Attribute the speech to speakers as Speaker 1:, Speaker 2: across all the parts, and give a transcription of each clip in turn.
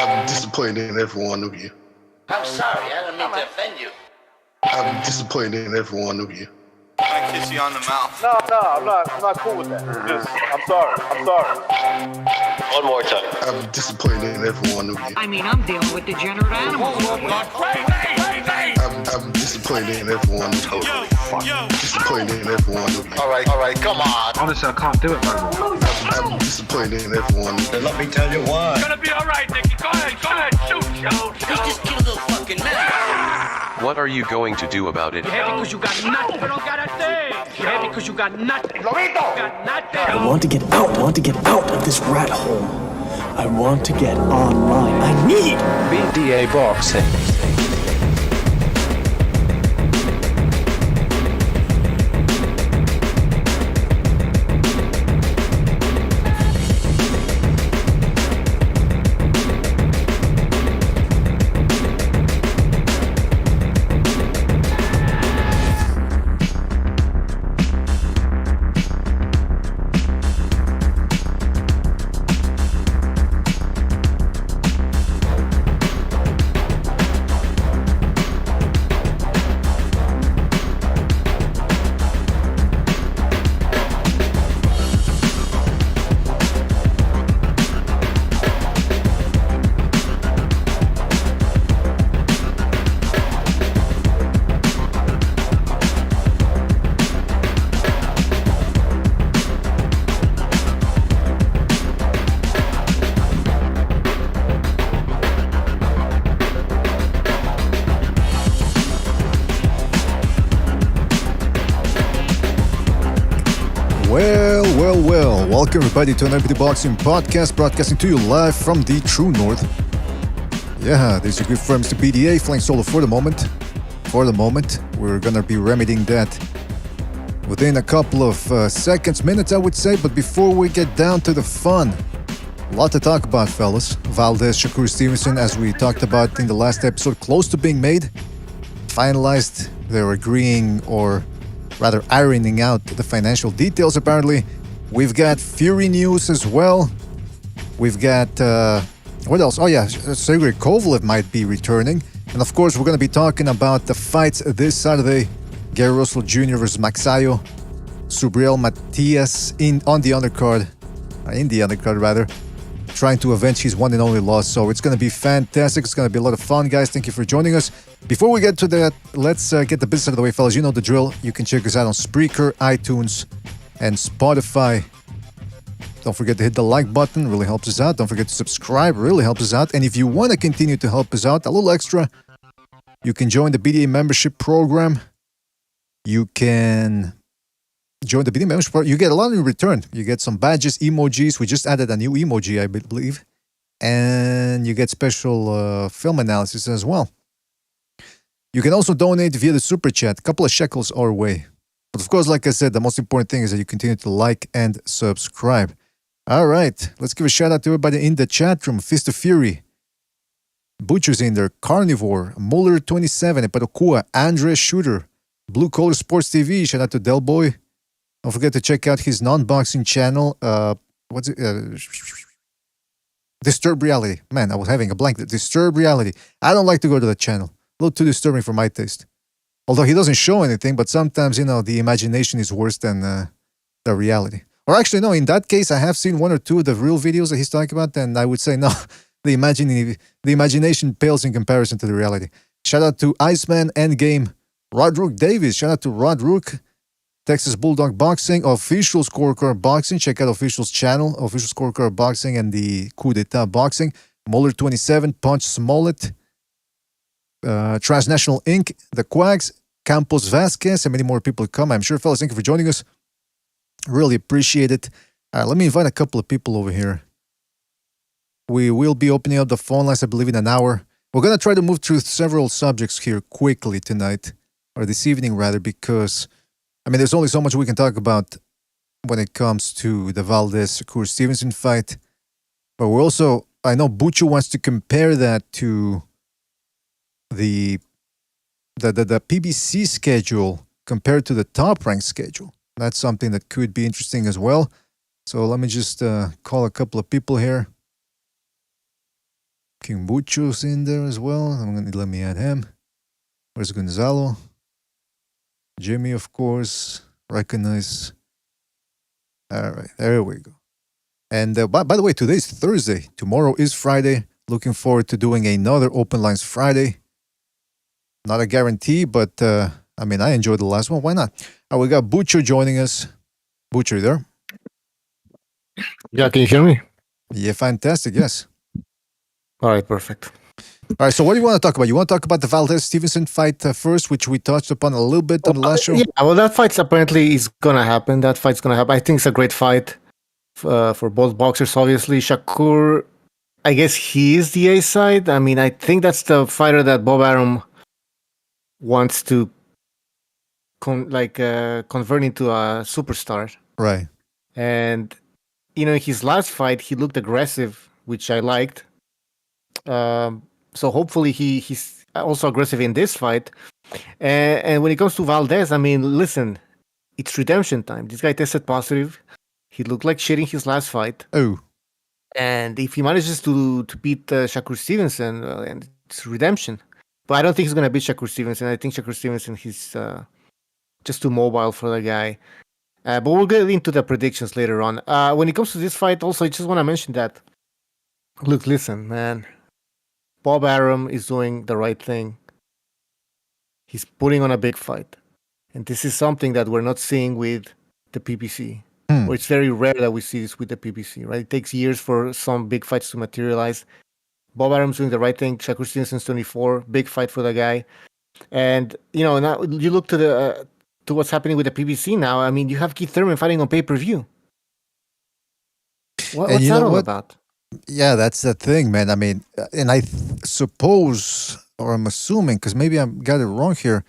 Speaker 1: I'm disappointed in every one of you.
Speaker 2: I'm sorry, I don't mean to offend you.
Speaker 1: I'm disappointed in every one of you.
Speaker 3: I kiss you on the mouth.
Speaker 4: No, I'm not cool with that. I'm sorry.
Speaker 2: One more time.
Speaker 1: I'm disappointed in every one of you.
Speaker 5: I mean, I'm dealing with degenerate animals.
Speaker 1: I'm disappointed in every one of you. Disappointed in every one of you.
Speaker 2: All right, come on.
Speaker 6: Honestly, I can't do it, man.
Speaker 1: I'm disappointed in every one of you.
Speaker 7: Let me tell you why.
Speaker 4: It's gonna be all right, Nicky. Go ahead, shoot.
Speaker 2: You just killed a fucking man.
Speaker 8: What are you going to do about it?
Speaker 4: You're happy because you got nothing. You don't got a thing. You're happy because you got nothing. Lomito! You got nothing.
Speaker 9: I want to get out. I want to get out of this rat hole. I want to get online. I need
Speaker 6: BDA boxing.
Speaker 10: Well, welcome everybody to another boxing podcast, broadcasting to you live from the true north. Yeah, this is your good friend Mr. BDA, flying solo for the moment. We're gonna be remedying that within a couple of minutes, I would say. But before we get down to the fun, a lot to talk about, fellas. Valdez, Shakur Stevenson, as we talked about in the last episode, close to being made. Finalized, they're agreeing, or rather ironing out the financial details, apparently. We've got Fury news as well. We've got, what else? Oh yeah, Sergey Kovalev might be returning. And of course, we're going to be talking about the fights this Saturday. Gary Russell Jr. versus Maxayo. Subriel Matias in the undercard, trying to avenge his one and only loss. So it's going to be fantastic. It's going to be a lot of fun, guys. Thank you for joining us. Before we get to that, let's get the business out of the way, fellas. You know the drill. You can check us out on Spreaker, iTunes, and Spotify. Don't forget to hit the like button. Really helps us out. Don't forget to subscribe. Really helps us out. And if you want to continue to help us out, a little extra, you can join the BDA membership program. You can join the BDA membership program. You get a lot in return. You get some badges, emojis. We just added a new emoji, I believe. And you get special film analysis as well. You can also donate via the super chat, a couple of shekels our way. But of course, like I said, the most important thing is that you continue to like and subscribe. All right, let's give a shout out to everybody in the chat room. Fist of Fury, Butcher's in there, Carnivore, Muller27, Epadokua, Andre Shooter, Blue Collar Sports TV. Shout out to Del Boy. Don't forget to check out his non-boxing channel. Disturbed Reality. Man, I was having a blank. Disturbed Reality. I don't like to go to that channel. A little too disturbing for my taste. Although he doesn't show anything, but sometimes, the imagination is worse than the reality. Or actually, no, in that case, I have seen one or two of the real videos that he's talking about, and I would say, no, the imagination pales in comparison to the reality. Shout out to Iceman Endgame, Rodrook Davis. Shout out to Rodrook, Texas Bulldog Boxing, Official Scorecard Boxing. Check out Official's channel, Official Scorecard Boxing and the Coup d'etat Boxing. Muller27, Punch Smollett, Transnational Inc., The Quacks, Campos Vasquez, and many more people come. I'm sure, fellas, thank you for joining us. Really appreciate it. Let me invite a couple of people over here. We will be opening up the phone lines, I believe, in an hour. We're going to try to move through several subjects here quickly tonight, or this evening rather, because, there's only so much we can talk about when it comes to the Valdez-Shakur Stevenson fight. But we're also, I know Buchu wants to compare that to the PBC schedule compared to the top rank schedule. That's something that could be interesting as well. So let me just call a couple of people here. King Bucho's in there as well. Let me add him. Where's Gonzalo? Jimmy, of course. Recognize. All right, there we go. And by the way, today's Thursday. Tomorrow is Friday. Looking forward to doing another Open Lines Friday. Not a guarantee, but I enjoyed the last one. Why not? We got Bucho joining us. Bucho, you there?
Speaker 7: Yeah, can you hear me?
Speaker 10: Yeah, fantastic. Yes.
Speaker 7: All right, perfect.
Speaker 10: All right, so what do you want to talk about? You want to talk about the Valdez Stevenson fight first, which we touched upon a little bit on the last show?
Speaker 7: Yeah, well, that fight apparently is going to happen. That fight's going to happen. I think it's a great fight for both boxers, obviously. Shakur, I guess he is the A side. I think that's the fighter that Bob Arum wants to convert into a superstar.
Speaker 10: Right.
Speaker 7: And, his last fight, he looked aggressive, which I liked. So hopefully he's also aggressive in this fight. And when it comes to Valdez, listen, it's redemption time. This guy tested positive. He looked like shit in his last fight.
Speaker 10: Oh.
Speaker 7: And if he manages to beat Shakur Stevenson, and it's redemption. But I don't think he's going to beat Shakur Stevenson. I think Shakur Stevenson, he's just too mobile for the guy. But we'll get into the predictions later on. When it comes to this fight, also, I just want to mention that. Look, listen, man. Bob Arum is doing the right thing. He's putting on a big fight. And this is something that we're not seeing with the PPC. Or it's very rare that we see this with the PPC, right? It takes years for some big fights to materialize. Bob Arum's doing the right thing. Shakur Stevenson's 24. Big fight for the guy. And, now you look to what's happening with the PPC now. You have Keith Thurman fighting on pay-per-view. What's that all about?
Speaker 10: Yeah, that's the thing, man. And I suppose, or I'm assuming, because maybe I got it wrong here,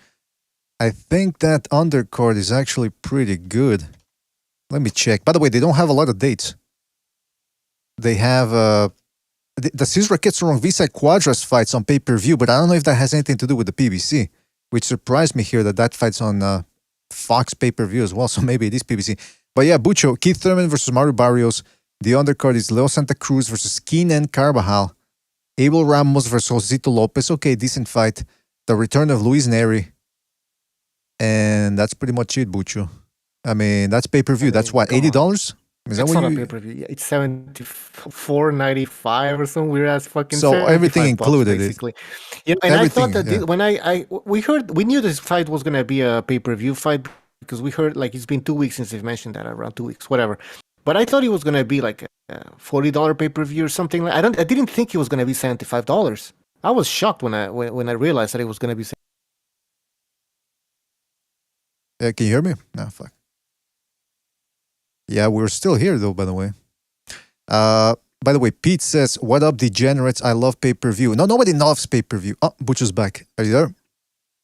Speaker 10: I think that undercard is actually pretty good. Let me check. By the way, they don't have a lot of dates. They have the Cesar Ketsurong Visay Quadras fights on pay-per-view, but I don't know if that has anything to do with the PBC, which surprised me here that fight's on Fox pay-per-view as well, so maybe it is PBC. But yeah, Bucho, Keith Thurman versus Mario Barrios. The undercard is Leo Santa Cruz versus Keenan Carvajal. Abel Ramos versus Josito Lopez. Okay, decent fight. The return of Luis Neri. And that's pretty much it, Bucho. That's pay-per-view. That's what, $80? Is that
Speaker 7: it's
Speaker 10: what
Speaker 7: not a pay-per-view. Yeah, it's $74.95 or some weird ass fucking.
Speaker 10: So everything included,
Speaker 7: basically. Yeah, and I thought that we knew this fight was gonna be a pay-per-view fight because we heard it's been 2 weeks since they've mentioned that, around 2 weeks, whatever. But I thought it was gonna be like a $40 pay-per-view or something. I didn't think it was gonna be $75. I was shocked when I realized that it was gonna be.
Speaker 10: Can you hear me? No, fuck. Yeah, we're still here though, by the way. By the way, Pete says, "What up, degenerates? I love pay-per-view." No, nobody loves pay-per-view. Oh, Butcher's back. Are you there?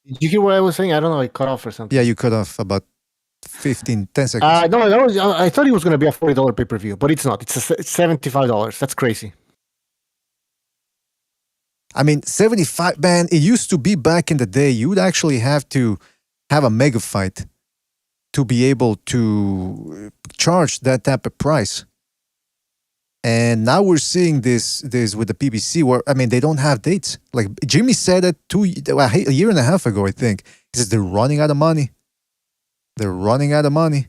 Speaker 7: Did you hear what I was saying? I don't know. I cut off or something.
Speaker 10: Yeah, you cut off about 10 seconds.
Speaker 7: No, I thought it was going to be a $40 pay-per-view, but it's not. It's $75. That's crazy.
Speaker 10: 75, man, it used to be back in the day, you would actually have to have a mega fight to be able to charge that type of price. And now we're seeing this with the PBC where, they don't have dates. Like Jimmy said it a year and a half ago, I think. He says they're running out of money. They're running out of money.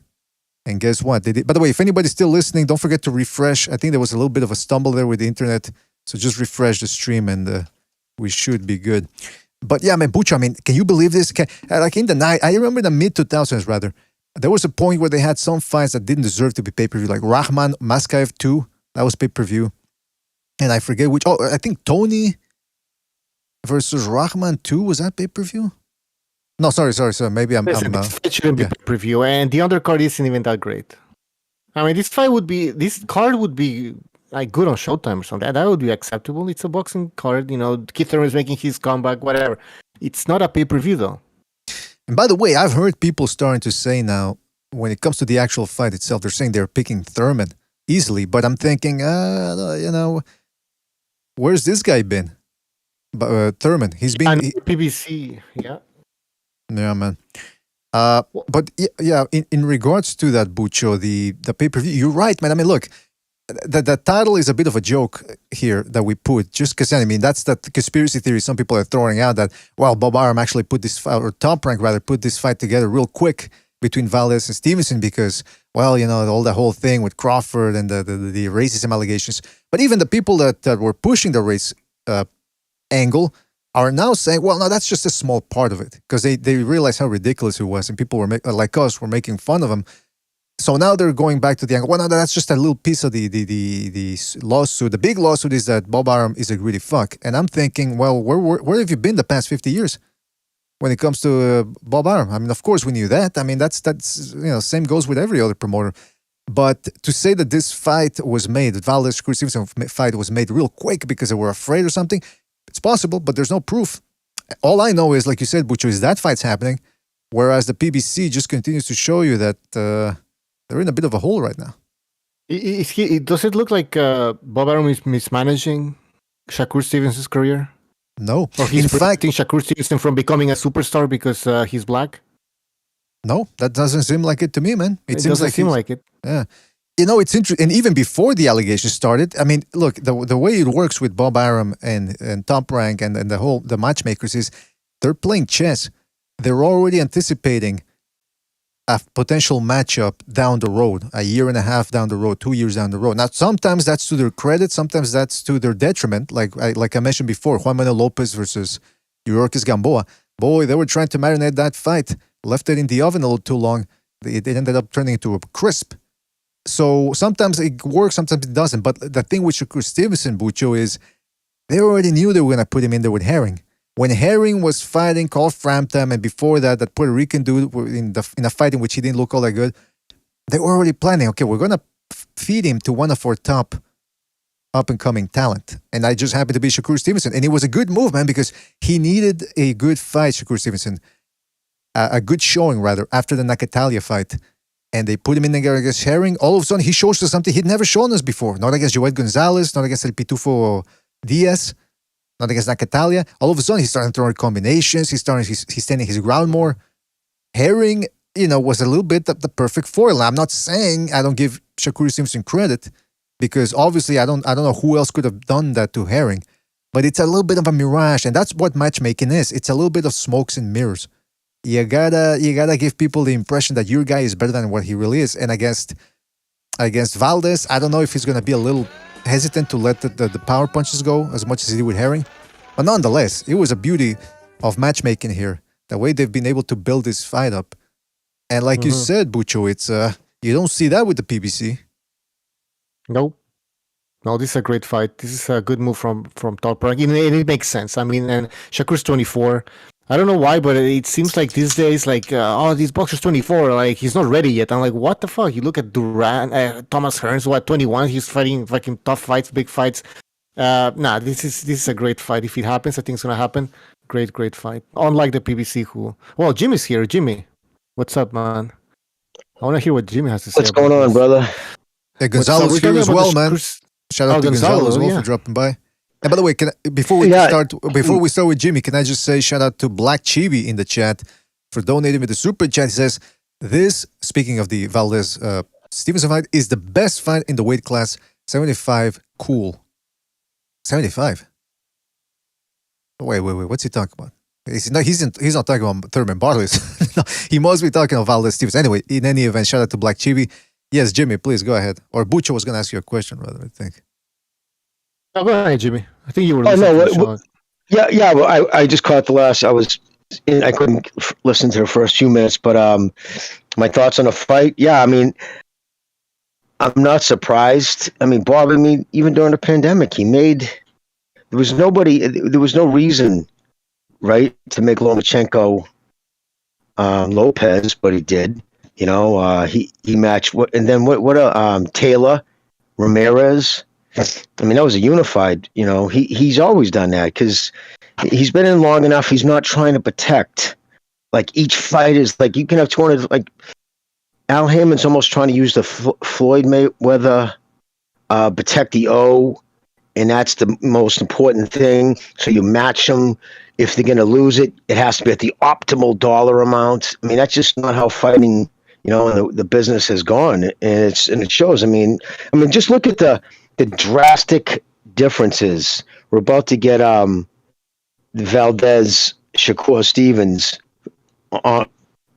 Speaker 10: And guess what? They did. By the way, if anybody's still listening, don't forget to refresh. I think there was a little bit of a stumble there with the internet. So just refresh the stream and we should be good. But yeah, Bucho, can you believe this? In the night, I remember the mid-2000s rather, there was a point where they had some fights that didn't deserve to be pay-per-view, like Rahman Maskaev 2, that was pay-per-view. And I forget which, I think Tony versus Rahman 2, was that pay-per-view? No, sorry. Maybe I'm
Speaker 7: it shouldn't be pay-per-view, and the undercard isn't even that great. This card would be like good on Showtime or something. That would be acceptable. It's a boxing card, Keith Thurman is making his comeback, whatever. It's not a pay-per-view though.
Speaker 10: And by the way, I've heard people starting to say now, when it comes to the actual fight itself, they're saying they're picking Thurman easily. But I'm thinking, where's this guy been? Thurman, he's been
Speaker 7: PBC, yeah.
Speaker 10: Yeah, man. But yeah, in regards to that, Bucho, the pay-per-view, you're right, man. Look, the title is a bit of a joke here that we put, just because, I mean, that's the conspiracy theory some people are throwing out that, well, Bob Arum actually put this fight, or Top Rank rather, put this fight together real quick between Valdez and Stevenson because, well, you know, all the whole thing with Crawford and the racism allegations. But even the people that were pushing the race angle are now saying, well, no, that's just a small part of it, because they realized how ridiculous it was, and people were like us were making fun of him. So now they're going back to the angle. Well, no, that's just a little piece of the lawsuit. The big lawsuit is that Bob Arum is a greedy fuck. And I'm thinking, well, where have you been the past 50 years when it comes to Bob Arum? I mean, of course we knew that. I mean, that's same goes with every other promoter. But to say that this fight was made, that Valdez Shakur Stevenson fight was made real quick because they were afraid or something, it's possible, but there's no proof. All I know is, like you said, Bucho, is that fight's happening, whereas the PBC just continues to show you that they're in a bit of a hole right now.
Speaker 7: Does it look like Bob Arum is mismanaging Shakur Stevenson's career?
Speaker 10: No.
Speaker 7: Or he's preventing Shakur Stevenson from becoming a superstar because he's black?
Speaker 10: No, that doesn't seem like it to me, man.
Speaker 7: It doesn't seem like it.
Speaker 10: Yeah. You know, it's interesting. And even before the allegations started, I mean, look, the way it works with Bob Arum and Top Rank and the matchmakers is they're playing chess. They're already anticipating a potential matchup down the road, a year and a half down the road, 2 years down the road. Now, sometimes that's to their credit, sometimes that's to their detriment. Like I mentioned before, Juan Manuel Lopez versus Yorkis Gamboa. Boy, they were trying to marinate that fight, left it in the oven a little too long. It ended up turning into a crisp. So sometimes it works, sometimes it doesn't. But the thing with Shakur Stevenson, Bucho, is they already knew they were going to put him in there with Herring. When Herring was fighting Carl Frampton, and before that Puerto Rican dude in a fight in which he didn't look all that good, they were already planning, okay, we're going to feed him to one of our top up-and-coming talent. And I just happened to be Shakur Stevenson. And it was a good move, man, because he needed a good fight, Shakur Stevenson. A good showing, rather, after the Nakatalia fight. And they put him in there against Herring. All of a sudden, he shows us something he'd never shown us before. Not against Joel Gonzalez, not against El Pitufo Diaz, not against Nakatalia. All of a sudden, he's starting throwing combinations. He's standing his ground more. Herring, was a little bit the perfect foil. I'm not saying I don't give Shakur Stevenson credit, because obviously I don't know who else could have done that to Herring. But it's a little bit of a mirage, and that's what matchmaking is. It's a little bit of smokes and mirrors. You gotta give people the impression that your guy is better than what he really is. And against Valdez, I don't know if he's gonna be a little hesitant to let the power punches go as much as he did with Herring. But nonetheless, it was a beauty of matchmaking here. The way they've been able to build this fight up. And like you said, Bucho, it's you don't see that with the PBC.
Speaker 7: Nope. No, this is a great fight. This is a good move from Top Rank. And it makes sense. I mean, and Shakur's 24. I don't know why, but it seems like these days, like, these boxers 24, like, he's not ready yet. I'm like, what the fuck? You look at Duran, Thomas Hearns, 21? He's fighting fucking tough fights, big fights. This is a great fight. If it happens, I think it's gonna happen. Great fight. Unlike the PBC, well, Jimmy's here. Jimmy, what's up, man? I want to hear what Jimmy has to say.
Speaker 11: What's going on, brother?
Speaker 10: Hey, Gonzalo's here as well, man. Shout out to Gonzalo as well for dropping by. And by the way, before we start with Jimmy, can I just say shout out to Black Chibi in the chat for donating with the super chat. He says, this, speaking of the Valdez Stevenson fight, is the best fight in the weight class 75. Cool. 75? Wait, what's he talking about? He's not talking about Thurman Bartlett. No, he must be talking about Valdez Stevenson. Anyway, in any event, shout out to Black Chibi. Yes, Jimmy, please go ahead. Or Bucho was going to ask you a question, rather, I think.
Speaker 7: Oh, go ahead, Jimmy. I think you were
Speaker 11: listening. Well, I just caught the last. I couldn't listen to the first few minutes, but my thoughts on the fight. Yeah, I mean, I'm not surprised. I mean, Bob, even during the pandemic, there was no reason, right, to make Lomachenko Lopez, but he did. He matched Taylor, Ramirez. I mean, that was a unified, he's always done that because he's been in long enough. He's not trying to protect. Like, each fight is like, you can have 200, like, Al Haymond's almost trying to use the Floyd Mayweather protect the O, and that's the most important thing. So you match them. If they're going to lose it, it has to be at the optimal dollar amount. I mean, that's just not how fighting you know, and the business has gone, and it shows. I mean, just look at the drastic differences. We're about to get Valdez, Shakur Stevens on,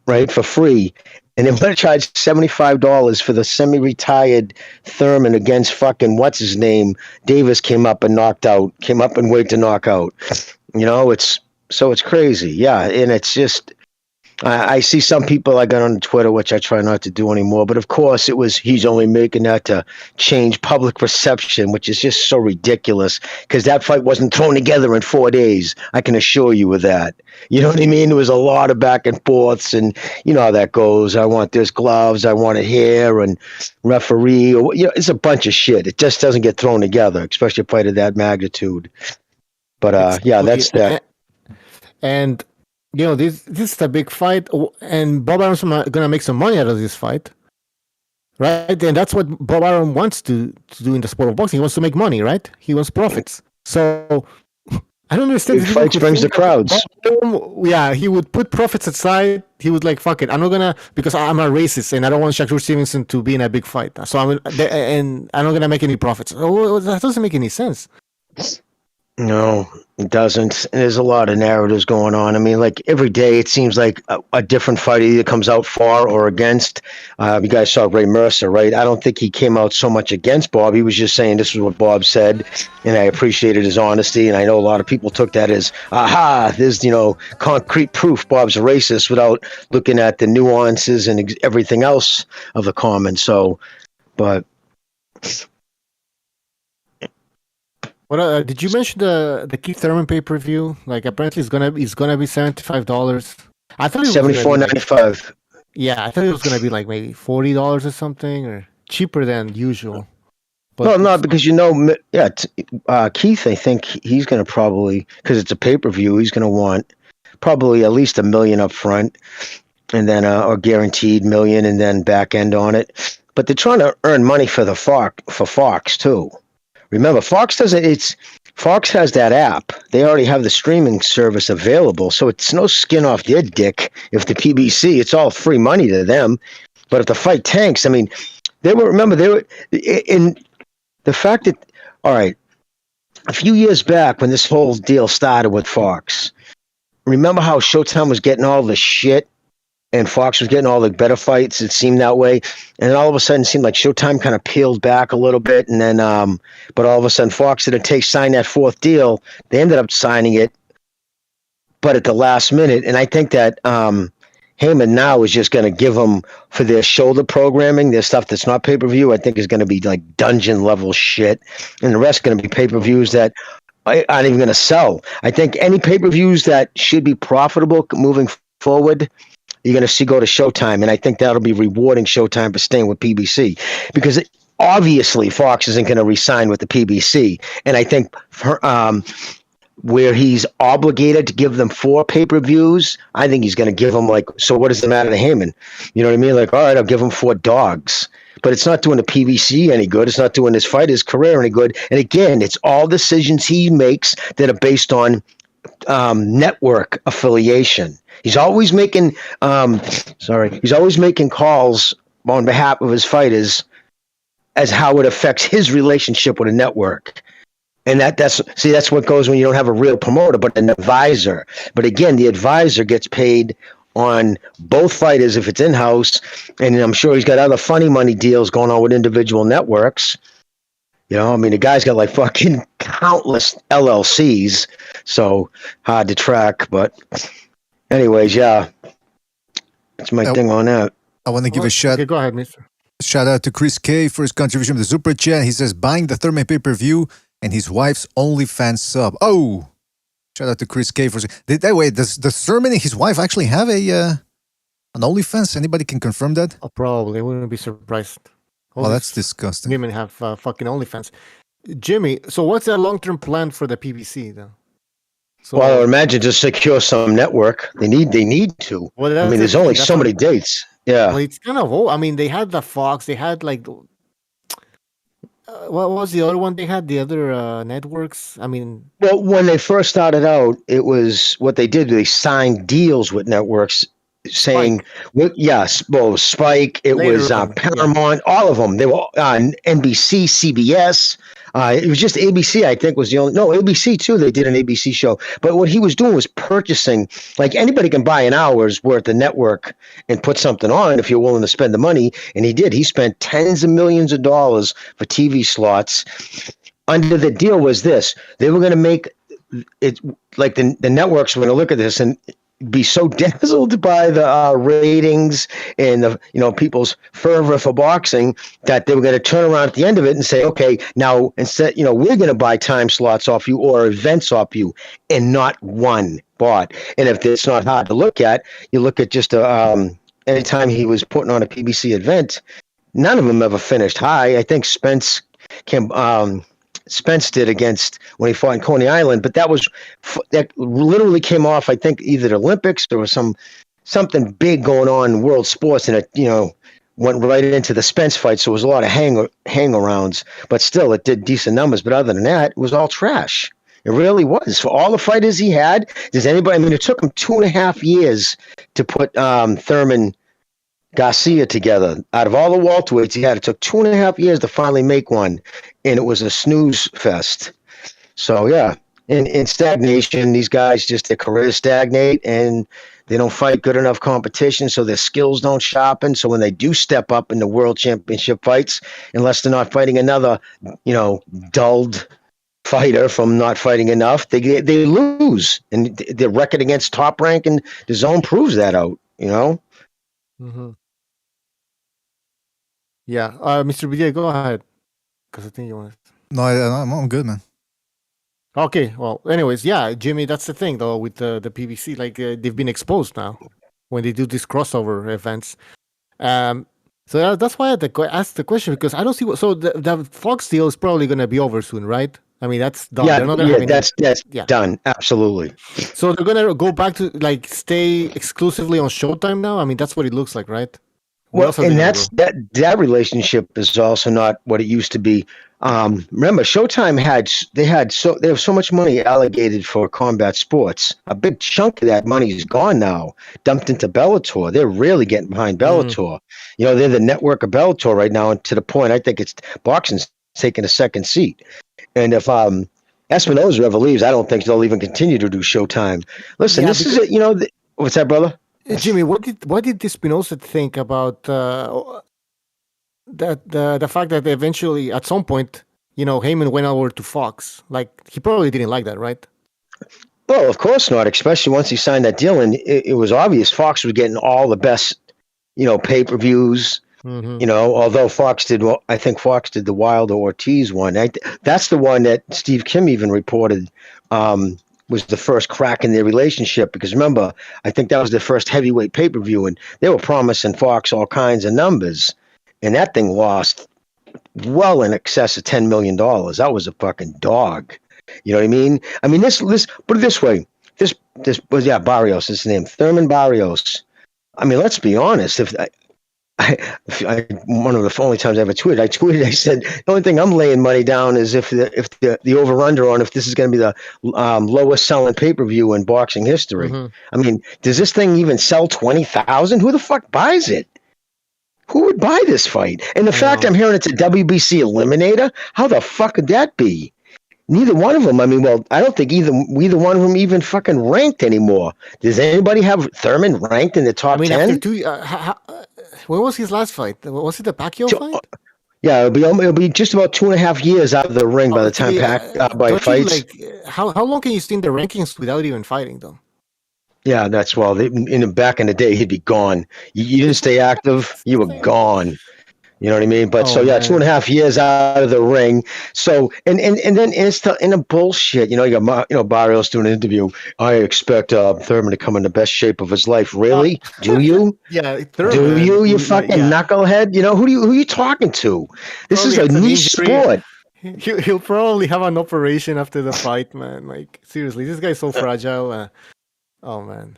Speaker 11: right, for free. And they're going to charge $75 for the semi-retired Thurman against fucking what's his name. Davis came up and waited to knock out. You know, it's crazy. Yeah, and it's just I see some people I got on Twitter, which I try not to do anymore. But of course, he's only making that to change public perception, which is just so ridiculous because that fight wasn't thrown together in 4 days. I can assure you of that. You know what I mean? There was a lot of back and forths, and you know how that goes. I want this gloves, I want it here, and referee, or it's a bunch of shit. It just doesn't get thrown together, especially a fight of that magnitude. But that's that.
Speaker 7: And you know, this is a big fight, and Bob Arum's gonna make some money out of this fight, right? And that's what Bob Arum wants to do in the sport of boxing. He wants to make money, right? He wants profits. So I don't understand.
Speaker 11: Big fights brings the crowds.
Speaker 7: Yeah, he would put profits aside. He would like, fuck it, I'm not gonna, because I'm a racist and I don't want Shakur Stevenson to be in a big fight. So I'm not gonna make any profits. Oh, that doesn't make any sense.
Speaker 11: No, it doesn't. There's a lot of narratives going on. I mean, like every day it seems like a different fight either comes out for or against. You guys saw Ray Mercer, right? I don't think he came out so much against Bob. He was just saying this is what Bob said, and I appreciated his honesty. And I know a lot of people took that as, aha, there's, concrete proof Bob's a racist without looking at the nuances and everything else of the comment. So, but...
Speaker 7: What did you mention the Keith Thurman pay-per-view? Like apparently it's gonna be $75. I thought it was
Speaker 11: $74.95.
Speaker 7: Yeah, I thought it was gonna be like maybe $40 or something, or cheaper than usual. But
Speaker 11: no, because Keith, I think he's gonna probably, because it's a pay-per-view, he's gonna want probably at least $1 million up front, and then or guaranteed $1 million, and then back end on it. But they're trying to earn money for Fox too. Remember, Fox has that app. They already have the streaming service available, so it's no skin off their dick. If the PBC, it's all free money to them. But if the fight tanks, I mean, they were in the fact that, all right, a few years back when this whole deal started with Fox, remember how Showtime was getting all the shit and Fox was getting all the better fights? It seemed that way. And then all of a sudden it seemed like Showtime kind of peeled back a little bit. And then, but all of a sudden Fox didn't sign that fourth deal. They ended up signing it, but at the last minute. And I think that Heyman now is just going to give them, for their shoulder programming, their stuff that's not pay-per-view, I think is going to be like dungeon level shit. And the rest going to be pay-per-views that aren't even going to sell. I think any pay-per-views that should be profitable moving forward, you're going to see go to Showtime, and I think that'll be rewarding Showtime for staying with PBC, because obviously Fox isn't going to re-sign with the PBC, and I think where he's obligated to give them 4 pay-per-views, I think he's going to give them so what does it matter to Heyman? You know what I mean? Like, all right, I'll give him 4 dogs. But it's not doing the PBC any good. It's not doing his fighter's career any good. And again, it's all decisions he makes that are based on network affiliation. He's always making calls on behalf of his fighters as how it affects his relationship with a network. And that's what goes when you don't have a real promoter, but an advisor. But again, the advisor gets paid on both fighters if it's in-house, and I'm sure he's got other funny money deals going on with individual networks. You know, I mean, the guy's got like fucking countless LLCs, so hard to track. But anyways, yeah, that's my thing on that.
Speaker 10: I want to give a shout.
Speaker 7: Okay, go ahead, mister.
Speaker 10: Shout out to Chris K for his contribution to the Super Chat. He says, buying the Thurman pay-per-view and his wife's OnlyFans sub. Oh, shout out to Chris K for... Does Thurman and his wife actually have an OnlyFans? Anybody can confirm that?
Speaker 7: Oh, probably. I wouldn't be surprised.
Speaker 10: Oh, that's disgusting.
Speaker 7: Women have fucking OnlyFans. Jimmy, so what's the long-term plan for the PBC then? So,
Speaker 11: well, I would imagine to secure some network. They need to.
Speaker 7: Well,
Speaker 11: I mean, there's only so many dates. Yeah.
Speaker 7: Well, it's kind of old. I mean, they had the Fox. They had like... what was the other one they had? The other networks? I mean...
Speaker 11: Well, when they first started out, it was... What they did, they signed deals with networks. saying, well, yes, well, Spike, it
Speaker 7: Later
Speaker 11: was
Speaker 7: on,
Speaker 11: Paramount, all of them. They were on NBC, CBS. It was just ABC, I think, was the only. No, ABC too. They did an ABC show. But what he was doing was purchasing. Like anybody can buy an hour's worth of network and put something on if you're willing to spend the money. And he did. He spent tens of millions of dollars for TV slots. Under the deal was this: they were going to make it like the networks were going to look at this and be so dazzled by the ratings and the people's fervor for boxing that they were going to turn around at the end of it and say, okay, now instead we're going to buy time slots off you or events off you, and not one bought. And if it's not hard to look at, you look at just anytime he was putting on a PBC event, none of them ever finished high. I think Spence did against when he fought in Coney Island, but that literally came off, I think, either the Olympics or something big going on in world sports, and it went right into the Spence fight. So it was a lot of hang-arounds, but still it did decent numbers. But other than that, it was all trash. It really was. For all the fighters he had, it took him 2.5 years to put Thurman Garcia together. Out of all the welterweights he had, it took 2.5 years to finally make one, and it was a snooze fest. So yeah, in stagnation, these guys their careers stagnate, and they don't fight good enough competition, so their skills don't sharpen. So when they do step up in the world championship fights, unless they're not fighting another, dulled fighter from not fighting enough, they lose, and their record against Top Rank and the Zone proves that out.
Speaker 7: Mm-hmm. Yeah, Mr. BJ, go ahead, because I think you want to.
Speaker 10: No, I'm good, man.
Speaker 7: Okay, well, anyways, yeah, Jimmy, that's the thing though with the PBC, like they've been exposed now when they do these crossover events. So that's why I had to ask the question, because I don't see so the Fox deal is probably going to be over soon, right? I mean, that's done.
Speaker 11: Yeah, that's done. Absolutely.
Speaker 7: So they're going to go back to stay exclusively on Showtime now. I mean, that's what it looks like, right?
Speaker 11: Well, and that relationship is also not what it used to be. Remember, Showtime had so much money allocated for combat sports. A big chunk of that money is gone now, dumped into Bellator. They're really getting behind Bellator. They're the network of Bellator right now, and to the point, I think it's boxing's taking a second seat. And if Espinosa ever leaves, I don't think they'll even continue to do Showtime. Listen, this is it. What's that, brother?
Speaker 7: Jimmy, what did Espinosa think about the fact that eventually, at some point, Heyman went over to Fox? Like, he probably didn't like that, right?
Speaker 11: Well, of course not, especially once he signed that deal, and it was obvious Fox was getting all the best, pay-per-views. Mm-hmm. Although I think Fox did the Wilder Ortiz one. That's the one that Steve Kim even reported was the first crack in their relationship, because remember, I think that was their first heavyweight pay-per-view, and they were promising Fox all kinds of numbers, and that thing lost well in excess of $10 million. That was a fucking dog. You know what I mean? I mean, this put it this way. This was Barrios, his name, Thurman Barrios. I mean, let's be honest. If one of the only times I ever tweeted, I said, the only thing I'm laying money down is if the over-under on if this is going to be the lowest selling pay-per-view in boxing history. Mm-hmm. I mean, does this thing even sell 20,000? Who the fuck buys it? Who would buy this fight? And the fact I'm hearing it's a WBC eliminator, how the fuck could that be? Neither one of them. I mean, well, I don't think either one of them even fucking ranked anymore. Does anybody have Thurman ranked in the top 10?
Speaker 7: After when was his last fight? Was it the Pacquiao fight?
Speaker 11: Yeah, it'll be just about 2.5 years out of the ring by the time Pacquiao fights.
Speaker 7: How long can you stay in the rankings without even fighting, though?
Speaker 11: Yeah, that's back in the day, he'd be gone. You didn't stay active, you were gone. You know what I mean? But 2.5 years out of the ring. So and then it's in a bullshit. You got Barrios doing an interview. I expect Thurman to come in the best shape of his life. Really? Do you?
Speaker 7: Yeah.
Speaker 11: Thurman, do you? You fucking knucklehead. Who are you talking to? This is a niche sport.
Speaker 7: He'll probably have an operation after the fight, man. Like, seriously, this guy's so fragile. Oh man,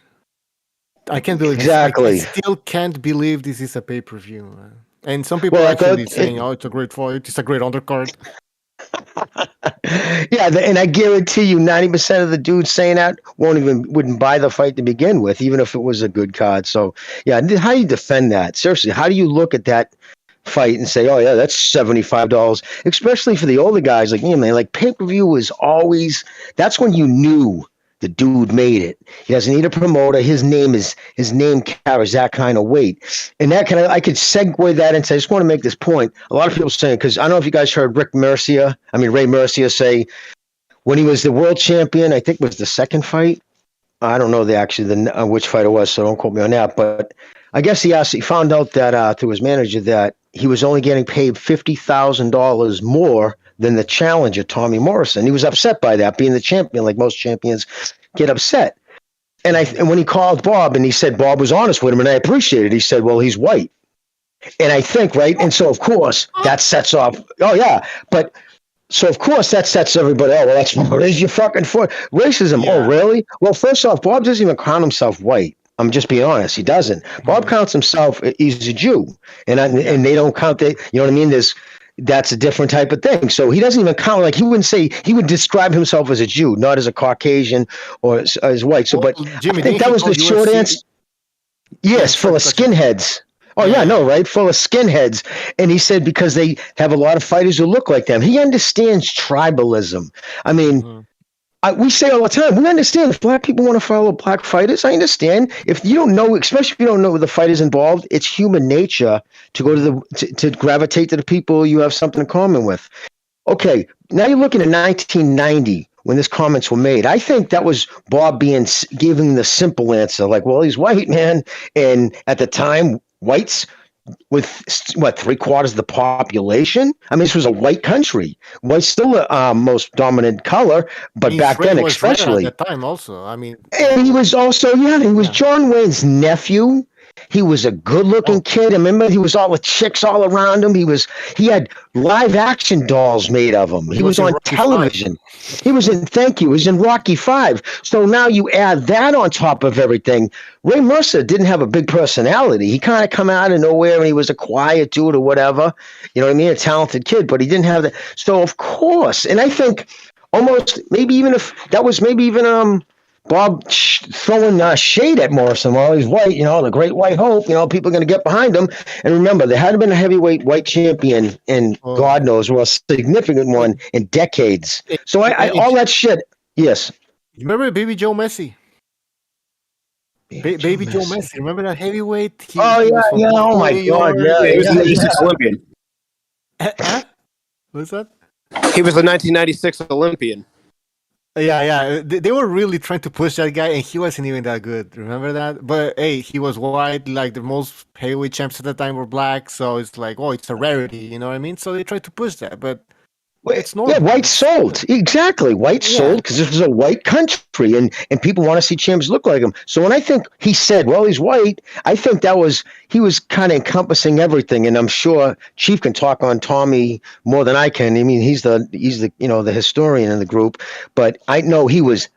Speaker 7: I can't believe
Speaker 11: exactly.
Speaker 7: I still can't believe this is a pay-per-view, man. And some people are actually saying, "Oh, it's a great fight. It's a great undercard."
Speaker 11: Yeah, and I guarantee you 90% of the dudes saying that wouldn't buy the fight to begin with, even if it was a good card. So, yeah, how do you defend that? Seriously, how do you look at that fight and say, oh, yeah, that's $75, especially for the older guys like me, man. Like, pay-per-view was always – that's when you knew the dude made it. He doesn't need a promoter. His name carries that kind of weight. And I could segue that and say, I just want to make this point. A lot of people saying, because I don't know if you guys heard Ray Mercia say when he was the world champion, I think it was the second fight. I don't know which fight it was, so don't quote me on that. But I guess he found out that through his manager that he was only getting paid $50,000 more than the challenger, Tommy Morrison. He was upset by that, being the champion, like most champions get upset. And when he called Bob and he said Bob was honest with him, and I appreciate it, he said, well, he's white. And I think, right? And so, of course, that sets off, oh, yeah. But so, of course, that sets everybody, oh, well, what is your fucking foot? Racism. Yeah. Oh, really? Well, first off, Bob doesn't even count himself white. I'm just being honest. He doesn't. Bob counts himself, he's a Jew. And they don't count that, you know what I mean? That's a different type of thing. So he doesn't even count, like he would describe himself as a Jew, not as a Caucasian or as white. So, but Jimmy, I think that was the short answer. Yes, full of skinheads. Oh, yeah, no, right? Full of skinheads. And he said because they have a lot of fighters who look like them. He understands tribalism. I mean, we say all the time, we understand if black people want to follow black fighters. I understand. If you don't know, especially if you don't know the fighters involved, it's human nature to go to gravitate to the people you have something in common with. Okay, now you're looking at 1990 when these comments were made. I think that was Bob giving the simple answer, like, well, he's white, man. And at the time, whites with what 3/4 of the population. I mean, this was a white country. White's still the most dominant color, but back then, especially
Speaker 7: at that time, also. I mean,
Speaker 11: and he was also John Wayne's nephew. He was a good-looking kid. I remember he was all with chicks all around him. He had live action dolls made of him. He was on television. He was in Rocky V. So now you add that on top of everything. Ray Mercer didn't have a big personality. He kind of come out of nowhere and he was a quiet dude or whatever. You know what I mean? A talented kid, but he didn't have that. So of course, and I think almost maybe even if that was maybe even Bob throwing shade at Morrison. Well, he's white, the great white hope. People are going to get behind him. And remember, there hadn't been a heavyweight white champion in God knows, a significant one in decades. So all that shit. Yes.
Speaker 7: You remember Baby Joe Messi? Baby Joe Messi. Remember that heavyweight?
Speaker 11: Oh my God. Yeah,
Speaker 12: he was the 96 Olympian.
Speaker 7: What's that?
Speaker 12: He was the 1996 Olympian.
Speaker 7: Yeah. They were really trying to push that guy, and he wasn't even that good. Remember that? But hey, he was white. Like the most heavyweight champs at the time were black, so it's like, it's a rarity. You know what I mean? So they tried to push that, but it's normal.
Speaker 11: Yeah, white sold. Exactly, white sold because this was a white country, and people want to see champions look like him. So when I think he said, "Well, he's white," I think he was kind of encompassing everything. And I'm sure Chief can talk on Tommy more than I can. I mean, he's the the historian in the group, but I know he was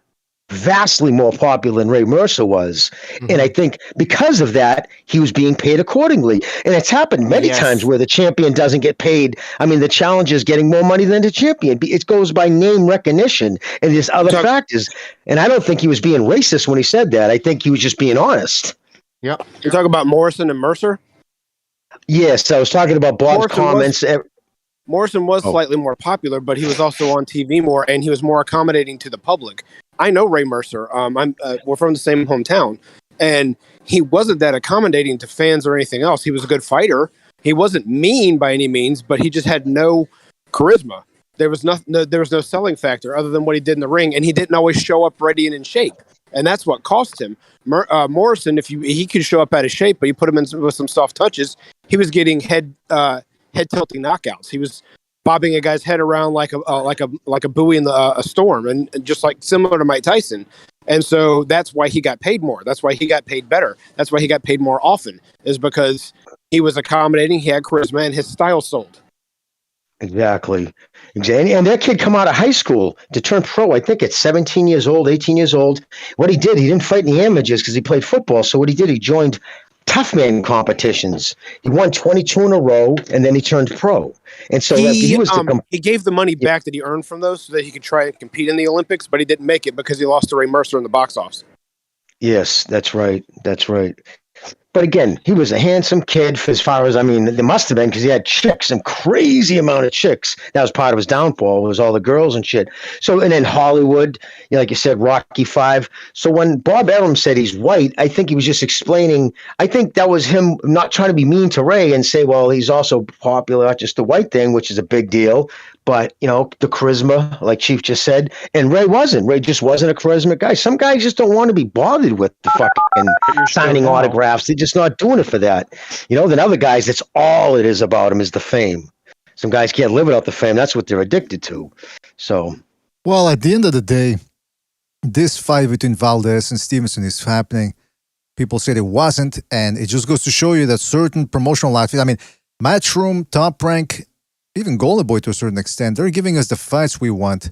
Speaker 11: vastly more popular than Ray Mercer was. Mm-hmm. And I think because of that, he was being paid accordingly. And it's happened many times where the champion doesn't get paid. I mean, the challenger is getting more money than the champion. It goes by name recognition and there's other factors. And I don't think he was being racist when he said that. I think he was just being honest.
Speaker 7: Yeah.
Speaker 12: You're talking about Morrison and Mercer?
Speaker 11: Yes, I was talking about Bob's comments.
Speaker 12: Morrison was slightly more popular, but he was also on TV more, and he was more accommodating to the public. I know Ray Mercer. We're from the same hometown, and he wasn't that accommodating to fans or anything else. He was a good fighter. He wasn't mean by any means, but he just had no charisma. There was no selling factor other than what he did in the ring, and he didn't always show up ready and in shape, and that's what cost him. Morrison, he could show up out of shape, but you put him in with some soft touches, he was getting head tilting knockouts. He was bobbing a guy's head around like a buoy in a storm, and just like similar to Mike Tyson. And so that's why he got paid more. That's why he got paid better. That's why he got paid more often, is because he was accommodating, he had charisma, and his style sold.
Speaker 11: Exactly. And that kid come out of high school to turn pro, I think at 17 years old, 18 years old. What he did, he didn't fight in the amateurs because he played football. So what he did, he joined tough man competitions. He won 22 in a row, and then he turned pro. And so he was
Speaker 12: he gave the money back that he earned from those so that he could try and compete in the Olympics, but he didn't make it because he lost to Ray Mercer in the box office.
Speaker 11: Yes, that's right. That's right. But again, he was a handsome kid as far as, I mean, there must have been because he had chicks, some crazy amount of chicks. That was part of his downfall, was all the girls and shit. So, and then Hollywood, like you said, Rocky V. So when Bob Arum said he's white, I think he was just explaining, I think that was him not trying to be mean to Ray and say, well, he's also popular, not just the white thing, which is a big deal. But, you know, the charisma, like Chief just said, and Ray wasn't. Ray just wasn't a charismatic guy. Some guys just don't want to be bothered with the fucking signing autographs. They're just not doing it for that. You know, then other guys, that's all it is about them is the fame. Some guys can't live without the fame. That's what they're addicted to. So,
Speaker 10: well, at the end of the day, this fight between Valdez and Stevenson is happening. People said it wasn't, and it just goes to show you that certain promotional outfits, I mean, Matchroom, Top Rank, even Golden Boy to a certain extent, they're giving us the fights we want.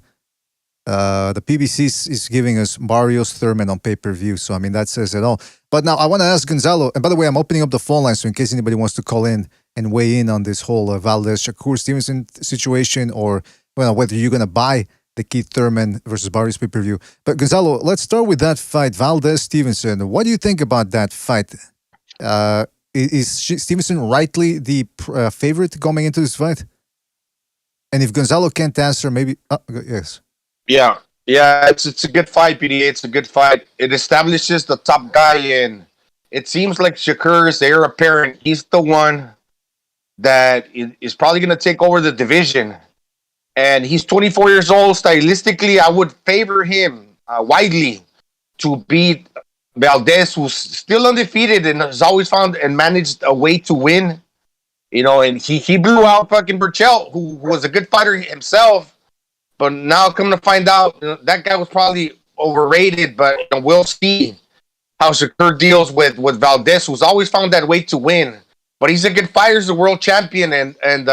Speaker 10: The PBC is giving us Barrios, Thurman on pay-per-view. So, I mean, that says it all. But now I want to ask Gonzalo, and by the way, I'm opening up the phone line, so in case anybody wants to call in and weigh in on this whole Valdez, Shakur Stevenson situation, or well, whether you're going to buy the Keith Thurman versus Barrios pay-per-view. But Gonzalo, let's start with that fight, Valdez-Stevenson. What do you think about that fight? Is Stevenson rightly the favorite coming into this fight? And if Gonzalo can't answer, maybe... yes.
Speaker 13: Yeah, it's a good fight, PDA. It's a good fight. It establishes the top guy in. It seems like Shakur is the heir apparent. He's the one that is probably going to take over the division. And he's 24 years old. Stylistically, I would favor him widely to beat Valdez, who's still undefeated and has always found and managed a way to win. You know, and he blew out fucking Burchell, who was a good fighter himself. But now come to find out, you know, that guy was probably overrated. But you know, we'll see how Shakur deals with Valdez, who's always found that way to win. But he's a good fighter, he's a world champion. And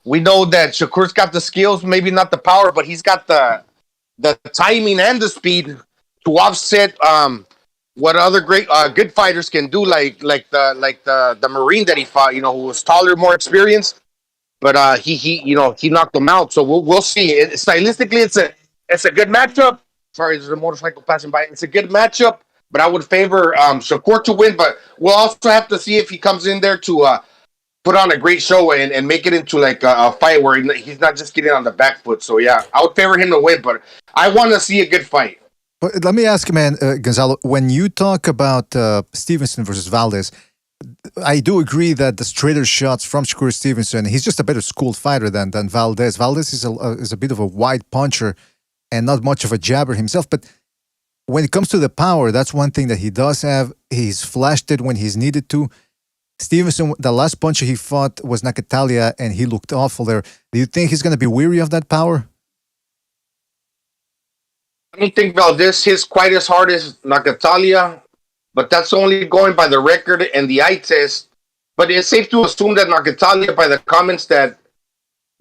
Speaker 13: we know that Shakur's got the skills, maybe not the power, but he's got the timing and the speed to offset what other great good fighters can do, like the Marine that he fought, you know, who was taller, more experienced, but he knocked him out. So we'll see. Stylistically, it's a good matchup. Sorry, there's a motorcycle passing by. It's a good matchup, but I would favor Shakur to win. But we'll also have to see if he comes in there to put on a great show and make it into like a fight where he's not just getting on the back foot. So yeah, I would favor him to win, but I want to see a good fight.
Speaker 10: But let me ask you, man, Gonzalo, when you talk about Stevenson versus Valdez, I do agree that the straighter shots from Shakur Stevenson, he's just a better schooled fighter than Valdez. Valdez is a bit of a wide puncher and not much of a jabber himself. But when it comes to the power, that's one thing that he does have. He's flashed it when he's needed to. Stevenson, the last puncher he fought was Nakatalia, and he looked awful there. Do you think he's going to be weary of that power?
Speaker 13: I don't think Valdez hits quite as hard as Nakatalia, but that's only going by the record and the eye test. But it's safe to assume that Nakatalia, by the comments that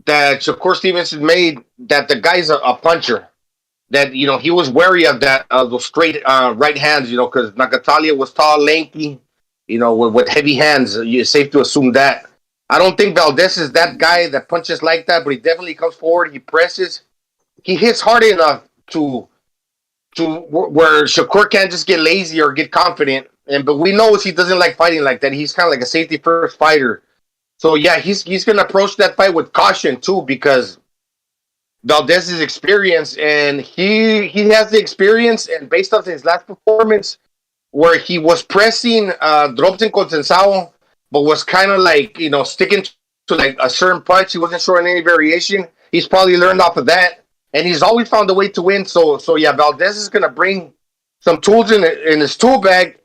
Speaker 13: Shakur Stevenson made, that the guy's a puncher. That, you know, he was wary of that, those straight right hands, you know, because Nakatalia was tall, lanky, you know, with heavy hands. It's safe to assume that. I don't think Valdez is that guy that punches like that, but he definitely comes forward, he presses. He hits hard enough to where Shakur can't just get lazy or get confident. But we know he doesn't like fighting like that. He's kind of like a safety first fighter. So yeah, he's gonna approach that fight with caution too, because Valdez's experience, and he has the experience, and based off his last performance where he was pressing dropped in Consensao, but was kind of like, you know, sticking to like a certain punch. He wasn't showing any variation. He's probably learned off of that. And he's always found a way to win. So yeah, Valdez is going to bring some tools in his tool bag,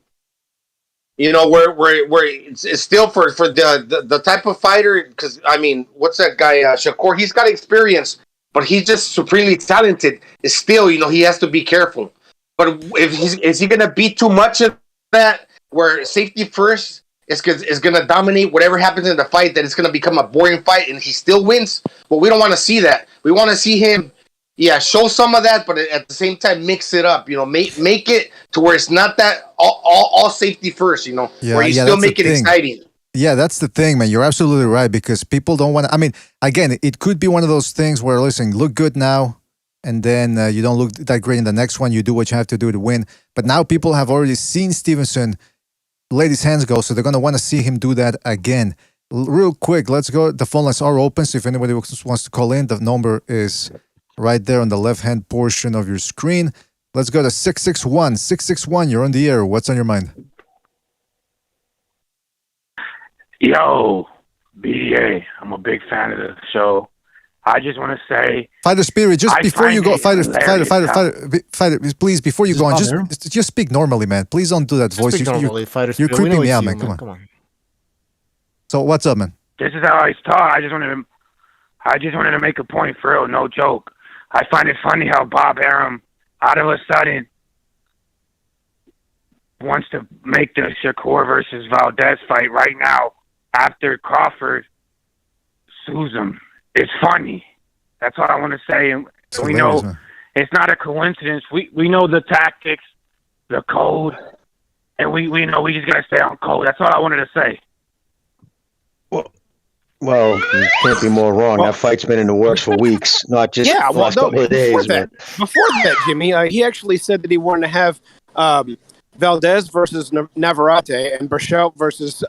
Speaker 13: you know, where it's still for the type of fighter. Because, I mean, what's that guy, Shakur? He's got experience, but he's just supremely talented. It's still, you know, he has to be careful. But is he going to be too much of that, where safety first is going to dominate whatever happens in the fight, that it's going to become a boring fight and he still wins? But we don't want to see that. We want to see him Yeah, show some of that, but at the same time, mix it up. You know, make it to where it's not that all safety first. You know, where you still make it exciting.
Speaker 10: Yeah, that's the thing, man. You're absolutely right because people don't want to. I mean, again, it could be one of those things where, listen, look good now, and then you don't look that great in the next one. You do what you have to do to win. But now people have already seen Stevenson let his hands go, so they're going to want to see him do that again. Real quick, let's go. The phone lines are open, so if anybody wants to call in, the number is right there on the left-hand portion of your screen. Let's go to 661. 661, you're on the air. What's on your mind?
Speaker 14: Yo, BDA, I'm a big fan of the show. I just want to say,
Speaker 10: Fighter Spirit, just before you go, fighter, please, before you go on, just speak normally, man. Please don't do that voice. You're creeping me out, man. Come on. So what's up, man?
Speaker 14: This is how I talk. I just wanted to make a point for real, no joke. I find it funny how Bob Arum, out of a sudden, wants to make the Shakur versus Valdez fight right now after Crawford sues him. It's funny. That's all I want to say. And we know it's not a coincidence. We know the tactics, the code, and we know we just got to stay on code. That's all I wanted to say.
Speaker 11: Well, you can't be more wrong. That fight's been in the works for weeks, not just the last couple of days.
Speaker 12: Before that, Jimmy, he actually said that he wanted to have Valdez versus Navarrete and Burchell versus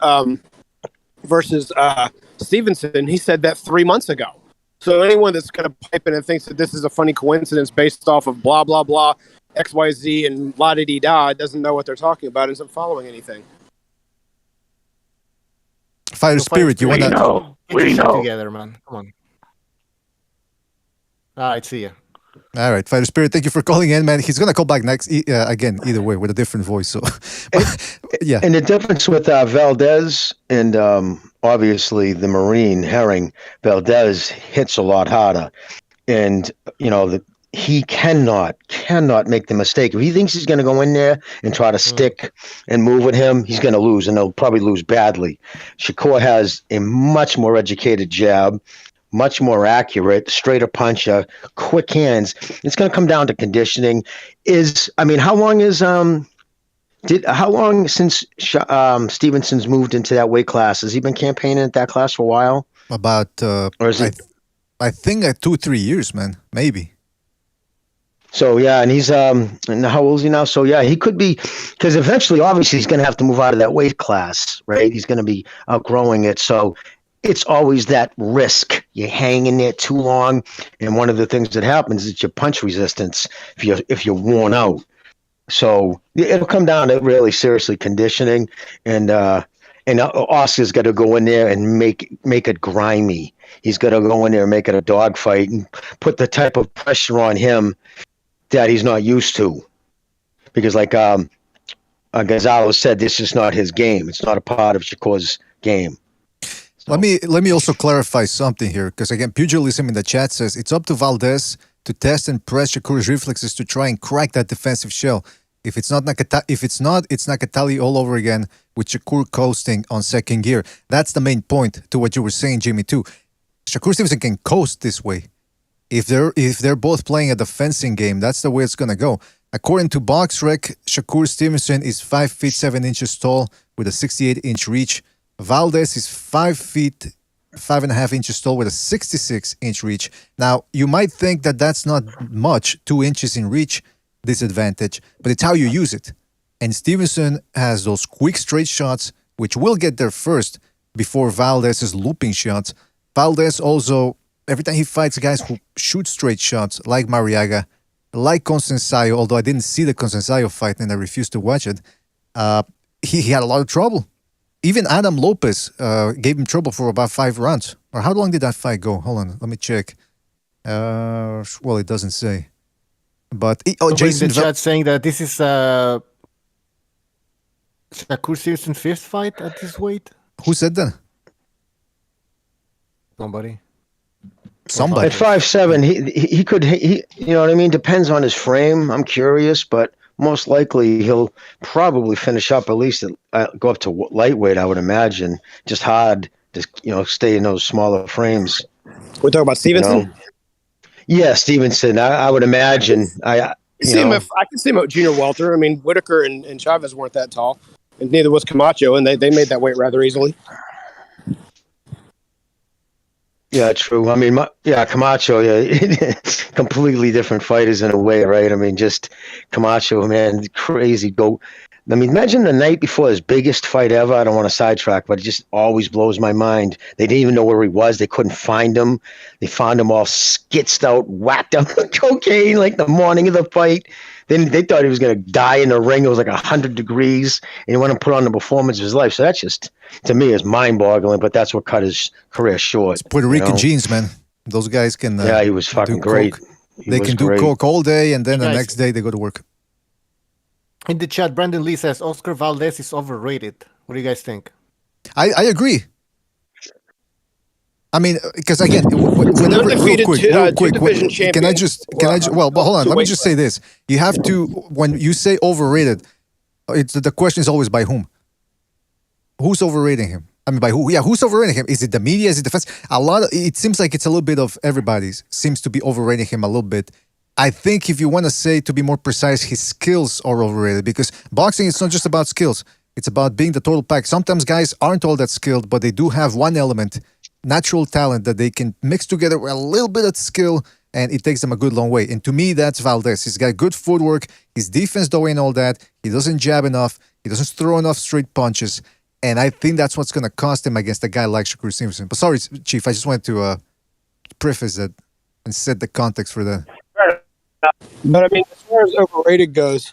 Speaker 12: Stevenson. He said that 3 months ago. So anyone that's going to pipe in and thinks that this is a funny coincidence based off of blah, blah, blah, XYZ and la-di-di-da doesn't know what they're talking about, isn't following anything.
Speaker 10: Fighter Spirit, you want to...
Speaker 7: We know. Together, man. Come on. All right, see ya.
Speaker 10: All right, Fighter Spirit, thank you for calling in, man. He's going to call back next, again, either way, with a different voice. So, yeah.
Speaker 11: And the difference with Valdez and obviously the Marine, Herring, Valdez hits a lot harder. And, you know, he cannot make the mistake. If he thinks he's going to go in there and try to stick and move with him, he's going to lose, and he'll probably lose badly. Shakur has a much more educated jab, much more accurate, straighter puncher, quick hands. It's going to come down to conditioning. How long since Stevenson's moved into that weight class? Has he been campaigning at that class for a while?
Speaker 10: About, I think 2-3 years, man, maybe.
Speaker 11: So, yeah, and he's, and how old is he now? So, yeah, he could be, because eventually, obviously, he's going to have to move out of that weight class, right? He's going to be outgrowing it. So, it's always that risk. You hang in there too long, and one of the things that happens is your punch resistance if you're worn out. So, it'll come down to really seriously conditioning, and Oscar's got to go in there and make it grimy. He's got to go in there and make it a dogfight and put the type of pressure on him that he's not used to, because like Gonzalo said, this is not his game. It's not a part of Shakur's game. So.
Speaker 10: Let me also clarify something here, because again, Pugilism in the chat says it's up to Valdez to test and press Shakur's reflexes to try and crack that defensive shell. If it's not, it's Nakatali all over again with Shakur coasting on second gear. That's the main point to what you were saying, Jimmy, too. Shakur Stevenson can coast this way. If they're both playing a defensive game, that's the way it's going to go. According to BoxRec, Shakur Stevenson is 5 feet 7 inches tall with a 68-inch reach. Valdez is 5 feet 5.5 inches tall with a 66-inch reach. Now, you might think that that's not much, 2 inches in reach disadvantage, but it's how you use it. And Stevenson has those quick straight shots, which will get there first before Valdez's looping shots. Valdez also, every time he fights guys who shoot straight shots, like Mariaga, like Consensayo, although I didn't see the Consensayo fight and I refused to watch it, he had a lot of trouble. Even Adam Lopez gave him trouble for about 5 rounds. Or how long did that fight go? Hold on, let me check. Well, it doesn't say. But
Speaker 7: Jason in the chat saying that this is Shakur Stevenson's 5th fight at this weight.
Speaker 10: Who said that?
Speaker 7: Somebody.
Speaker 11: At 5'7", he could, you know what I mean? Depends on his frame. I'm curious, but most likely he'll probably finish up at least go up to lightweight, I would imagine. Just hard to, stay in those smaller frames.
Speaker 12: We're talking about Stevenson?
Speaker 11: Yeah, Stevenson. I would imagine. I
Speaker 12: can see him at junior welter. I mean, Whitaker and Chavez weren't that tall, and neither was Camacho, and they made that weight rather easily.
Speaker 11: Yeah, true. I mean, Camacho, completely different fighters in a way, right? I mean, just Camacho, man, crazy. I mean, imagine the night before his biggest fight ever. I don't want to sidetrack, but it just always blows my mind. They didn't even know where he was. They couldn't find him. They found him all skitzed out, whacked up with cocaine like the morning of the fight. Then they thought he was going to die in the ring. It was like 100 degrees, and he went and put on the performance of his life. So that's just, to me, is mind-boggling, but that's what cut his career short.
Speaker 10: It's Puerto Rican genes, man. Those guys can
Speaker 11: he was fucking great.
Speaker 10: They can do coke all day, and then the next day they go to work.
Speaker 7: In the chat, Brandon Lee says Oscar Valdez is overrated. What do you guys think?
Speaker 10: I agree. I mean, because again, whenever real quick, can I just well, but hold on, let me just say this. You have to, when you say overrated, the question is always by whom? Who's overrating him? I mean, by who? Yeah, who's overrating him? Is it the media? Is it the fans? It seems like it's a little bit of everybody's seems to be overrating him a little bit. I think if you want to say, to be more precise, his skills are overrated, because boxing is not just about skills. It's about being the total pack. Sometimes guys aren't all that skilled, but they do have one element, natural talent, that they can mix together with a little bit of skill, and it takes them a good long way. And to me, that's Valdez. He's got good footwork. His defense don't ain't all that. He doesn't jab enough. He doesn't throw enough straight punches. And I think that's what's going to cost him against a guy like Shakur Stevenson. But sorry, Chief, I just wanted to preface that and set the context for that.
Speaker 12: But I mean, as far as overrated goes,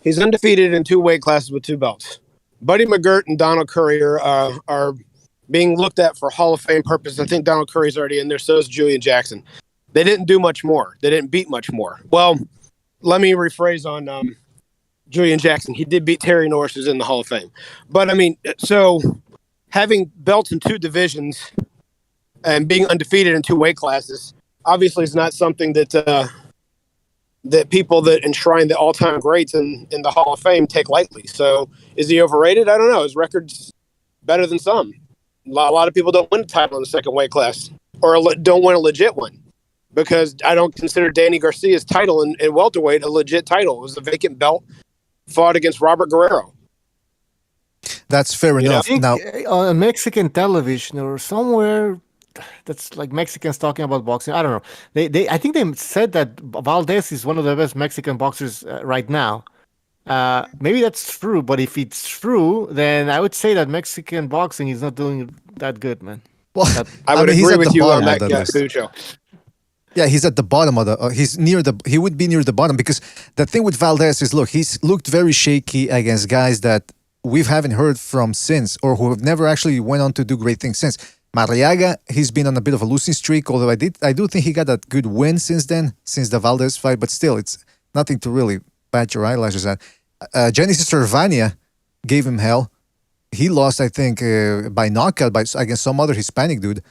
Speaker 12: he's undefeated in 2 weight classes with 2 belts. Buddy McGirt and Donald Curry are being looked at for Hall of Fame purposes. I think Donald Curry's already in there, so is Julian Jackson. They didn't do much more. They didn't beat much more. Well, let me rephrase on Julian Jackson. He did beat Terry Norris, who's in the Hall of Fame. But I mean, so having belts in 2 divisions and being undefeated in 2 weight classes obviously is not something that that people that enshrine the all-time greats in the Hall of Fame take lightly. So is he overrated? I don't know. His record's better than some. A lot of people don't win a title in the 2nd weight class, or don't win a legit one, because I don't consider Danny Garcia's title in welterweight a legit title. It was a vacant belt, fought against Robert Guerrero.
Speaker 10: That's fair enough. Now,
Speaker 7: on Mexican television or somewhere, that's like Mexicans talking about boxing. I don't know. I think they said that Valdez is one of the best Mexican boxers right now. Maybe that's true, but if it's true, then I would say that Mexican boxing is not doing that good, man.
Speaker 10: Well,
Speaker 12: I would agree with you on that, Cucho.
Speaker 10: Yeah, he's at the bottom of the. He would be near the bottom, because the thing with Valdez is, look, he's looked very shaky against guys that we haven't heard from since, or who have never actually went on to do great things since. Marriaga, he's been on a bit of a losing streak, although I do think he got that good win since then, since the Valdez fight, but still, it's nothing to really bat your eyelashes at. Genesis Cervania gave him hell. He lost, I think, by knockout against some other Hispanic dude.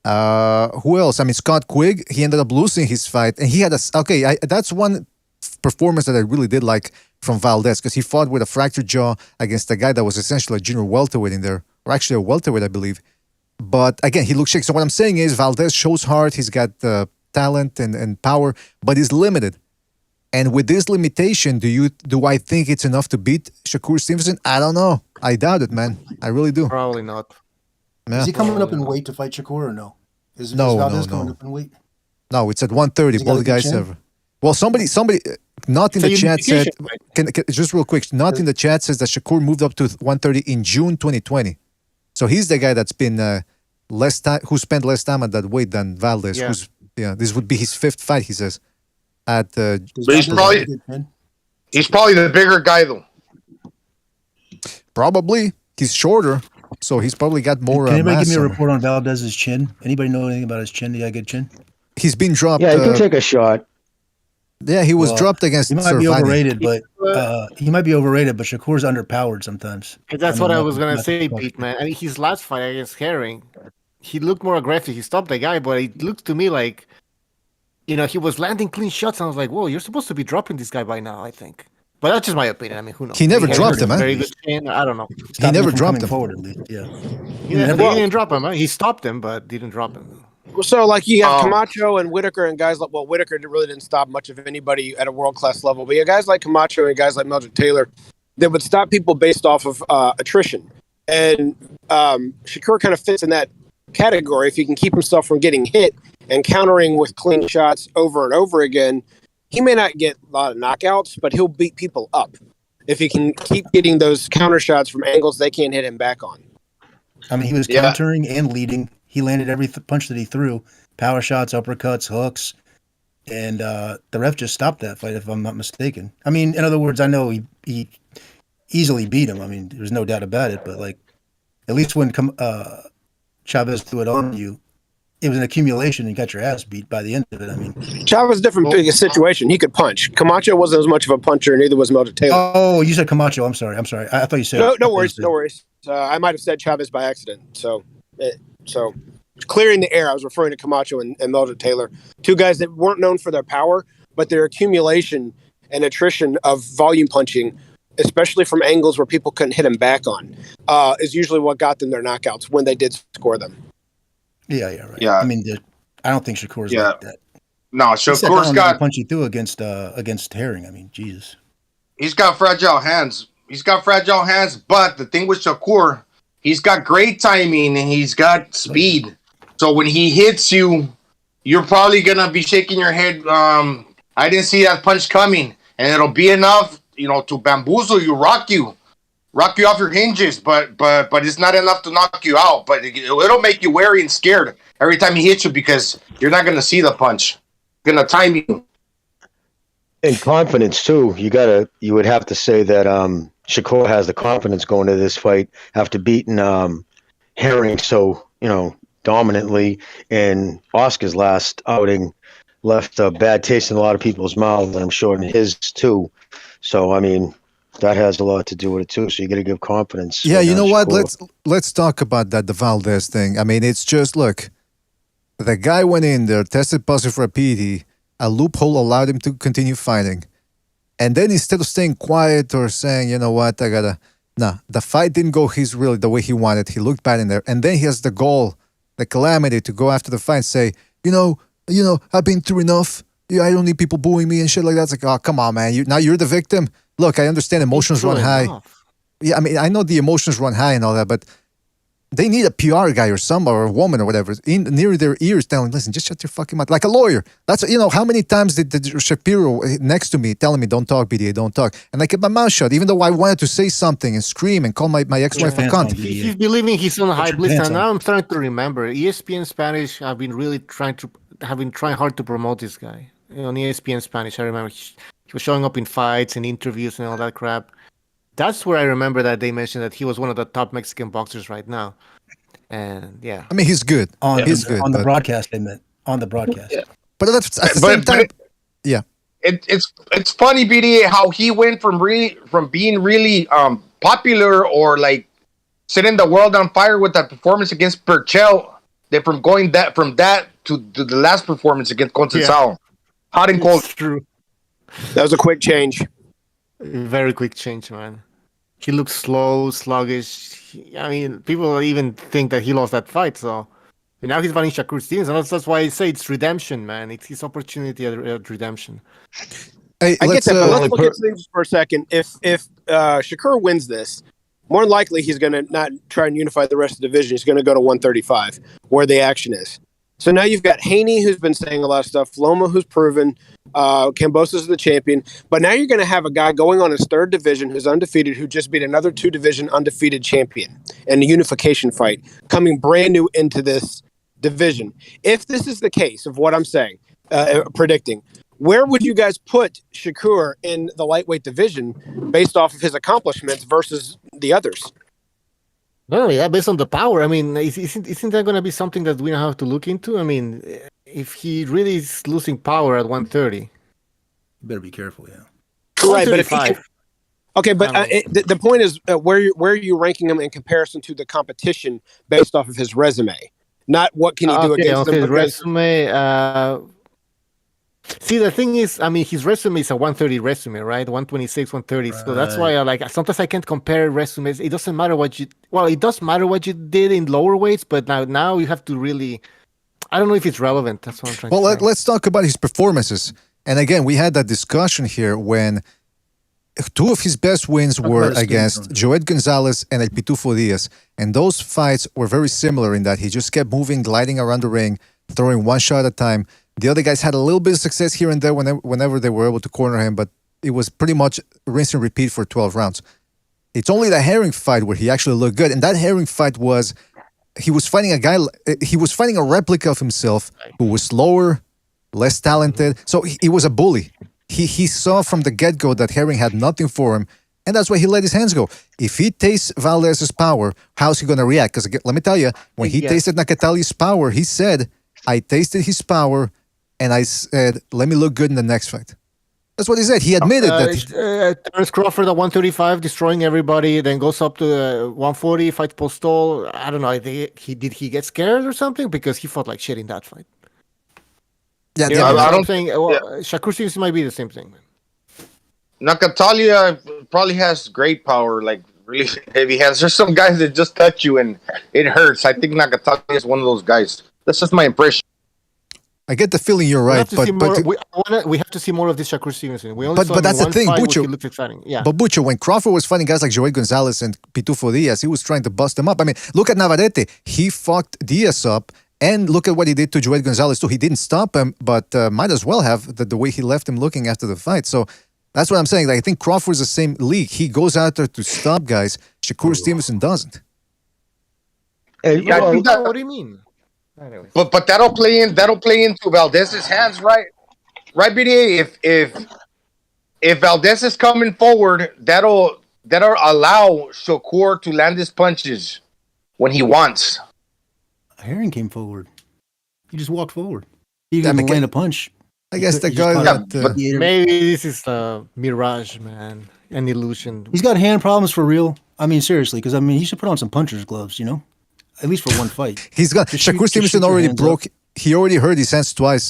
Speaker 10: Who else? I mean, Scott Quigg, he ended up losing his fight, and he had that's one performance that I really did like from Valdez, because he fought with a fractured jaw against a guy that was essentially a junior welterweight in there, or actually a welterweight, I believe. But again, he looks shaky. So what I'm saying is, Valdez shows heart. He's got talent and power, but he's limited. And with this limitation, do I think it's enough to beat Shakur Stevenson? I don't know. I doubt it, man. I really do.
Speaker 7: Probably not.
Speaker 10: Yeah.
Speaker 15: Is he coming up in weight to fight Shakur or no? Is
Speaker 10: Valdez
Speaker 15: coming up in weight?
Speaker 10: No, it's at 130. Both guys have. Well, somebody, not in the chat said. Can just real quick, not in the chat says that Shakur moved up to 130 in June 2020. So he's the guy that's been less time, who spent less time at that weight than Valdez.
Speaker 7: Yeah.
Speaker 10: This would be his 5th fight, he says. But
Speaker 13: he's probably the bigger guy, though.
Speaker 10: Probably. He's shorter, so he's probably got more.
Speaker 15: Can anybody give me a report on Valdez's chin? Anybody know anything about his chin? Did he got a good chin?
Speaker 10: He's been dropped.
Speaker 11: Yeah, he can take a shot.
Speaker 10: Yeah, he was dropped against.
Speaker 15: He might be overrated, but Shakur's underpowered sometimes.
Speaker 7: That's what I was gonna say, Pete, man. I mean, his last fight against Herring, he looked more aggressive. He stopped the guy, but it looked to me like, he was landing clean shots. And I was like, whoa, you're supposed to be dropping this guy by now, I think. But that's just my opinion. I mean, who knows?
Speaker 10: He never dropped him, man.
Speaker 7: Very good chin. I don't know.
Speaker 10: He never dropped him.
Speaker 15: Forward, at least. Yeah.
Speaker 7: He didn't drop him. Huh? He stopped him, but didn't drop him.
Speaker 12: So, like, you have Camacho and Whitaker and guys like, well, Whitaker really didn't stop much of anybody at a world-class level. But you have guys like Camacho and guys like Meldrick Taylor that would stop people based off of attrition. And Shakur kind of fits in that category. If he can keep himself from getting hit and countering with clean shots over and over again, he may not get a lot of knockouts, but he'll beat people up if he can keep getting those counter shots from angles they can't hit him back on.
Speaker 15: I mean, he was countering and leading. He landed every punch that he threw. Power shots, uppercuts, hooks. And the ref just stopped that fight, if I'm not mistaken. I mean, in other words, I know he easily beat him. I mean, there's no doubt about it. But, like, at least when Chavez threw it on you, it was an accumulation and you got your ass beat by the end of it. I mean,
Speaker 12: Chavez different situation. He could punch. Camacho wasn't as much of a puncher, neither was Meldrick Taylor.
Speaker 15: Oh, you said Camacho. I'm sorry. I thought you said
Speaker 12: no worries. I might have said Chavez by accident. So clearing the air, I was referring to Camacho and Meldrick Taylor, two guys that weren't known for their power, but their accumulation and attrition of volume punching, especially from angles where people couldn't hit them back on, is usually what got them their knockouts when they did score them.
Speaker 15: Yeah, right.
Speaker 13: Yeah.
Speaker 15: I mean, I don't think Shakur's like that.
Speaker 13: No, Shakur's got
Speaker 15: punch he threw against Herring. I mean, Jesus.
Speaker 13: He's got fragile hands. But the thing with Shakur, he's got great timing and he's got speed. So when he hits you, you're probably gonna be shaking your head. I didn't see that punch coming, and it'll be enough, to bamboozle you, rock you off your hinges. But it's not enough to knock you out. But it'll make you wary and scared every time he hits you because you're not gonna see the punch. Gonna time you.
Speaker 11: And confidence too. You would have to say that Shakur has the confidence going to this fight after beating Herring so dominantly, and Oscar's last outing left a bad taste in a lot of people's mouths, and I'm sure in his too. So I mean, that has a lot to do with it too. So you got to give confidence.
Speaker 10: Yeah, you know what? Let's talk about that, the Valdez thing. I mean, it's just, look, the guy went in there, tested positive for a PD, a loophole allowed him to continue fighting. And then instead of staying quiet or saying, you know what, the fight didn't go really the way he wanted. He looked bad in there. And then he has the goal, the calamity to go after the fight and say, I've been through enough. Yeah, I don't need people booing me and shit like that. It's like, oh, come on, man. Now you're the victim. Look, I understand emotions run high. Yeah, I mean, I know the emotions run high and all that, but they need a PR guy or a woman or whatever near their ears telling, listen, just shut your fucking mouth. Like a lawyer. That's, how many times did Shapiro next to me telling me, don't talk, BDA, don't talk. And I kept my mouth shut, even though I wanted to say something and scream and call my ex-wife a cunt.
Speaker 7: He's believing he's on the hype list, and now I'm trying to remember. ESPN Spanish have been really trying hard to promote this guy. On ESPN Spanish, I remember he was showing up in fights and interviews and all that crap. That's where I remember that they mentioned that he was one of the top Mexican boxers right now. And yeah.
Speaker 10: I mean, he's good. He's good.
Speaker 15: On the broadcast, they meant. On the broadcast. Yeah.
Speaker 10: But that's at the same time. Yeah.
Speaker 13: It's funny, BDA, how he went from being really popular or like setting the world on fire with that performance against Berchel, that from that to the last performance against Conceição. Hot and cold.
Speaker 7: It's true.
Speaker 12: That was a quick change.
Speaker 7: Very quick change, man. He looks slow, sluggish. I mean, people even think that he lost that fight. So now he's fighting Shakur Stevenson. That's why I say it's redemption, man. It's his opportunity at redemption.
Speaker 10: Hey,
Speaker 12: I get that, but let's look at things for a second. If Shakur wins this, more than likely he's going to not try and unify the rest of the division. He's going to go to 135, where the action is. So now you've got Haney, who's been saying a lot of stuff, Loma, who's proven, Cambosa's the champion. But now you're going to have a guy going on his third division who's undefeated, who just beat another two-division undefeated champion in a unification fight, coming brand new into this division. If this is the case of what I'm saying, predicting, where would you guys put Shakur in the lightweight division based off of his accomplishments versus the others?
Speaker 7: No, yeah, based on the power. I mean, isn't that going to be something that we have to look into? I mean, if he really is losing power at 130,
Speaker 15: you better be careful. Yeah,
Speaker 12: right. But if the point is, where are you ranking him in comparison to the competition based off of his resume, not what can he do against them?
Speaker 7: His resume. See, the thing is, I mean, his resume is a 130 resume, right? 126, 130. Right. So that's why sometimes I can't compare resumes. It doesn't matter it does matter what you did in lower weights, but now you have to really I don't know if it's relevant. That's what I'm trying
Speaker 10: Well,
Speaker 7: to say.
Speaker 10: let's talk about his performances. And again, we had that discussion here when two of his best wins were against Joed Gonzalez and El Pitufo Diaz. And those fights were very similar in that he just kept moving, gliding around the ring, throwing one shot at a time. The other guys had a little bit of success here and there whenever they were able to corner him, but it was pretty much rinse and repeat for 12 rounds. It's only the Herring fight where he actually looked good. And that Herring fight was, he was fighting a replica of himself who was slower, less talented. So he was a bully. He saw from the get-go that Herring had nothing for him, and that's why he let his hands go. If he tastes Valdez's power, how's he going to react? Because let me tell you, when he tasted Nakatali's power, he said, I tasted his power, and I said, let me look good in the next fight. That's what he said. He admitted that.
Speaker 7: Terence Crawford at 135, destroying everybody, then goes up to 140, fights Postol. I don't know. Did he get scared or something? Because he fought like shit in that fight.
Speaker 10: Yeah,
Speaker 13: I don't
Speaker 7: think. Shakur Stevenson might be the same thing.
Speaker 13: Nakatalia probably has great power, like really heavy hands. There's some guys that just touch you and it hurts. I think Nakatalia is one of those guys. That's just my impression.
Speaker 10: I get the feeling you're right,
Speaker 7: we have to see more of this Shakur Stevenson. We only
Speaker 10: but
Speaker 7: saw
Speaker 10: that's the thing, Bucho.
Speaker 7: He looked exciting. Yeah.
Speaker 10: But Bucho, when Crawford was fighting guys like Joey Gonzalez and Pitufo Diaz, he was trying to bust them up. I mean, look at Navarrete. He fucked Diaz up. And look at what he did to Joel Gonzalez too. He didn't stop him, but might as well have the way he left him looking after the fight. So that's what I'm saying. Like, I think Crawford's the same league. He goes out there to stop guys. Shakur Stevenson doesn't.
Speaker 7: What do you mean? Anyways.
Speaker 13: But that'll play into Valdez's hands, right? Right, BDA. If Valdez is coming forward, that'll allow Shakur to land his punches when he wants.
Speaker 15: Herring came forward. He just walked forward. He didn't land a punch.
Speaker 10: I guess the guy
Speaker 7: but maybe this is a mirage, man. An illusion.
Speaker 15: He's got hand problems for real. I mean, seriously, because I mean, he should put on some puncher's gloves, you know, at least for one fight.
Speaker 10: He's got Shakur Stevenson already broke. He already hurt his hands twice.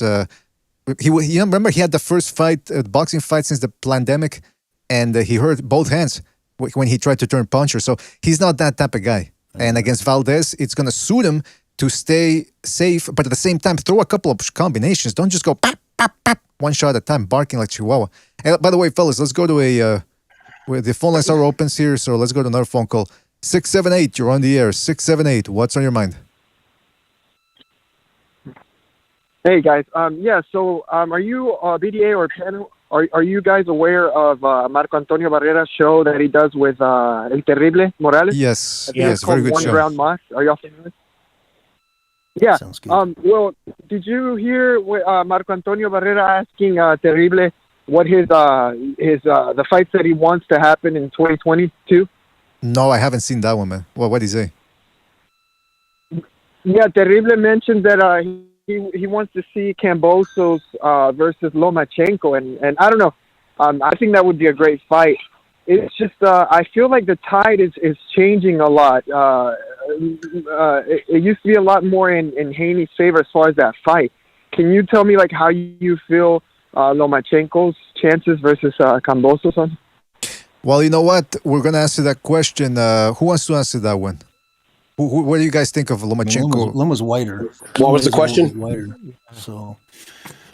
Speaker 10: He remember he had the first fight, boxing fight since the pandemic, and he hurt both hands when he tried to turn puncher. So he's not that type of guy. And against Valdez, it's gonna suit him to stay safe, but at the same time, throw a couple of combinations. Don't just go pop, pop, pop, one shot at a time, barking like Chihuahua. And by the way, fellas, let's go to where the phone lines are open here, so let's go to another phone call. 678, you're on the air. 678, what's on your mind?
Speaker 16: Hey, guys. So are you, BDA or panel, are you guys aware of Marco Antonio Barrera's show that he does with El Terrible Morales?
Speaker 10: Yes, very good show.
Speaker 16: One Round Moss. Are y'all familiar? Yeah. Well, did you hear Marco Antonio Barrera asking Terrible what his the fights that he wants to happen in 2022?
Speaker 10: No, I haven't seen that one, man. Well, what did he say?
Speaker 16: Yeah, Terrible mentioned that he wants to see Kambosos versus Lomachenko, and I don't know. I think that would be a great fight. It's just I feel like the tide is changing a lot. It used to be a lot more in Haney's favor as far as that fight. Can you tell me like how you feel Lomachenko's chances versus Kambosos on?
Speaker 10: Well, you know what? We're gonna answer that question. Who wants to answer that one? What do you guys think of Lomachenko?
Speaker 12: Loma's whiter. What was the question?
Speaker 15: Whiter. So,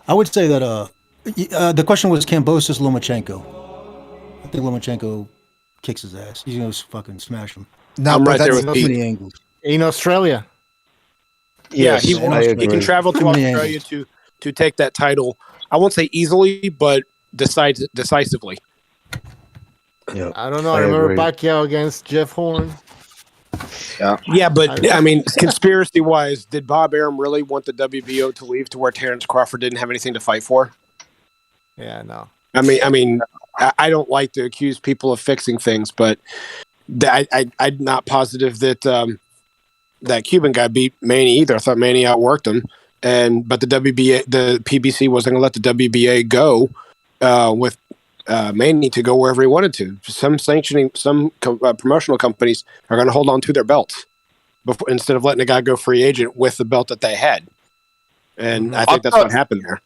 Speaker 15: I would say that the question was Kambosos Lomachenko. I think Lomachenko kicks his ass. He's gonna fucking smash him.
Speaker 12: No, I'm right there with
Speaker 15: many angles.
Speaker 7: In Australia.
Speaker 12: Yeah, he can travel to Australia to take that title. I won't say easily, but decisively.
Speaker 11: Yeah,
Speaker 7: I don't know. I remember Pacquiao against Jeff Horn.
Speaker 12: Yeah, but I mean, conspiracy-wise, did Bob Arum really want the WBO to leave to where Terence Crawford didn't have anything to fight for?
Speaker 7: Yeah, no.
Speaker 12: I mean, I don't like to accuse people of fixing things, but I'm not positive that that Cuban guy beat Manny either. I thought Manny outworked him, but the PBC wasn't going to let the WBA go with Manny to go wherever he wanted to. Some promotional companies are going to hold on to their belts instead of letting a guy go free agent with the belt that they had, and I think that's what happened there.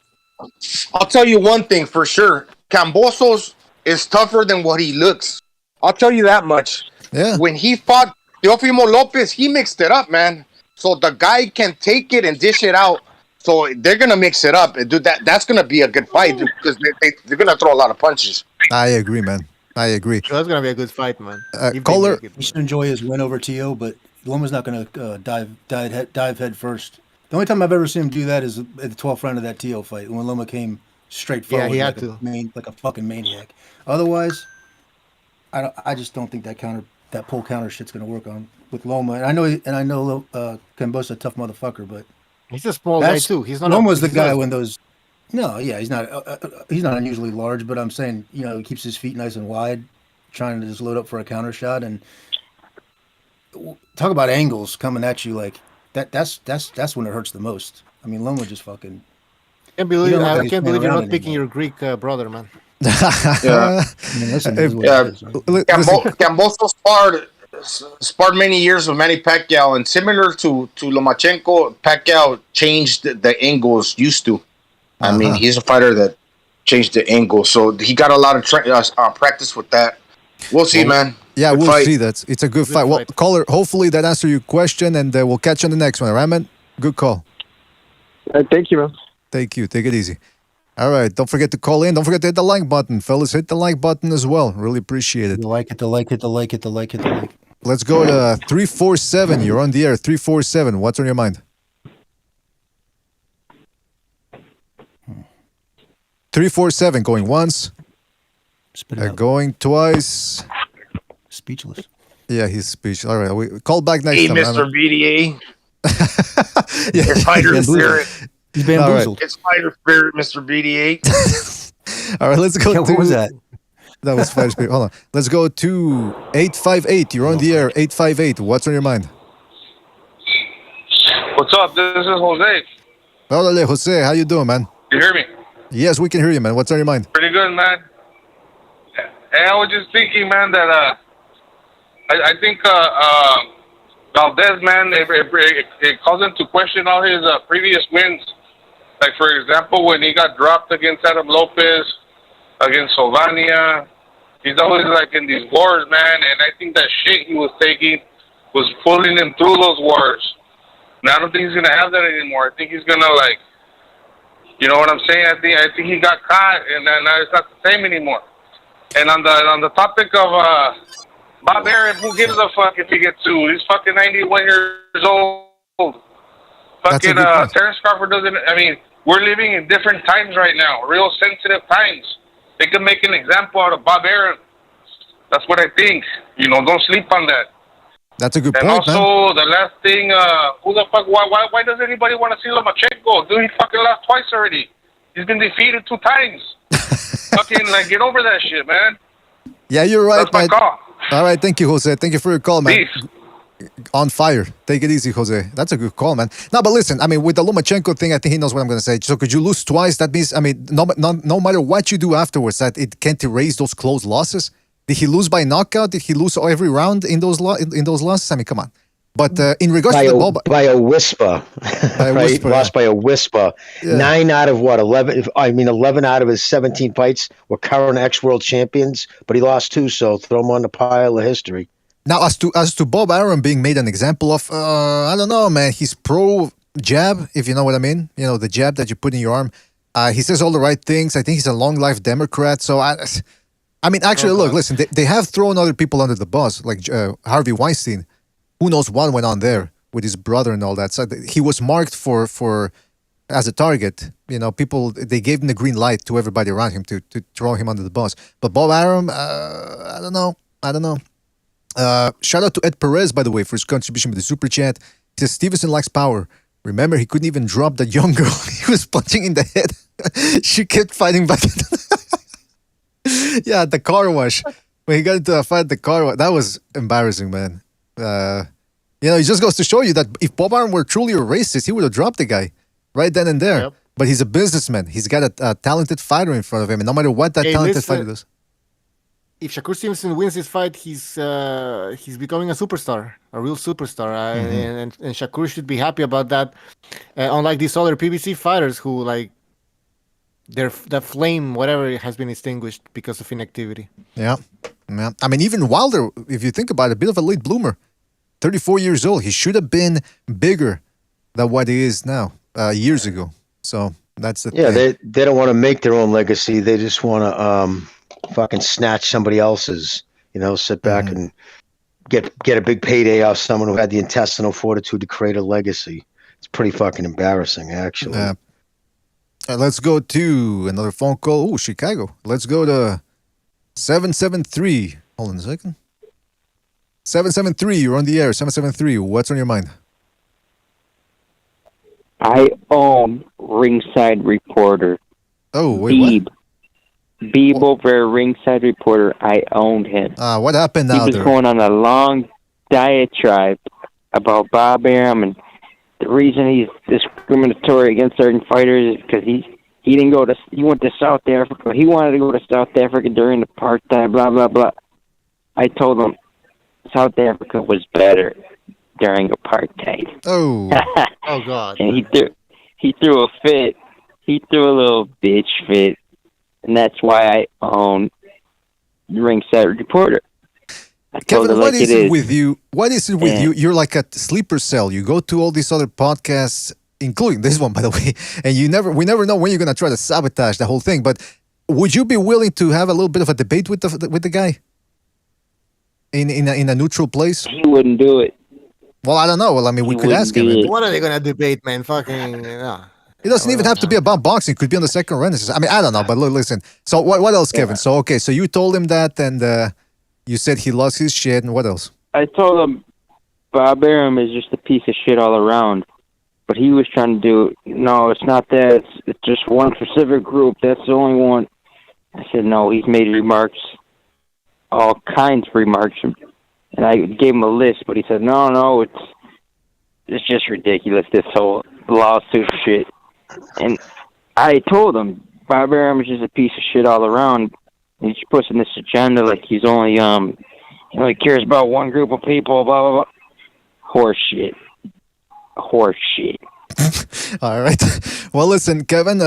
Speaker 13: I'll tell you one thing for sure. Kambosos is tougher than what he looks. I'll tell you that much.
Speaker 10: Yeah.
Speaker 13: When he fought Teofimo Lopez, he mixed it up, man. so the guy can take it and dish it out. So they're gonna mix it up, and dude, that's gonna be a good fight because they're gonna throw a lot of punches.
Speaker 10: I agree, man. I agree.
Speaker 7: That's gonna be a good fight, man.
Speaker 10: Caller,
Speaker 15: He should enjoy his win over T.O., but Loma's not going to dive head first. The only time I've ever seen him do that is at the 12th round of that T.O. fight when Loma came straight forward.
Speaker 7: Yeah, he had to.
Speaker 15: Like a fucking maniac. Otherwise, I just don't think that pull counter shit's going to work on with Loma. And I know Cambosa's a tough motherfucker, but
Speaker 7: he's a small guy too. He's not.
Speaker 15: Loma's the guy when those. No, yeah, he's not unusually large, but I'm saying, you know, he keeps his feet nice and wide, trying to just load up for a counter shot. And talk about angles coming at you like that. That's when it hurts the most. I mean, Loma just fucking.
Speaker 7: I can't believe you're not picking your Greek brother, man.
Speaker 13: Yeah. Camboso sparred many years with Manny Pacquiao, and similar to Lomachenko, Pacquiao changed the angles used to. I mean, he's a fighter that changed the angle, so he got a lot of practice with that. We'll see, man.
Speaker 10: Yeah,
Speaker 13: Good
Speaker 10: we'll
Speaker 13: fight.
Speaker 10: see. It's a good fight. Well, caller, hopefully that answered your question, and we'll catch you on the next one. All right, man? Good call.
Speaker 16: Thank you, man.
Speaker 10: Thank you. Take it easy. All right. Don't forget to call in. Don't forget to hit the like button. Fellas, hit the like button as well. Really appreciate it.
Speaker 15: The like.
Speaker 10: Let's go to 347. You're on the air. 347. What's on your mind? 347. Going once. Going twice.
Speaker 15: Speechless.
Speaker 10: Yeah, he's speechless. All right. We call back next
Speaker 13: Hey,
Speaker 10: time.
Speaker 13: Mr. BDA.
Speaker 10: Yeah.
Speaker 13: It's fighter spirit.
Speaker 15: He's bamboozled.
Speaker 13: It's fighter spirit, Mr. BDA.
Speaker 10: All right, let's go.
Speaker 15: What was that?
Speaker 10: That was fighter spirit. Hold on. Let's go to 858. You're on the air. 858. What's on your mind?
Speaker 17: What's up? This is Jose.
Speaker 10: Hola, Jose. How you doing, man?
Speaker 17: You hear me?
Speaker 10: Yes, we can hear you, man. What's on your mind?
Speaker 17: Pretty good, man. And I was just thinking, man, that I think Valdez, man, it caused him to question all his previous wins. Like, for example, when he got dropped against Adam Lopez, against Sylvania, he's always like in these wars, man. And I think that shit he was taking was pulling him through those wars. And I don't think he's gonna have that anymore. I think he's gonna, like, you know what I'm saying? I think he got caught, and now it's not the same anymore. And on the topic of Bob Arum, who gives a fuck if he gets sued? He's fucking 91 years old. Fucking Terrence Crawford doesn't. I mean, we're living in different times right now, real sensitive times. They could make an example out of Bob Arum. That's what I think. You know, don't sleep on that.
Speaker 10: That's a good
Speaker 17: And
Speaker 10: point,
Speaker 17: also, the last thing, who the fuck, why does anybody want to see Lomachenko? Dude, he fucking lost twice already. He's been defeated 2 times. Fucking, like, get over that shit, man.
Speaker 10: Yeah, you're right,
Speaker 17: That's my
Speaker 10: man.
Speaker 17: call.
Speaker 10: All right, thank you, Jose. Thank you for your call, man.
Speaker 17: Peace.
Speaker 10: On fire. Take it easy, Jose. That's a good call, man. No, but listen, I mean, with the Lomachenko thing, I think he knows what I'm going to say. So could you lose twice? That means, I mean, no matter what you do afterwards, that it can't erase those close losses. Did he lose by knockout? Did he lose every round in those losses? I mean, come on. But in regards to the Bob,
Speaker 11: by a whisper, right? Lost by a whisper.
Speaker 10: Yeah.
Speaker 11: 9 out of 11? I mean, 11 out of his 17 fights were current ex-world champions, but he lost 2. So throw him on the pile of history.
Speaker 10: Now, as to Bob Arum being made an example of, I don't know, man. He's pro jab, if you know what I mean. You know, the jab that you put in your arm. He says all the right things. I think he's a long life Democrat. So I mean, actually, look, listen. They have thrown other people under the bus, like Harvey Weinstein. Who knows what went on there with his brother and all that. So he was marked for as a target. You know, people, they gave him the green light to everybody around him to throw him under the bus. But Bob Arum, I don't know. Shout out to Ed Perez, by the way, for his contribution with the super chat. He says Stevenson lacks power. Remember, he couldn't even drop that young girl he was punching in the head. She kept fighting back. Yeah, at the car wash. When he got into a fight at the car wash, that was embarrassing, man. You know, it just goes to show you that if Bob Arum were truly a racist, he would have dropped the guy right then and there. Yep. But he's a businessman. He's got a talented fighter in front of him, and no matter what that talented fighter does.
Speaker 7: If Shakur Stevenson wins this fight, he's becoming a superstar, a real superstar, and Shakur should be happy about that. Unlike these other PBC fighters who, like, the flame, whatever, has been extinguished because of inactivity.
Speaker 10: Yeah. I mean, even Wilder, if you think about it, a bit of a late bloomer. 34 years old. He should have been bigger than what he is now, years ago. So that's the thing.
Speaker 11: They don't want to make their own legacy. They just want to fucking snatch somebody else's. Sit back and get a big payday off someone who had the intestinal fortitude to create a legacy. It's pretty fucking embarrassing, actually.
Speaker 10: Let's go to another phone call. Oh, Chicago. Let's go to 773. Hold on a second. 773, you're on the air. 773, what's on your mind?
Speaker 18: I own Ringside Reporter.
Speaker 10: Oh, wait,
Speaker 18: Beeb. Beeb over Ringside Reporter. I owned him.
Speaker 10: What happened now?
Speaker 18: He was going on a long diatribe about Bob Arum, and the reason he's discriminatory against certain fighters is because he went to South Africa. He wanted to go to South Africa during the apartheid, blah, blah, blah. I told him South Africa was better during apartheid.
Speaker 10: Oh.
Speaker 7: Oh, God.
Speaker 18: And he threw a fit. He threw a little bitch fit. And that's why I own Ringside Reporter.
Speaker 10: Kevin, what is it with you? What is it with you? You're like a sleeper cell. You go to all these other podcasts, including this one, by the way, and we never know when you're going to try to sabotage the whole thing. But would you be willing to have a little bit of a debate with the guy in a neutral place?
Speaker 18: He wouldn't do it.
Speaker 10: Well, I don't know. Well, I mean, we could ask him.
Speaker 7: What are they going to debate, man? Fucking,
Speaker 10: It doesn't even have to be about boxing. It could be on the second round. I mean, I don't know. But listen. So what else, Kevin? So, okay. So you told him that, and you said he lost his shit, and what else?
Speaker 18: I told him Bob Arum is just a piece of shit all around. But he was trying to do, no, it's not that. It's just one specific group. That's the only one. I said, no, he's made remarks, all kinds of remarks. And I gave him a list, but he said, no, it's just ridiculous, this whole lawsuit shit. And I told him, Bob Arum is just a piece of shit all around. He's pushing this agenda like he's only, he only cares about one group of people, blah, blah, blah. Horse shit.
Speaker 10: All right. Well, listen, Kevin,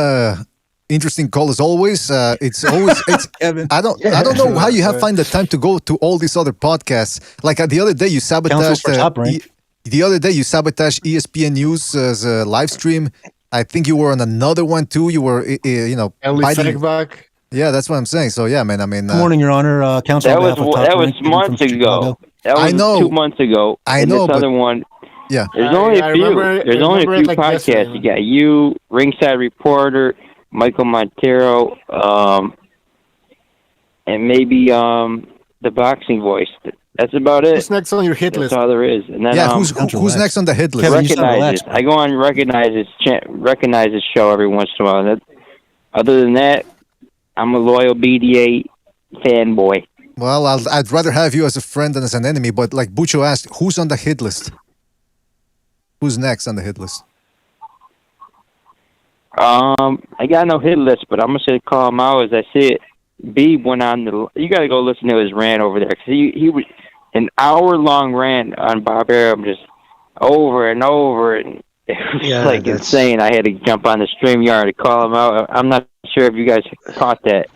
Speaker 10: interesting call as always. It's Kevin. I don't know how you find the time to go to all these other podcasts. Like the other day you sabotaged the other day you sabotaged ESPN News's live stream. I think you were on another one too. You were
Speaker 7: back.
Speaker 10: Yeah, that's what I'm saying. So yeah, man. I mean,
Speaker 15: good morning, Your Honor. Counsel.
Speaker 18: That was months ago. That was 2 months ago.
Speaker 10: I know.
Speaker 18: This other one.
Speaker 10: Yeah.
Speaker 18: There's only a few. There's only a few podcasts. You got you, Ringside Reporter, Michael Montero, and maybe the Boxing Voice. That's about it.
Speaker 7: Who's next on your hit list?
Speaker 18: That's all there is. And then,
Speaker 10: who's next on the hit list?
Speaker 18: Recognize it. I go on recognize this show every once in a while. Other than that, I'm a loyal BDA fanboy.
Speaker 10: Well, I'd rather have you as a friend than as an enemy. But like Bucho asked, who's on the hit list? Who's next on the hit list?
Speaker 18: I got no hit list, but I'm gonna say call him out as I see it. Beeb went on you got to go listen to his rant over there because he was an hour-long rant on Bob Arum just over and over, and it was insane. I had to jump on the StreamYard to call him out. I'm not sure if you guys caught that.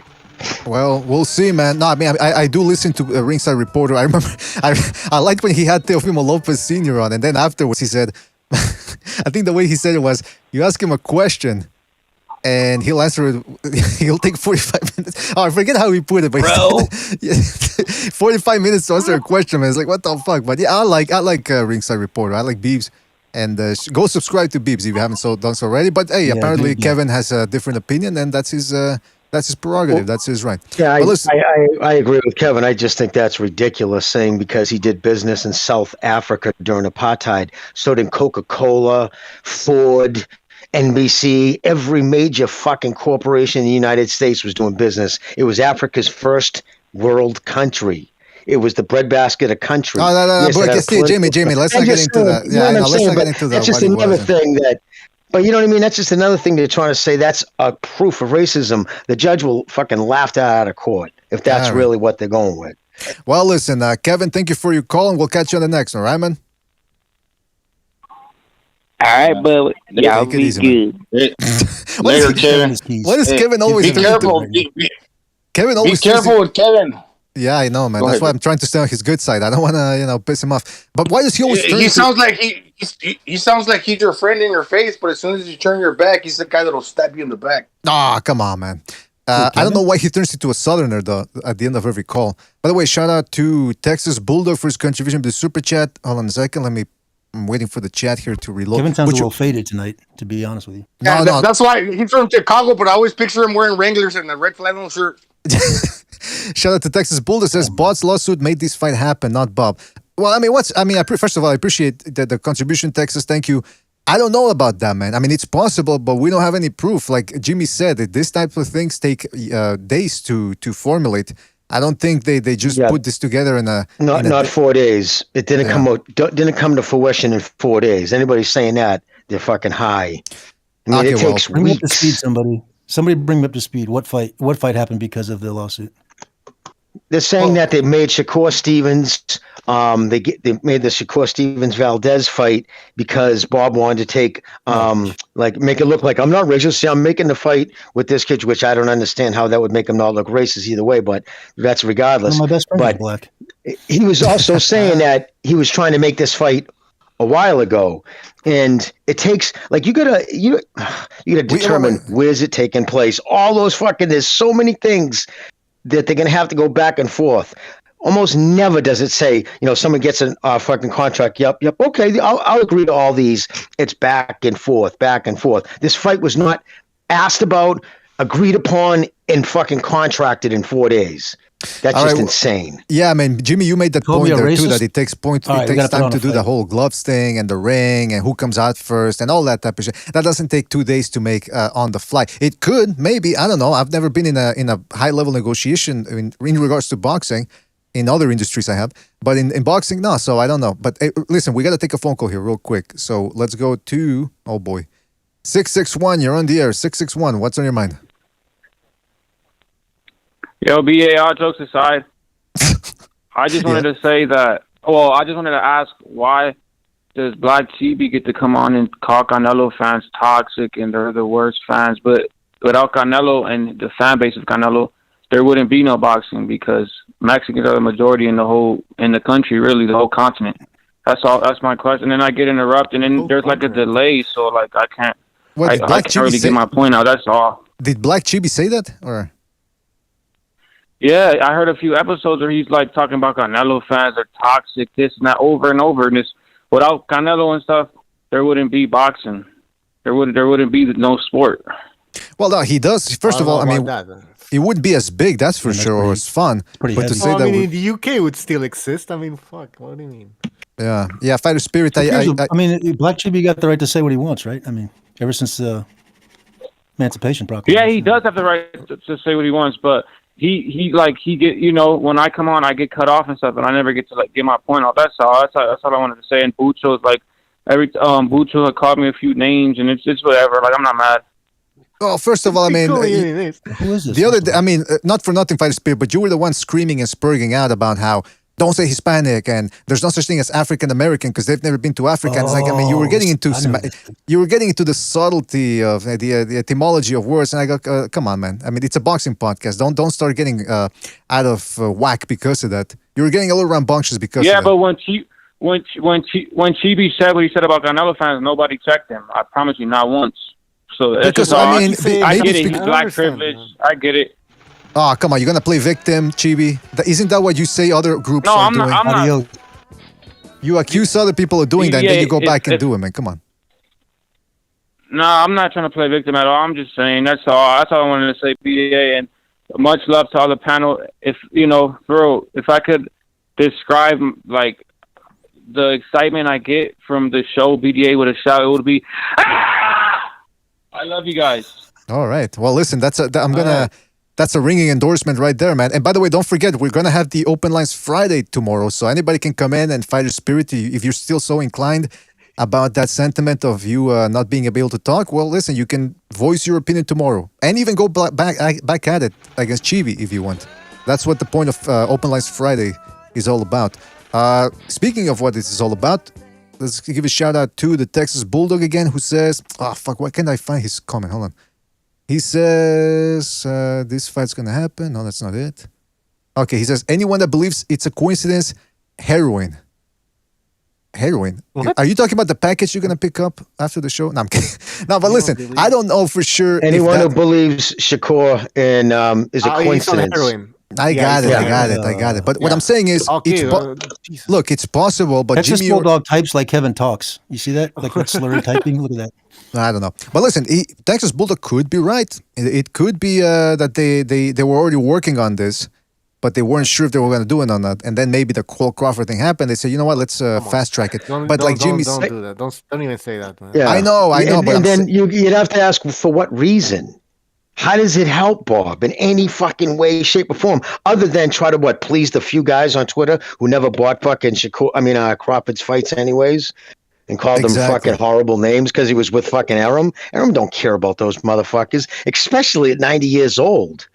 Speaker 10: Well, we'll see, man. No, I mean, I do listen to Ringside Reporter. I remember, I liked when he had Teofimo Lopez Sr. on, and then afterwards he said, I think the way he said it was, you ask him a question, and he'll answer it. He'll take 45 minutes. Oh, I forget how he put it, but 45 minutes to answer a question, man. It's like, what the fuck? But yeah, I like Ringside Reporter. I like Beebs. And go subscribe to Beebs if you haven't done so already. But hey, apparently Kevin has a different opinion, and that's his prerogative. That's his right.
Speaker 11: Yeah, I agree with Kevin. I just think that's ridiculous, saying because he did business in South Africa during apartheid, so did Coca-Cola, Ford, NBC, every major fucking corporation in the United States was doing business. It was Africa's first world country. It was the breadbasket of country.
Speaker 10: No, yes, Jamie, let's not get into that. Yeah, let's not get into that.
Speaker 11: That's just another thing that, but you know what I mean? That's just another thing they're trying to say. That's a proof of racism. The judge will fucking laugh that out of court if that's really what they're going with.
Speaker 10: Well, listen, Kevin, thank you for your call, and we'll catch you on the next one, all right, man?
Speaker 18: All right, but y'all be good.
Speaker 13: Later, Kevin.
Speaker 10: What is Kevin always
Speaker 13: be careful.
Speaker 10: Kevin always
Speaker 13: be careful with Kevin.
Speaker 10: Yeah, I know, man. That's why I'm trying to stay on his good side. I don't want to, piss him off. But why does he always turn
Speaker 13: He
Speaker 10: to-
Speaker 13: sounds like he sounds like he's your friend in your face, but as soon as you turn your back, he's the guy that'll stab you in the back.
Speaker 10: Ah, come on, man. I don't know why he turns into a Southerner, though, at the end of every call. By the way, shout out to Texas Bulldog for his contribution to the Super Chat. Hold on a second. I'm waiting for the chat here to reload.
Speaker 15: Kevin sounds a little faded tonight, to be honest with you.
Speaker 13: Yeah, that's why he's from Chicago, but I always picture him wearing Wranglers and a red flannel shirt.
Speaker 10: Shout out to Texas Bulldog says Bob's lawsuit made this fight happen, not Bob. Well, first of all, I appreciate the contribution, Texas. Thank you. I don't know about that, man. I mean, it's possible, but we don't have any proof. Like Jimmy said, this type of things take days to formulate. I don't think they just put this together in a
Speaker 11: not 4 days. It didn't come to fruition in 4 days. Anybody saying that, they're fucking high. I mean, it takes
Speaker 15: bring
Speaker 11: weeks.
Speaker 15: Up to speed, somebody bring me up to speed. What fight happened because of the lawsuit?
Speaker 11: They're saying that they made Shakur Stevens. They made the Shakur Stevens Valdez fight because Bob wanted to take make it look like I'm not racist. See, I'm making the fight with this kid, which I don't understand how that would make him not look racist either way. But that's regardless.
Speaker 15: My best friend
Speaker 11: but
Speaker 15: is black.
Speaker 11: He was also saying that he was trying to make this fight a while ago, and it takes you gotta determine where's it taking place. All those there's so many things that they're going to have to go back and forth. Almost never does it say, someone gets a fucking contract. Yep. Okay, I'll agree to all these. It's back and forth. This fight was not asked about, agreed upon, and fucking contracted in 4 days. That's just insane.
Speaker 10: Yeah, I mean, Jimmy, you made the point there too that it takes time to do the whole gloves thing and the ring and who comes out first and all that type of shit. That doesn't take 2 days to make on the fly. It could, maybe, I don't know. I've never been in a high level negotiation in regards to boxing. In other industries I have, but in boxing, no. So I don't know. But listen, we got to take a phone call here real quick. So let's go to 661. You're on the air. 661. What's on your mind?
Speaker 14: Yo, BA, all jokes aside, I just wanted to say that, I just wanted to ask, why does Black Chibi get to come on and call Canelo fans toxic and they're the worst fans, but without Canelo and the fan base of Canelo, there wouldn't be no boxing because Mexicans are the majority in the country, really, the whole continent. That's all. That's my question. And then I get interrupted, and then there's a delay, so I can't. I can't really get my point out. That's all.
Speaker 10: Did Black Chibi say that, or?
Speaker 14: Yeah, I heard a few episodes where he's talking about Canelo fans are toxic, this and that, over and over. And without Canelo and stuff, there wouldn't be boxing. There wouldn't be no sport.
Speaker 10: Well, no, he does. First of all, I mean, it wouldn't be as big, that's for sure, or as fun. But to say that,
Speaker 7: in the UK would still exist. I mean, fuck. What do you mean?
Speaker 10: Yeah, fighter spirit.
Speaker 15: I mean, Black Chibi got the right to say what he wants, right? I mean, ever since the Emancipation Proclamation.
Speaker 14: Yeah, he does have the right to say what he wants, but he get when I come on, I get cut off and stuff, and I never get to get my point out. That's all I wanted to say. And Bucho's Bucho had called me a few names, and it's just whatever. I'm not mad.
Speaker 10: Well, first of all, I mean,
Speaker 15: who is this?
Speaker 10: The other, I mean, not for nothing, Fighter Spirit, but you were the one screaming and spurging out about how don't say Hispanic and there's no such thing as African American because they've never been to Africa. And it's I mean, you were getting into the subtlety of the etymology of words, and I go, come on, man. I mean, it's a boxing podcast. Don't start getting out of whack because of that. You were getting a little rambunctious because.
Speaker 14: Yeah,
Speaker 10: of
Speaker 14: but when Chibi said what he said about Canelo fans, nobody checked him. I promise you, not once. So
Speaker 10: because I mean,
Speaker 14: I get it. He's black privilege. I get it.
Speaker 10: Oh, come on. You're going to play victim, Chibi? Isn't that what you say other groups are doing?
Speaker 14: No, I'm not.
Speaker 10: You accuse other people of doing that, and then you go back and do it, man. Come on.
Speaker 14: No, I'm not trying to play victim at all. I'm just saying that's all. That's all I wanted to say, BA. And much love to all the panel. If, if I could describe, the excitement I get from the show, BDA with a shout, it would be, I love you guys.
Speaker 10: All right. Well, listen, that's a ringing endorsement right there, man. And by the way, don't forget, we're going to have the open lines Friday tomorrow. So anybody can come in and fight your spirit. If you're still so inclined about that sentiment of you not being able to talk, well, listen, you can voice your opinion tomorrow and even go back at it against Chibi if you want. That's what the point of open lines Friday is all about. Speaking of what this is all about, let's give a shout out to the Texas Bulldog again, who says, why can't I find his comment? Hold on. He says, this fight's going to happen. No, that's not it. Okay, he says, anyone that believes it's a coincidence, heroin. Heroin.
Speaker 7: What?
Speaker 10: Are you talking about the package you're gonna pick up after the show? No, I'm kidding. No, but listen, I don't know for sure.
Speaker 11: Anyone who believes Shakur is a coincidence.
Speaker 10: I got it. But what I'm saying is, look, it's possible, but
Speaker 15: That's
Speaker 10: Jimmy
Speaker 15: just Bulldog types like Kevin talks. You see that? Like that slurry typing? Look at that.
Speaker 10: I don't know. But listen, Texas Bulldog could be right. It could be that they were already working on this, but they weren't sure if they were going to do it or not. And then maybe the Cole Crawford thing happened. They said, you know what, let's fast track it. But like Jimmy
Speaker 7: don't
Speaker 10: said,
Speaker 7: do that. Don't even say that, man.
Speaker 11: Yeah.
Speaker 10: I know.
Speaker 11: And then you'd have to ask for what reason. How does it help Bob in any fucking way, shape, or form, other than try to please the few guys on Twitter who never bought fucking Crawford's fights anyways, and called them fucking horrible names because he was with fucking Arum. Arum don't care about those motherfuckers, especially at 90 years old.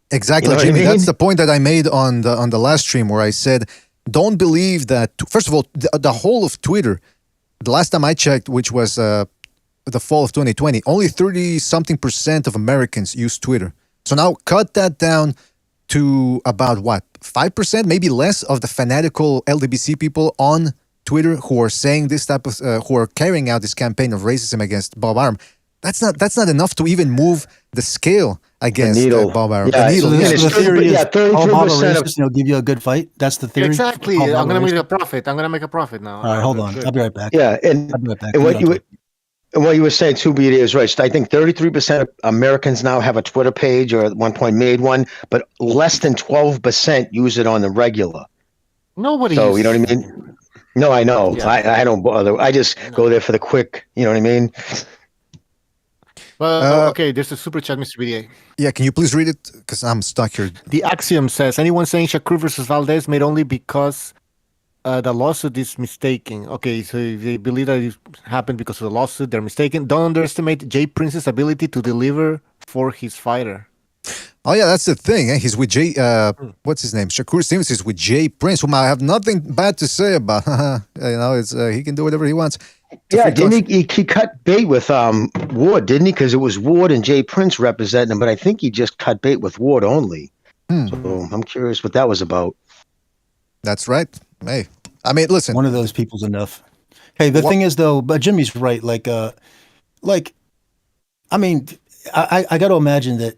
Speaker 10: Exactly,
Speaker 11: You know
Speaker 10: Jimmy.
Speaker 11: what I mean?
Speaker 10: That's the point that I made on the last stream where I said, don't believe that. First of all, the whole of Twitter, the last time I checked, which was the fall of 2020, only 30-something% of Americans use Twitter. So now cut that down to about what, 5%, maybe less of the fanatical LDBC people on Twitter who are saying this type of, who are carrying out this campaign of racism against Bob Arum. That's not enough to even move the scale against Bob Arum.
Speaker 11: Yeah,
Speaker 10: the needle.
Speaker 15: So the theory is,
Speaker 11: 33% of
Speaker 15: give you a good fight. That's the theory.
Speaker 7: Exactly.
Speaker 15: All
Speaker 7: I'm gonna
Speaker 15: Bob
Speaker 7: make
Speaker 15: Arum
Speaker 7: a profit. I'm gonna make a profit now.
Speaker 15: All right, hold on. I'll be right back.
Speaker 11: Yeah, and
Speaker 15: I'll be right back.
Speaker 11: And what you were saying, too, BD, is right. I think 33% of Americans now have a Twitter page or at one point made one, but less than 12% use it on the regular.
Speaker 7: Nobody.
Speaker 11: So, you know what I mean? No, I know. Yeah. I don't bother. I just go there for the quick, you know what I mean?
Speaker 7: Well, okay, there's a super chat, Mr. BDA.
Speaker 10: Yeah, can you please read it? Because I'm stuck here.
Speaker 7: The Axiom says, anyone saying Shakur versus Valdez made only because the lawsuit is mistaken. Okay, so if they believe that it happened because of the lawsuit, they're mistaken. Don't underestimate Jay Prince's ability to deliver for his fighter.
Speaker 10: Oh yeah, that's the thing. Eh? He's with Jay. What's his name? Shakur Stevenson is with Jay Prince, whom I have nothing bad to say about. It's he can do whatever he wants.
Speaker 11: Yeah, didn't he cut bait with Ward, didn't he? Because it was Ward and Jay Prince representing him, but I think he just cut bait with Ward only. So I'm curious what that was about.
Speaker 10: That's right. Hey, I mean, listen.
Speaker 15: One of those people's enough. Hey, the thing is though, but Jimmy's right. I mean, I got to imagine that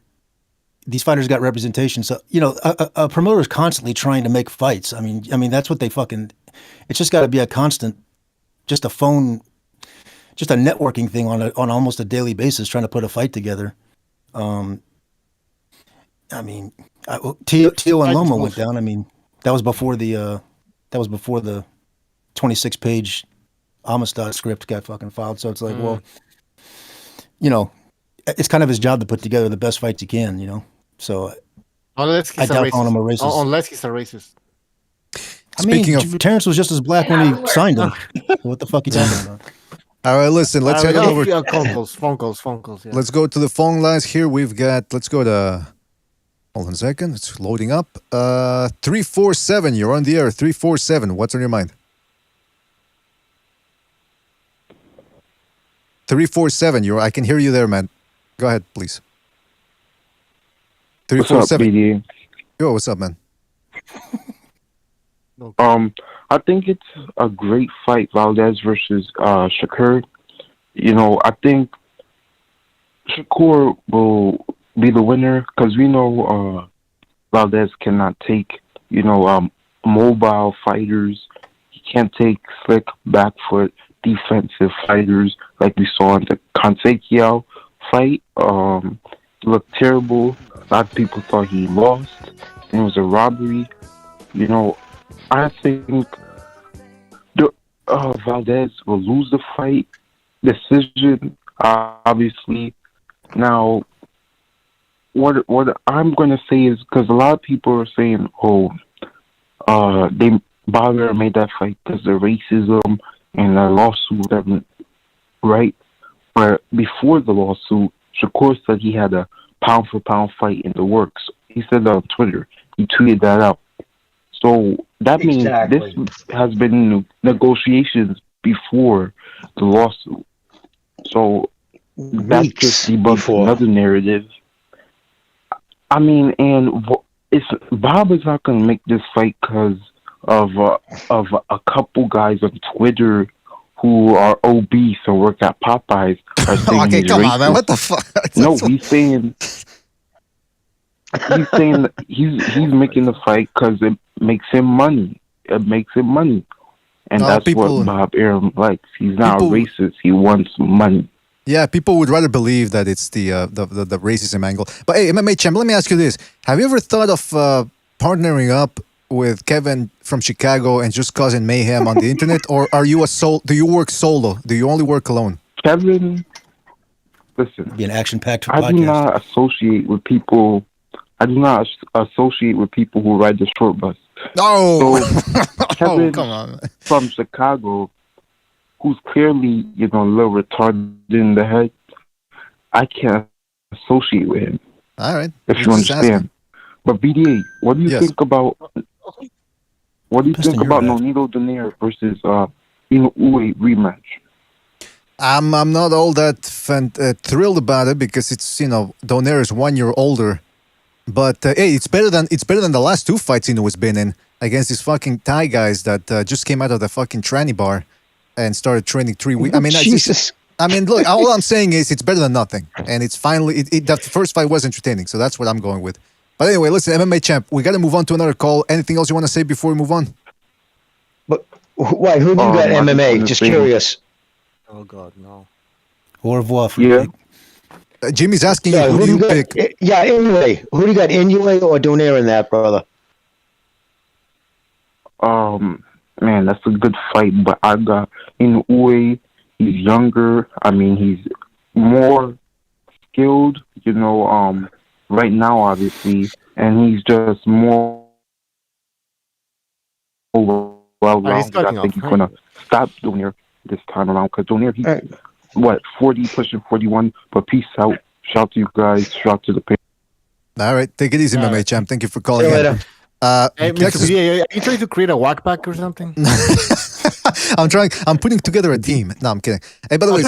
Speaker 15: these fighters got representation. So, a promoter is constantly trying to make fights. I mean, that's what they fucking, it's just got to be a constant, just a networking thing on almost a daily basis, trying to put a fight together. I mean, Tio and Loma went down. I mean, that was before the 26-page Amistad script got fucking filed. So it's like, well, it's kind of his job to put together the best fights he can, So
Speaker 7: unless he's
Speaker 15: calling him a racist.
Speaker 7: Unless he's a racist.
Speaker 15: Speaking of Terrence was just as black when he signed him. What the fuck are you talking about?
Speaker 10: All right, listen, let's head over.
Speaker 7: Phone calls. Yeah.
Speaker 10: Let's go to the phone lines here. Let's go to, hold on a second. It's loading up. 347, you're on the air. 347, what's on your mind? 347, I can hear you there, man. Go ahead, please. 347.
Speaker 19: What's up, BD?
Speaker 10: Yo, what's up, man?
Speaker 19: I think it's a great fight, Valdez versus Shakur. I think Shakur will be the winner because we know Valdez cannot take, mobile fighters. He can't take slick back foot defensive fighters like we saw in the Consequio fight. He looked terrible. A lot of people thought he lost. And it was a robbery. I think Valdez will lose the fight. Decision, obviously. Now, what I'm going to say is, because a lot of people are saying, Bobby made that fight because of racism and the lawsuit, right? But before the lawsuit, Shakur said he had a pound-for-pound fight in the works. He said that on Twitter. He tweeted that out. So that means this has been negotiations before the lawsuit. So that's just debunks another narrative. I mean, and Bob is not going to make this fight because of a couple guys on Twitter who are obese or work at Popeyes are saying
Speaker 10: Okay,
Speaker 19: he's
Speaker 10: come
Speaker 19: racist.
Speaker 10: on, man. What the fuck?
Speaker 19: No, he's saying that he's making the fight because it makes him money. It makes him money, and that's what Bob Arum likes. He's not racist. He wants money.
Speaker 10: Yeah, people would rather believe that it's the racism angle. But hey, MMA champ, let me ask you this: have you ever thought of partnering up with Kevin from Chicago and just causing mayhem on the internet, or are you do you work solo? Do you only work alone?
Speaker 19: Kevin, listen.
Speaker 15: Be an action-packed
Speaker 19: I
Speaker 15: podcast.
Speaker 19: do not associate with people. I do not associate with people who ride the short bus.
Speaker 10: No,
Speaker 19: so, Kevin
Speaker 10: come on,
Speaker 19: from Chicago, who's clearly a little retarded in the head. I can't associate with him.
Speaker 10: All right,
Speaker 19: if you understand. But BDA, what do you think about? What do you think about Nonito Donaire versus Inoue rematch?
Speaker 10: I'm not all that thrilled about it because it's Donaire is 1 year older, but hey, it's better than the last two fights Inoue's been in against these fucking Thai guys that just came out of the fucking tranny bar and started training 3 weeks. I mean,
Speaker 11: Jesus.
Speaker 10: Look, all I'm saying is it's better than nothing, and it's finally the first fight was entertaining, so that's what I'm going with. But anyway, listen, MMA champ, we got to move on to another call. Anything else you want to say before we move on?
Speaker 11: But why? Who do you got MMA? Just curious.
Speaker 7: Oh God, no.
Speaker 15: Au revoir.
Speaker 19: Yeah.
Speaker 10: Jimmy's asking you, who do you pick?
Speaker 11: Yeah, anyway, who do you got, Inoue or Donaire in that, brother?
Speaker 19: Man, that's a good fight, but I got Inoue. He's younger. I mean, he's more skilled, right now, obviously, and he's just more well-rounded. I think he's going to stop Donaire this time around because Donaire, he's 40, pushing 41, but peace out. Shout to you guys. Shout to the page.
Speaker 10: All right, take it easy, MMA champ. Thank you for calling in.
Speaker 7: Hey, Mr. BDA, are you trying to create a whack pack or something?
Speaker 10: I'm putting together a team. No, I'm kidding. Hey, by the way,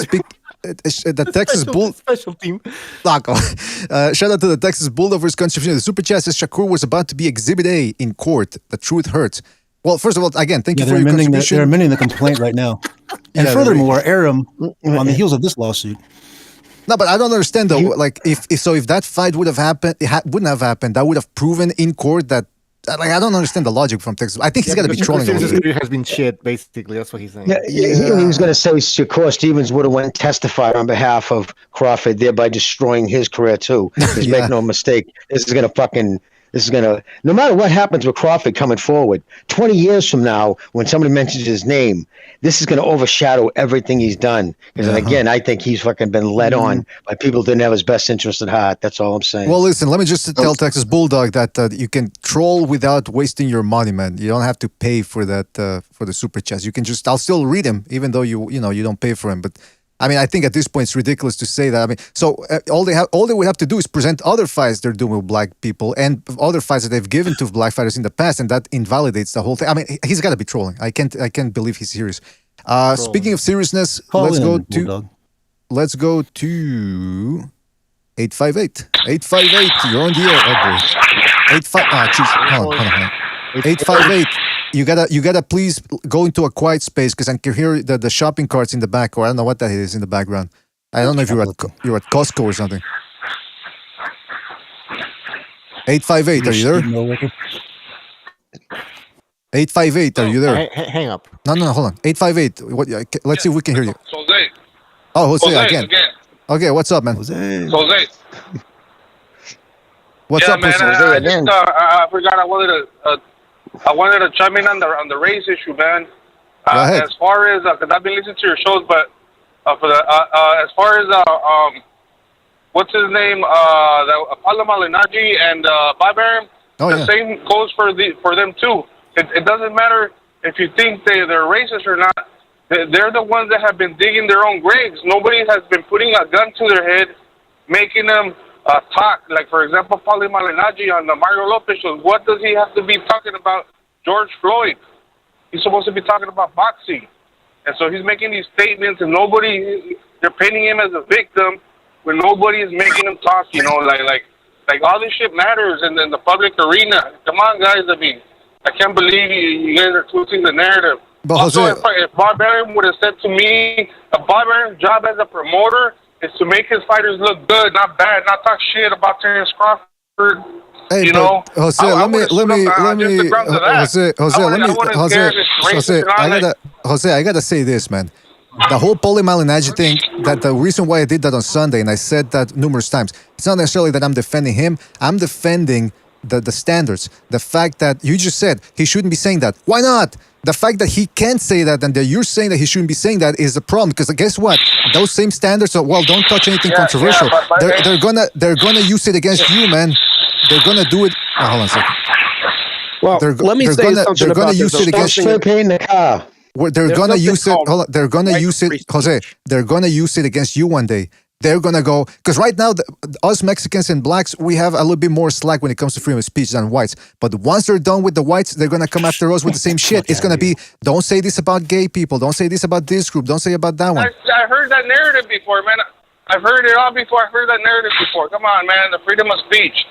Speaker 10: the Texas Bull
Speaker 7: special team.
Speaker 10: Shout out to the Texas Bulldogs contribution. The super chat says Shakur was about to be Exhibit A in court. The truth hurts. Well, first of all, again, thank you for your contribution.
Speaker 15: They're amending the complaint right now. And furthermore, Arum on the heels of this lawsuit.
Speaker 10: No, but I don't understand though. Like, if that fight would have happened, wouldn't have happened. That would have proven in court that. Like, I don't understand the logic from Texas. I think he's got to be trolling.
Speaker 7: His career has been shit, basically. That's what he's saying.
Speaker 11: He was going to say Shakur Stevens would have went and testified on behalf of Crawford, thereby destroying his career too. Because make no mistake, this is going to, no matter what happens with Crawford coming forward, 20 years from now, when somebody mentions his name, this is going to overshadow everything he's done. Because again, I think he's fucking been led on by people that didn't have his best interest at heart. That's all I'm saying.
Speaker 10: Well, listen, let me just tell Texas Bulldog that you can troll without wasting your money, man. You don't have to pay for that for the super chats. You can I'll still read him, even though you don't pay for him. But I mean, I think at this point it's ridiculous to say that. I mean, so all they would have to do is present other fights they're doing with black people and other fights that they've given to black fighters in the past, and that invalidates the whole thing. I mean, he's got to be trolling. I can't believe he's serious. Speaking of seriousness, let's go to 858. 858, you're on the air. Oh boy. 85. Hold on. 858. You gotta please go into a quiet space because I can hear the shopping carts in the back, or I don't know what that is in the background. I don't know if you're at Costco or something. 858, are you there? 858, are you there?
Speaker 7: Hang up.
Speaker 10: No, hold on. 858. Let's see if we can hear you.
Speaker 17: Jose.
Speaker 10: Oh, Jose again. Okay, what's up, man?
Speaker 17: Jose.
Speaker 10: What's up,
Speaker 17: man?
Speaker 10: Jose?
Speaker 17: I forgot. I wanted to chime in on the race issue, man.
Speaker 10: Go ahead.
Speaker 17: As far as because I've been listening to your shows, but as far as what's his name, Apollo Malignaggi and Bob Arum, the same goes for them too. It doesn't matter if you think they're racist or not. They're the ones that have been digging their own graves. Nobody has been putting a gun to their head, making them talk. Like, for example, Paulie Malignaggi on the Mario Lopez show. What does he have to be talking about George Floyd? He's supposed to be talking about boxing. And so he's making these statements, and they're painting him as a victim when nobody is making him talk, like Like, all this shit matters in the public arena. Come on, guys. I mean, I can't believe you guys are twisting the narrative.
Speaker 10: But
Speaker 17: also,
Speaker 10: Jose,
Speaker 17: if Barbarian would have said to me, a Barbarian's job as a promoter is to make his fighters look good, not bad, not talk shit about Terrence Crawford.
Speaker 10: Hey,
Speaker 17: you know,
Speaker 10: Jose, Jose, I gotta say this, man. The whole Paulie Malignaggi thing, that the reason why I did that on Sunday, and I said that numerous times, it's not necessarily that I'm defending him. I'm defending the standards. The fact that you just said he shouldn't be saying that. Why not? The fact that he can't say that and that you're saying that he shouldn't be saying that is the problem. Because guess what? Those same standards of, well, don't touch anything controversial. They're gonna use it against you, man. They're gonna do it. Oh, hold on a second.
Speaker 12: Well, let me say something
Speaker 10: they're
Speaker 12: about
Speaker 10: gonna use
Speaker 12: this.
Speaker 10: it against you. They're gonna use it. Hold on, they're gonna use it, Jose. They're gonna use it against you one day. They're gonna go because right now, us Mexicans and blacks, we have a little bit more slack when it comes to freedom of speech than whites. But once they're done with the whites, they're gonna come after us with the same shit. It's gonna be, don't say this about gay people. Don't say this about this group. Don't say about that one.
Speaker 17: I heard that narrative before, man. I've heard it all before. I've heard that narrative before. Come on, man. The freedom of speech,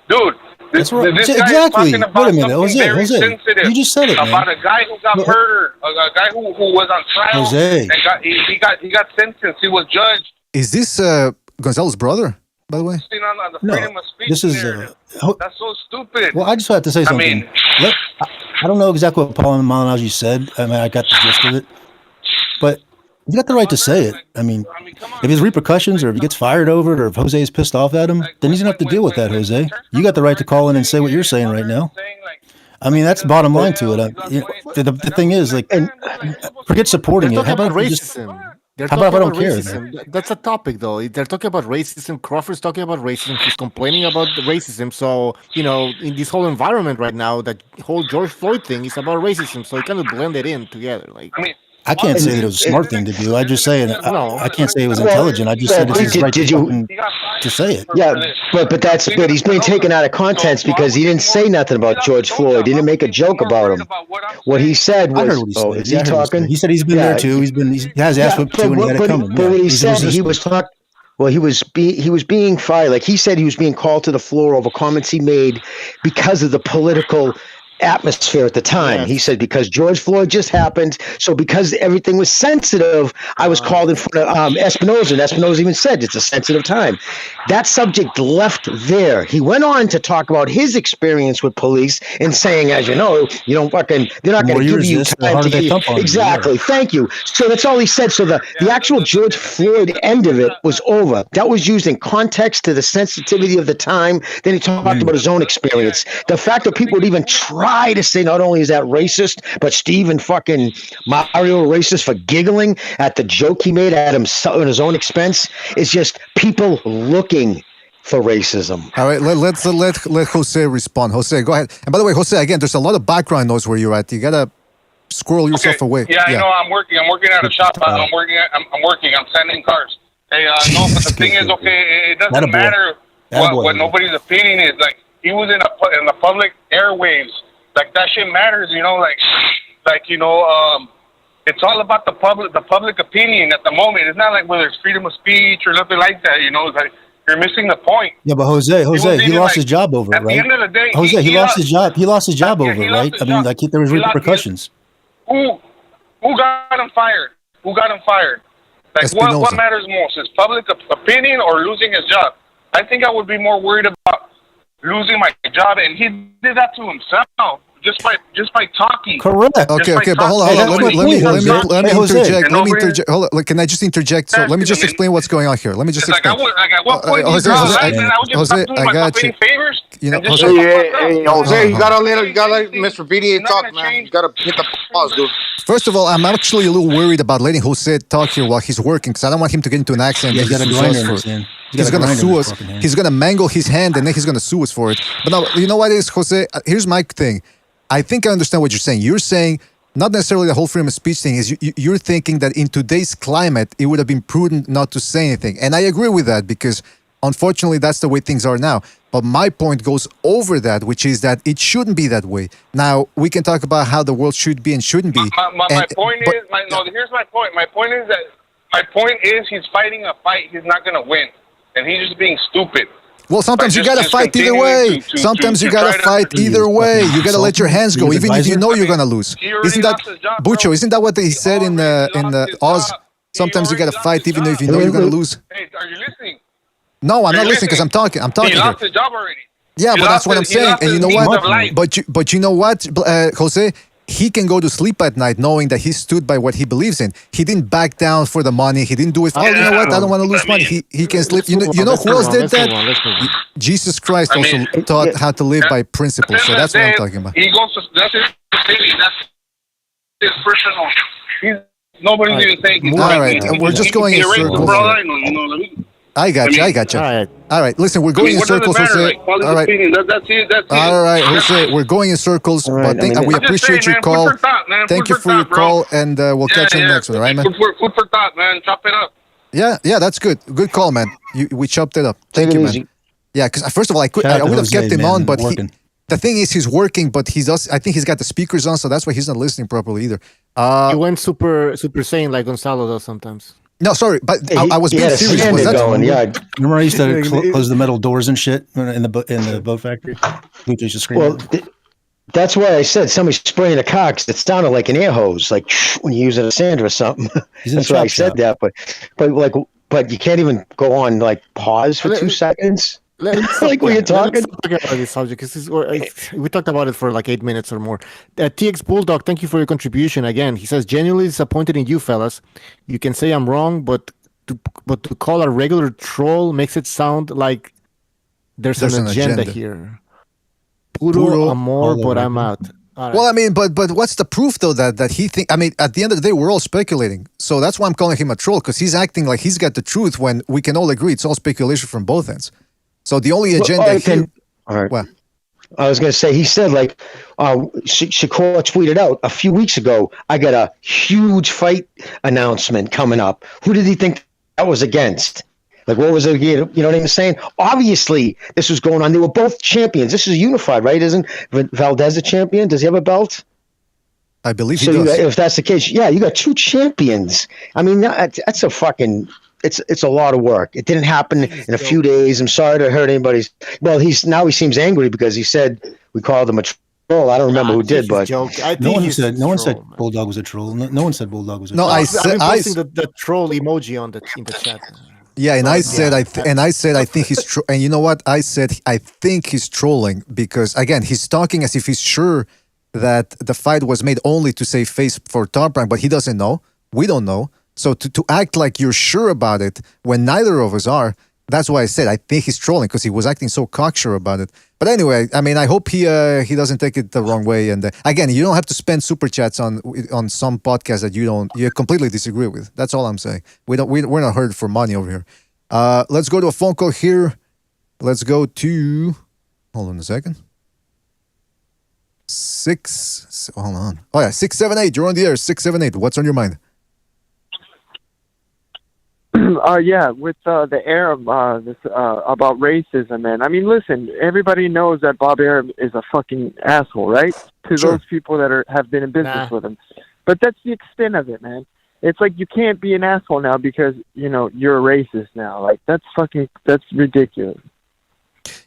Speaker 17: dude.
Speaker 15: That's right.
Speaker 17: This guy
Speaker 15: Exactly.
Speaker 17: is talking about
Speaker 15: Wait a minute,
Speaker 17: something
Speaker 15: Jose.
Speaker 17: very sensitive.
Speaker 15: You just said it, man.
Speaker 17: About a guy who got murdered, a guy who was on trial,
Speaker 15: Jose.
Speaker 17: and he got sentenced. He was judged.
Speaker 10: Is this Gonzalo's brother, by the way?
Speaker 17: On the
Speaker 15: No,
Speaker 17: freedom of speech
Speaker 15: this is.
Speaker 17: narrative. That's so stupid.
Speaker 15: Well, I just have to say something. I don't know exactly what Paul Malignaggi said. I mean, I got the gist of it, but he's got the right to say it. I mean, if there's repercussions, or if he gets fired over it, or if Jose is pissed off at him, then he's gonna have to deal with that, Jose. You got the right to call in and say what you're saying right now. I mean, that's the bottom line to it. The thing is, like, forget supporting it. How about
Speaker 7: racism? They're
Speaker 15: how
Speaker 7: talking
Speaker 15: about I
Speaker 7: about
Speaker 15: don't care?
Speaker 7: racism. That's a topic, though. They're talking about racism. Crawford's talking about racism. He's complaining about the racism. So, in this whole environment right now, that whole George Floyd thing is about racism. So you kind of blend it in together. Like,
Speaker 15: I can't say that it was a smart thing to do. I just say it. I can't say it was intelligent. I just said it's his right to say it.
Speaker 11: Yeah, but he's being taken out of context because he didn't say nothing about George Floyd. He didn't make a joke about him. What he said was,
Speaker 15: I heard what he said.
Speaker 11: Is he talking?
Speaker 15: He said he's been there too. He has asked for too, and he had it coming.
Speaker 11: But what he said, he was talking. Well, he was being fired. Like he said, he was being called to the floor over comments he made because of the political atmosphere at the time. He said, because George Floyd just happened, so because everything was sensitive, I was called in front of Espinoza, and Espinoza even said it's a sensitive time. That subject left there. He went on to talk about his experience with police and saying, as you know, they're not going to give you time to exactly. Thank you. So that's all he said. So the actual George Floyd end of it was over. That was used in context to the sensitivity of the time. Then he talked about his own experience. The fact that people would even try to say not only is that racist, but Steve and fucking Mario racist for giggling at the joke he made at himself at his own expense is just people looking for racism.
Speaker 10: All right, let Jose respond. Jose, go ahead. And by the way, Jose, again, there's a lot of background noise where you're at. You gotta squirrel yourself away.
Speaker 17: Yeah, I know. I'm working at a shop. I'm working. I'm sending cars. Hey, no, but the thing is, it doesn't matter what nobody's opinion is. Like, he was in the public airwaves. Like, that shit matters, it's all about the public opinion at the moment. It's not like whether it's freedom of speech or nothing like that, It's like, you're missing the point.
Speaker 15: Yeah, but Jose, he lost his job over it, right?
Speaker 17: At the end of the day,
Speaker 15: Jose, he lost his job. He lost his job over it, right? I mean, like, there was repercussions.
Speaker 17: Who got him fired? Like, what matters most? Is public opinion or losing his job? I think I would be more worried about losing my job, and he did that to himself just by talking.
Speaker 15: Correct.
Speaker 10: Okay, but hold on. Let me interject. Hold on. Can I just interject? So let me just explain what's going on here. Let me just explain.
Speaker 17: At what point
Speaker 10: Jose, I got you.
Speaker 17: Favors.
Speaker 13: Jose, you gotta let Mr. BDA talk, man. You gotta hit the pause, dude.
Speaker 10: First of all, I'm actually a little worried about letting Jose talk here while he's working because I don't want him to get into an accident.
Speaker 15: He's
Speaker 10: gonna sue us. He's gonna mangle his hand and then he's gonna sue us for it. But now, you know what it is, Jose? Here's my thing. I think I understand what you're saying. You're saying not necessarily the whole freedom of speech thing is you're thinking that in today's climate, it would have been prudent not to say anything. And I agree with that because unfortunately, that's the way things are now. But my point goes over that, which is that it shouldn't be that way. Now, we can talk about how the world should be and shouldn't be.
Speaker 17: Here's my point. My point is he's fighting a fight he's not going to win. And he's just being stupid.
Speaker 10: Well, sometimes you gotta fight either way. Sometimes you gotta fight either way. You gotta let your hands go, even if you know you're gonna lose. Isn't that Bucho? Isn't that what he said in Oz? Sometimes you gotta fight even if you know you're gonna lose.
Speaker 17: Hey, are you listening?
Speaker 10: No, I'm not listening because I'm talking.
Speaker 17: He lost his job already.
Speaker 10: Yeah, but that's what I'm saying. And you know what? But you know what, Jose? He can go to sleep at night knowing that he stood by what he believes in. He didn't back down for the money. He didn't do it. Oh, you know what? I don't want to lose money. He can sleep. You know who else did that? Jesus Christ also taught how to live by principles. So that's what I'm talking about.
Speaker 17: He goes to, that's his opinion. That's his personal. Nobody's even saying.
Speaker 10: All right, we're just going in circles. I got you. All right. Listen, we're going in circles, Jose. All right.
Speaker 17: That's it.
Speaker 10: All right, Jose. We're going in circles, but we appreciate your call. Thank you for your call, and we'll catch you next one, right, man?
Speaker 17: Food for thought, man. Chop it up.
Speaker 10: Yeah, that's good. Good call, man. We chopped it up. Thank you, man. Yeah, because first of all, I would have kept him on, but the thing is, he's working, but I think he's got the speakers on, so that's why he's not listening properly either.
Speaker 7: He went super sane like Gonzalo does sometimes.
Speaker 10: No, sorry, but I was being serious. Was that
Speaker 15: remember I used to close the metal doors and shit in the boat factory?
Speaker 11: Well, that's why I said somebody spraying a car because it sounded like an air hose, like when you use a sand or something. That's why I said that. But you can't even go on like pause for 2 seconds. Like when you're talking.
Speaker 7: Let's talk about this subject because we talked about it for like 8 minutes or more. TX Bulldog, thank you for your contribution again. He says, genuinely disappointed in you fellas. You can say I'm wrong, but to call a regular troll makes it sound like there's an agenda here. Puro amor, but I'm out. Right.
Speaker 10: Well, I mean, but what's the proof though that he think? I mean, at the end of the day, we're all speculating. So that's why I'm calling him a troll, because he's acting like he's got the truth when we can all agree it's all speculation from both ends. So the only agenda here.
Speaker 11: All right. Well, I was going to say, he said, like, Shakur tweeted out a few weeks ago, I got a huge fight announcement coming up. Who did he think that was against? Like, what was it? You know what I'm saying? Obviously, this was going on. They were both champions. This is unified, right? Isn't Valdez a champion? Does he have a belt?
Speaker 10: I believe he does.
Speaker 11: If that's the case, yeah, you got 2 champions. I mean, that's a fucking... It's a lot of work. It didn't happen in a few days. I'm sorry to hurt anybody's. Well, he seems angry because he said we called him a troll. I don't remember who did, but
Speaker 15: no one said Bulldog was a troll. No one said Bulldog was a troll.
Speaker 10: No, I said
Speaker 7: I'm posting the troll emoji in the chat.
Speaker 10: Yeah, and I said I think he's and you know what I said? I think he's trolling because again he's talking as if he's sure that the fight was made only to save face for Top Rank, but he doesn't know. We don't know. So to act like you're sure about it when neither of us are, that's why I said I think he's trolling because he was acting so cocksure about it. But anyway, I mean, I hope he doesn't take it the wrong way. And again, you don't have to spend super chats on some podcast that you completely disagree with. That's all I'm saying. We're not heard for money over here. Let's go to a phone call here. Let's go to. Hold on a second. Hold on. Oh yeah, 678. You're on the air. 678. What's on your mind?
Speaker 16: Yeah, with the Arum, this about racism, man. I mean, listen, everybody knows that Bob Arum is a fucking asshole, right? To those people that have been in business with him. But that's the extent of it, man. It's like you can't be an asshole now because, you're a racist now. Like, that's ridiculous.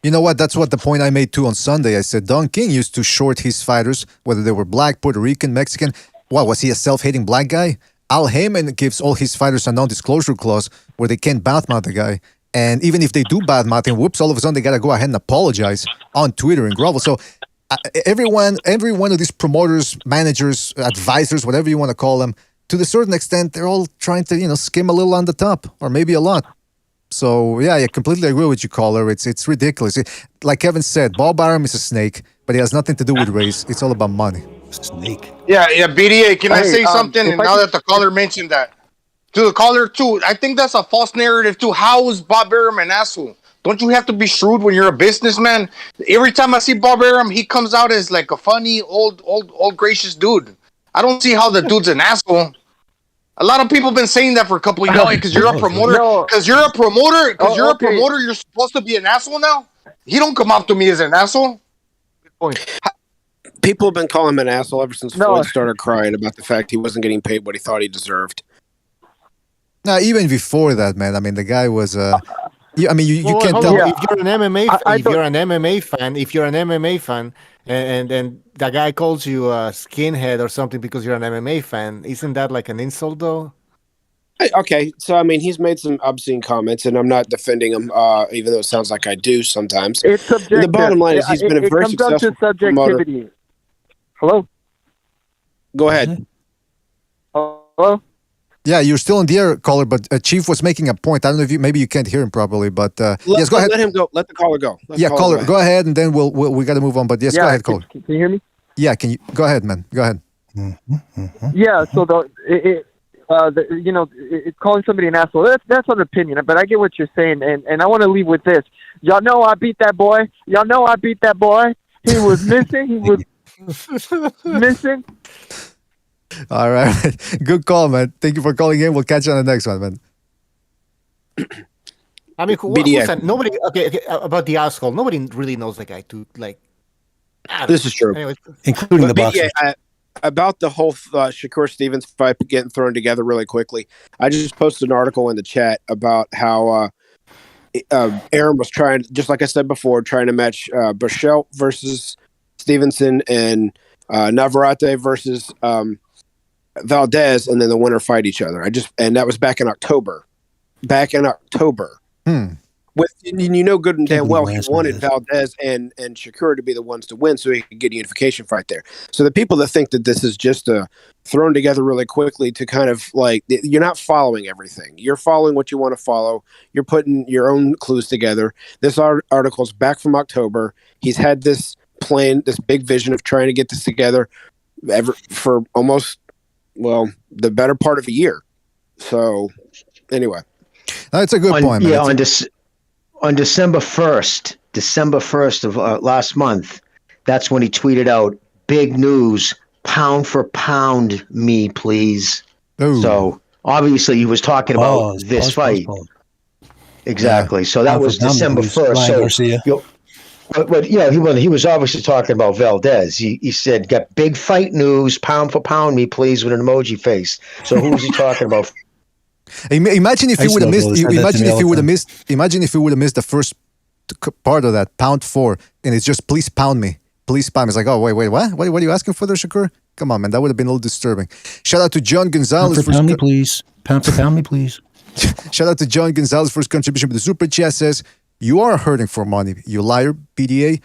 Speaker 10: You know what? That's what the point I made too on Sunday. I said Don King used to short his fighters, whether they were black, Puerto Rican, Mexican. What, was he a self-hating black guy? Al Heyman gives all his fighters a non-disclosure clause where they can't badmouth the guy. And even if they do badmouth him, whoops, all of a sudden they got to go ahead and apologize on Twitter and grovel. So every one of these promoters, managers, advisors, whatever you want to call them, to a certain extent, they're all trying to, skim a little on the top or maybe a lot. So, yeah, I completely agree with you, caller. It's ridiculous. Like Kevin said, Bob Arum is a snake, but it has nothing to do with race. It's all about money.
Speaker 15: Snake.
Speaker 13: Yeah, BDA, can I say something? And now that the caller mentioned that, to the caller too, I think that's a false narrative too. How is Bob Arum an asshole? Don't you have to be shrewd when you're a businessman? Every time I see Bob Arum, he comes out as like a funny, old gracious dude. I don't see how the dude's an asshole. A lot of people have been saying that for a couple of years. Because you're a promoter. Because you're a promoter, you're supposed to be an asshole now? He don't come up to me as an asshole. Good point.
Speaker 12: People have been calling him an asshole ever since Floyd started crying about the fact he wasn't getting paid what he thought he deserved.
Speaker 10: No, even before that, man. I mean, the guy was Yeah, I mean, you
Speaker 7: Well,
Speaker 10: can't
Speaker 7: hold
Speaker 10: tell.
Speaker 7: on. If you're an MMA, if you're an MMA fan, and then the guy calls you a skinhead or something because you're an MMA fan, isn't that like an insult, though?
Speaker 12: Okay, so I mean, he's made some obscene comments, and I'm not defending him, even though it sounds like I do sometimes.
Speaker 16: It's subjective.
Speaker 12: The bottom line is he's been a very
Speaker 16: comes down
Speaker 12: successful
Speaker 16: to subjectivity.
Speaker 12: promoter.
Speaker 16: Hello?
Speaker 12: Go ahead.
Speaker 16: Hello?
Speaker 10: Yeah, you're still in the air, caller, but Chief was making a point. I don't know if maybe you can't hear him properly, but yes, go ahead.
Speaker 12: Let him go. Let the caller go.
Speaker 10: Caller, go ahead, and then we got to move on. But yes, go ahead, caller.
Speaker 16: Can you hear me?
Speaker 10: Yeah, can you go ahead, man? Go ahead.
Speaker 16: Yeah. So calling somebody an asshole, that's an opinion, but I get what you're saying, and I want to leave with this. Y'all know I beat that boy. Y'all know I beat that boy. He was missing. He was missing.
Speaker 10: All right. Good call, man. Thank you for calling in. We'll catch you on the next one, man.
Speaker 7: I mean, who's that? Nobody. Okay, about the asshole. Nobody really knows the guy.
Speaker 12: This is true,
Speaker 7: anyways.
Speaker 15: Including the boxers.
Speaker 12: About the whole Shakur Stevenson fight getting thrown together really quickly. I just posted an article in the chat about how Arum was trying, just like I said before, trying to match Burchell versus Stevenson and Navarrete versus Valdez, and then the winner fight each other. And that was back in October. With good and damn well he wanted Valdez and Shakur to be the ones to win so he could get a unification fight there. So the people that think that this is just thrown together really quickly to kind of like, you're not following everything. You're following what you want to follow. You're putting your own clues together. This article's back from October. He's had this plan, this big vision of trying to get this together for almost, the better part of a year. So anyway.
Speaker 10: That's a good point, man.
Speaker 11: Yeah, on December 1st of last month, that's when he tweeted out, "Big news, pound for pound me, please."
Speaker 10: Ooh.
Speaker 11: So obviously he was talking about this fight. Exactly. Yeah. So that was December 1st. But he was obviously talking about Valdez. He said, "Got big fight news, pound for pound me, please," with an emoji face. So who was he talking about?
Speaker 10: Imagine if he would have missed. Imagine if he would have missed the first part of that pound for, and it's just please pound me, please pound me. It's like, oh wait, what? What are you asking for there, Shakur? Come on, man, that would have been a little disturbing. Shout out to John Gonzalez.
Speaker 15: Pound for pound me, please. Pound for pound me, please.
Speaker 10: Shout out to John Gonzalez for his contribution with the super chat. Says, "You are hurting for money, you liar, PDA."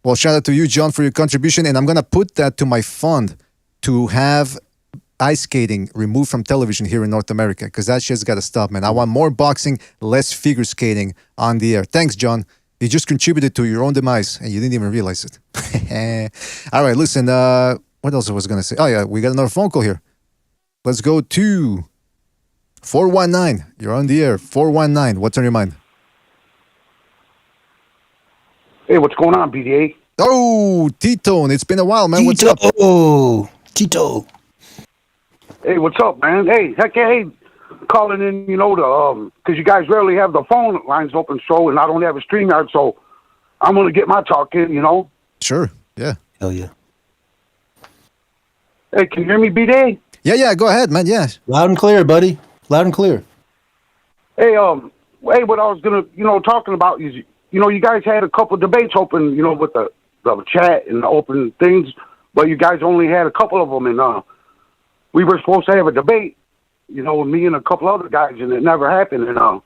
Speaker 10: Well, shout out to you, John, for your contribution, and I'm gonna put that to my fund to have ice skating removed from television here in North America, because that shit's got to stop, man. I want more boxing, less figure skating on the air. Thanks, John. You just contributed to your own demise, and you didn't even realize it. All right, listen, what else I was going to say? Oh, yeah, we got another phone call here. Let's go to 419. You're on the air. 419. What's on your mind?
Speaker 20: Hey, what's going on, BDA?
Speaker 10: Oh, T-Tone. It's been a while, man. What's up?
Speaker 15: Oh, Tito.
Speaker 20: Hey, what's up, man? Hey, calling in, because you guys rarely have the phone lines open, and I don't have a StreamYard, so I'm going to get my talk in,
Speaker 10: Sure, yeah.
Speaker 15: Hell yeah.
Speaker 20: Hey, can you hear me, B-Day?
Speaker 10: Yeah, go ahead, man, yeah.
Speaker 15: Loud and clear, buddy. Loud and clear.
Speaker 20: Hey, what I was going to, talking about is, you guys had a couple of debates open, with the chat and the open things, but you guys only had a couple of them, and, we were supposed to have a debate, with me and a couple other guys, and it never happened. And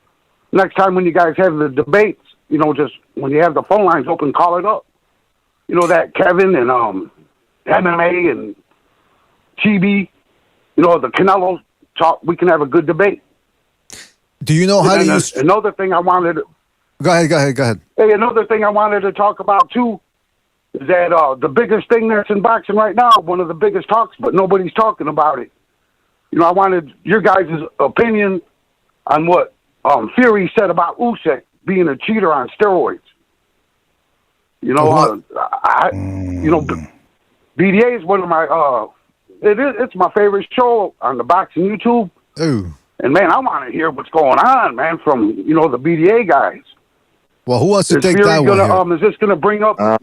Speaker 20: next time when you guys have the debates, just when you have the phone lines open, call it up. That Kevin and MMA and Chibi, the Canelo talk, we can have a good debate.
Speaker 10: Do you know how to use...
Speaker 20: Another thing I wanted to...
Speaker 10: Go ahead.
Speaker 20: Hey, another thing I wanted to talk about, too, is that the biggest thing that's in boxing right now, one of the biggest talks, but nobody's talking about it. I wanted your guys' opinion on what Fury said about Usyk being a cheater on steroids. BDA is one of my it's my favorite show on the boxing YouTube.
Speaker 10: Ooh.
Speaker 20: And man, I want to hear what's going on, man, from the BDA guys.
Speaker 10: Well, who wants to take that one?
Speaker 20: Is this going to bring up?
Speaker 21: Up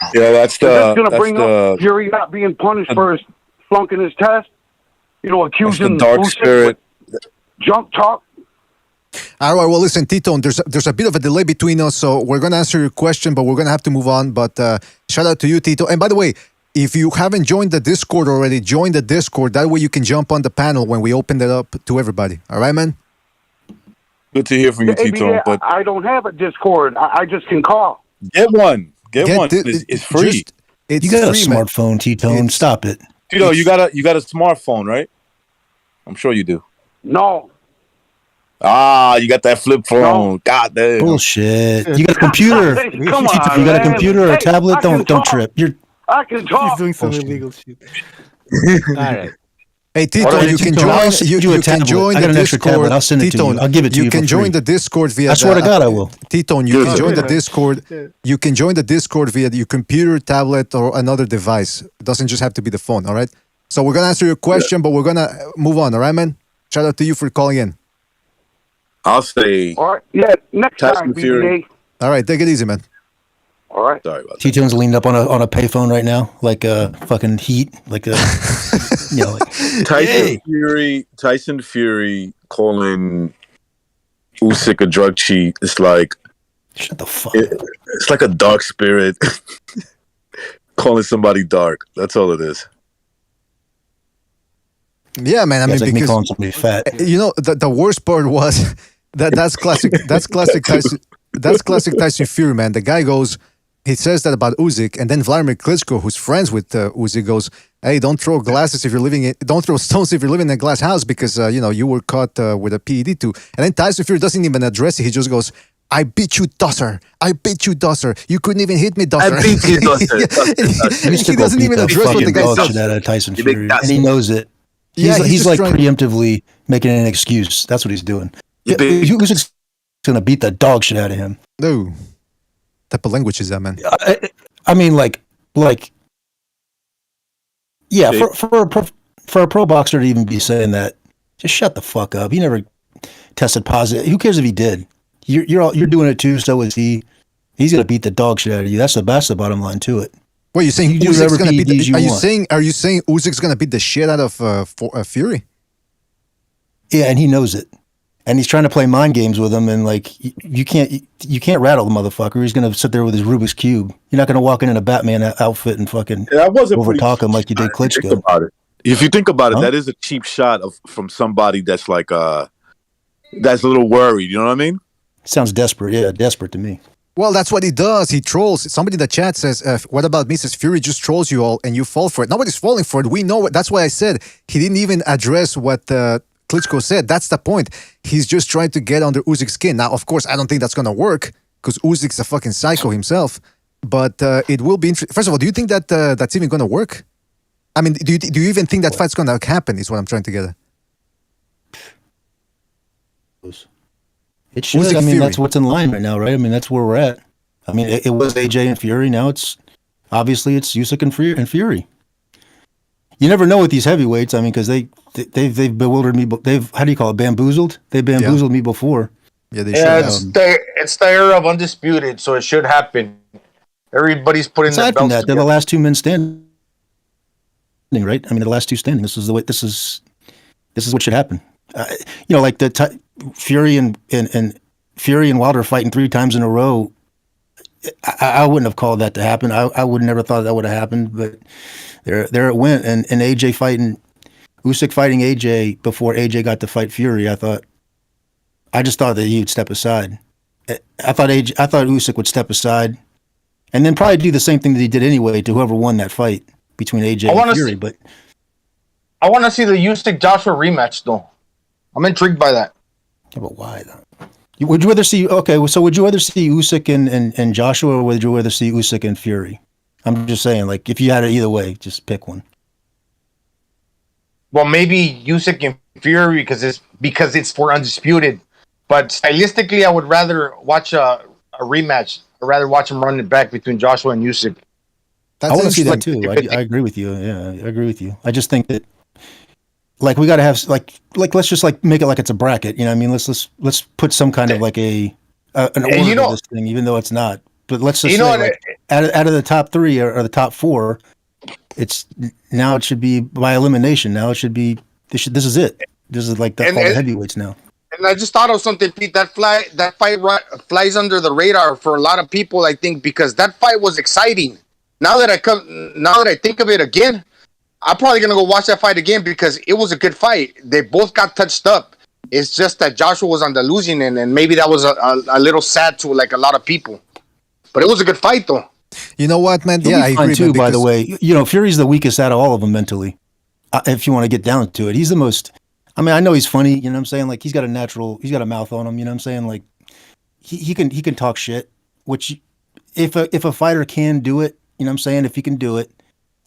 Speaker 21: Fury
Speaker 20: not being punished for flunking his test? Accusing
Speaker 21: the dark spirit.
Speaker 20: Junk talk.
Speaker 10: All right, well, listen, Tito, there's a bit of a delay between us, so we're going to answer your question, but we're going to have to move on. But shout out to you, Tito. And by the way, if you haven't joined the Discord already, join the Discord. That way you can jump on the panel when we open it up to everybody. All right, man?
Speaker 21: Good to hear from you, Tito. But
Speaker 20: I don't have a Discord. I just can call.
Speaker 21: Get one. Get one. It's free.
Speaker 15: You got a smartphone, T-Tone. Stop it.
Speaker 21: Tito, you got a smartphone, right? I'm sure you do.
Speaker 20: No.
Speaker 21: You got that flip phone. No. God damn.
Speaker 15: Bullshit. You got a computer.
Speaker 20: Come on,
Speaker 15: you got a computer or a tablet? Don't trip.
Speaker 20: I can talk.
Speaker 7: He's doing some illegal shit. All right.
Speaker 10: Hey, Tito, you can join. You can join the Discord.
Speaker 15: I'll send it to you. I'll give it to you.
Speaker 10: You can join the Discord via.
Speaker 15: I swear to God, I will.
Speaker 10: Tito, you can join the Discord. You can join the Discord via your computer, tablet, or another device. It doesn't just have to be the phone. All right. So we're gonna answer your question, but we're gonna move on. All right, man. Shout out to you for calling in.
Speaker 21: I'll say.
Speaker 20: All right. Yeah. Next time, BBA.
Speaker 10: All right. Take it easy, man.
Speaker 20: All right.
Speaker 21: Sorry about that.
Speaker 15: T-Tone's leaned up on a payphone right now, like a fucking heat, like a
Speaker 21: Tyson Fury calling Usyk a drug cheat. It's like
Speaker 15: shut the fuck up.
Speaker 21: It's like a dark spirit calling somebody dark. That's all it is.
Speaker 10: Yeah, man. I mean,
Speaker 15: like
Speaker 10: because
Speaker 15: me calling somebody fat.
Speaker 10: You know, the worst part was that's classic. That's classic Tyson. That's classic Tyson Fury, man. The guy goes, he says that about Usyk, and then Vladimir Klitschko, who's friends with Usyk, goes, "Hey, don't throw glasses if you're don't throw stones if you're living in a glass house because you were caught with a PED too." And then Tyson Fury doesn't even address it. He just goes, "I beat you, Dosser. I beat you, Dosser. You couldn't even hit me, Dosser."
Speaker 21: I beat you, Dosser.
Speaker 10: He doesn't even address what the guy says.
Speaker 15: Out of Tyson Fury, and he knows it. He's like preemptively making an excuse. That's what he's doing. Usyk's gonna beat the dog shit out of him.
Speaker 10: No. Type of language is that, man?
Speaker 15: I mean, yeah. For a pro boxer to even be saying that, just shut the fuck up. He never tested positive. Who cares if he did? You're doing it too. So is he. He's gonna beat the dog shit out of you. That's the bottom line to it.
Speaker 10: What are you saying? Usyk's gonna beat are you saying Usyk's gonna beat the shit out of Fury?
Speaker 15: Yeah, and he knows it. And he's trying to play mind games with him, and you can't rattle the motherfucker. He's gonna sit there with his Rubik's cube. You're not gonna walk in a Batman outfit and fucking overtalk him like you did Klitschko.
Speaker 21: If you think about it, that is a cheap shot from somebody that's like that's a little worried. You know what I mean?
Speaker 15: Sounds desperate. Yeah, desperate to me.
Speaker 10: Well, that's what he does. He trolls. Somebody in the chat says, "What about me?" Says Fury just trolls you all, and you fall for it. Nobody's falling for it. We know it. That's why I said he didn't even address what Klitschko said. That's the point. He's just trying to get under Usyk's skin. Now, of course, I don't think that's going to work because Usyk's a fucking psycho himself. But it will be interesting. First of all, do you think that that's even going to work? I mean, do you even think that fight's going to happen is what I'm trying to get at.
Speaker 15: It should. I mean, Fury. That's what's in line right now, right? I mean, that's where we're at. I mean, it was AJ and Fury. Now it's Usyk and Fury. You never know with these heavyweights. I mean, because they've bewildered me. They've, how do you call it, bamboozled? They bamboozled me before.
Speaker 10: Yeah,
Speaker 13: it's the era of undisputed, so it should happen. Everybody's putting
Speaker 15: aside from that, they're the last two men standing, right? I mean, the last two standing. This is the way. This is what should happen. Like the Fury and Wilder fighting 3 times in a row. I wouldn't have called that to happen. I would never thought that would have happened, but there it went. And AJ Usyk fighting AJ before AJ got to fight Fury. I just thought that he would step aside. I thought Usyk would step aside, and then probably do the same thing that he did anyway to whoever won that fight between AJ and Fury. But
Speaker 13: I want to see the Usyk Joshua rematch, though. I'm intrigued by that.
Speaker 15: Yeah, but why though? Would you rather see? Okay, so would you rather see Usyk and Joshua, or would you rather see Usyk and Fury? I'm just saying, like, if you had it either way, just pick one.
Speaker 13: Well, maybe Usyk and Fury because it's for undisputed. But stylistically, I would rather watch a rematch. I'd rather watch them run it back between Joshua and Usyk.
Speaker 15: I want to see that too. I agree with you. Yeah, I agree with you. I just think that, like, we got to have like let's just like make it like it's a bracket. You know what I mean? Let's put some kind of like an order to this thing, even though it's not. But let's just say, like, out of the top 3 or the top 4, it should be by elimination. Now it should be this is it. This is like all the heavyweights now.
Speaker 13: And I just thought of something, Pete. That fight flies under the radar for a lot of people, I think, because that fight was exciting. Now that I think of it again, I'm probably gonna go watch that fight again because it was a good fight. They both got touched up. It's just that Joshua was on the losing end, and maybe that was a little sad to like a lot of people. But it was a good fight, though.
Speaker 10: You know what, man?
Speaker 15: I agree too. By the way, Fury's the weakest out of all of them mentally. If you want to get down to it, he's the most. I mean, I know he's funny. You know what I'm saying? Like he's got a mouth on him. You know what I'm saying? Like he can talk shit. Which if a fighter can do it, you know what I'm saying? If he can do it,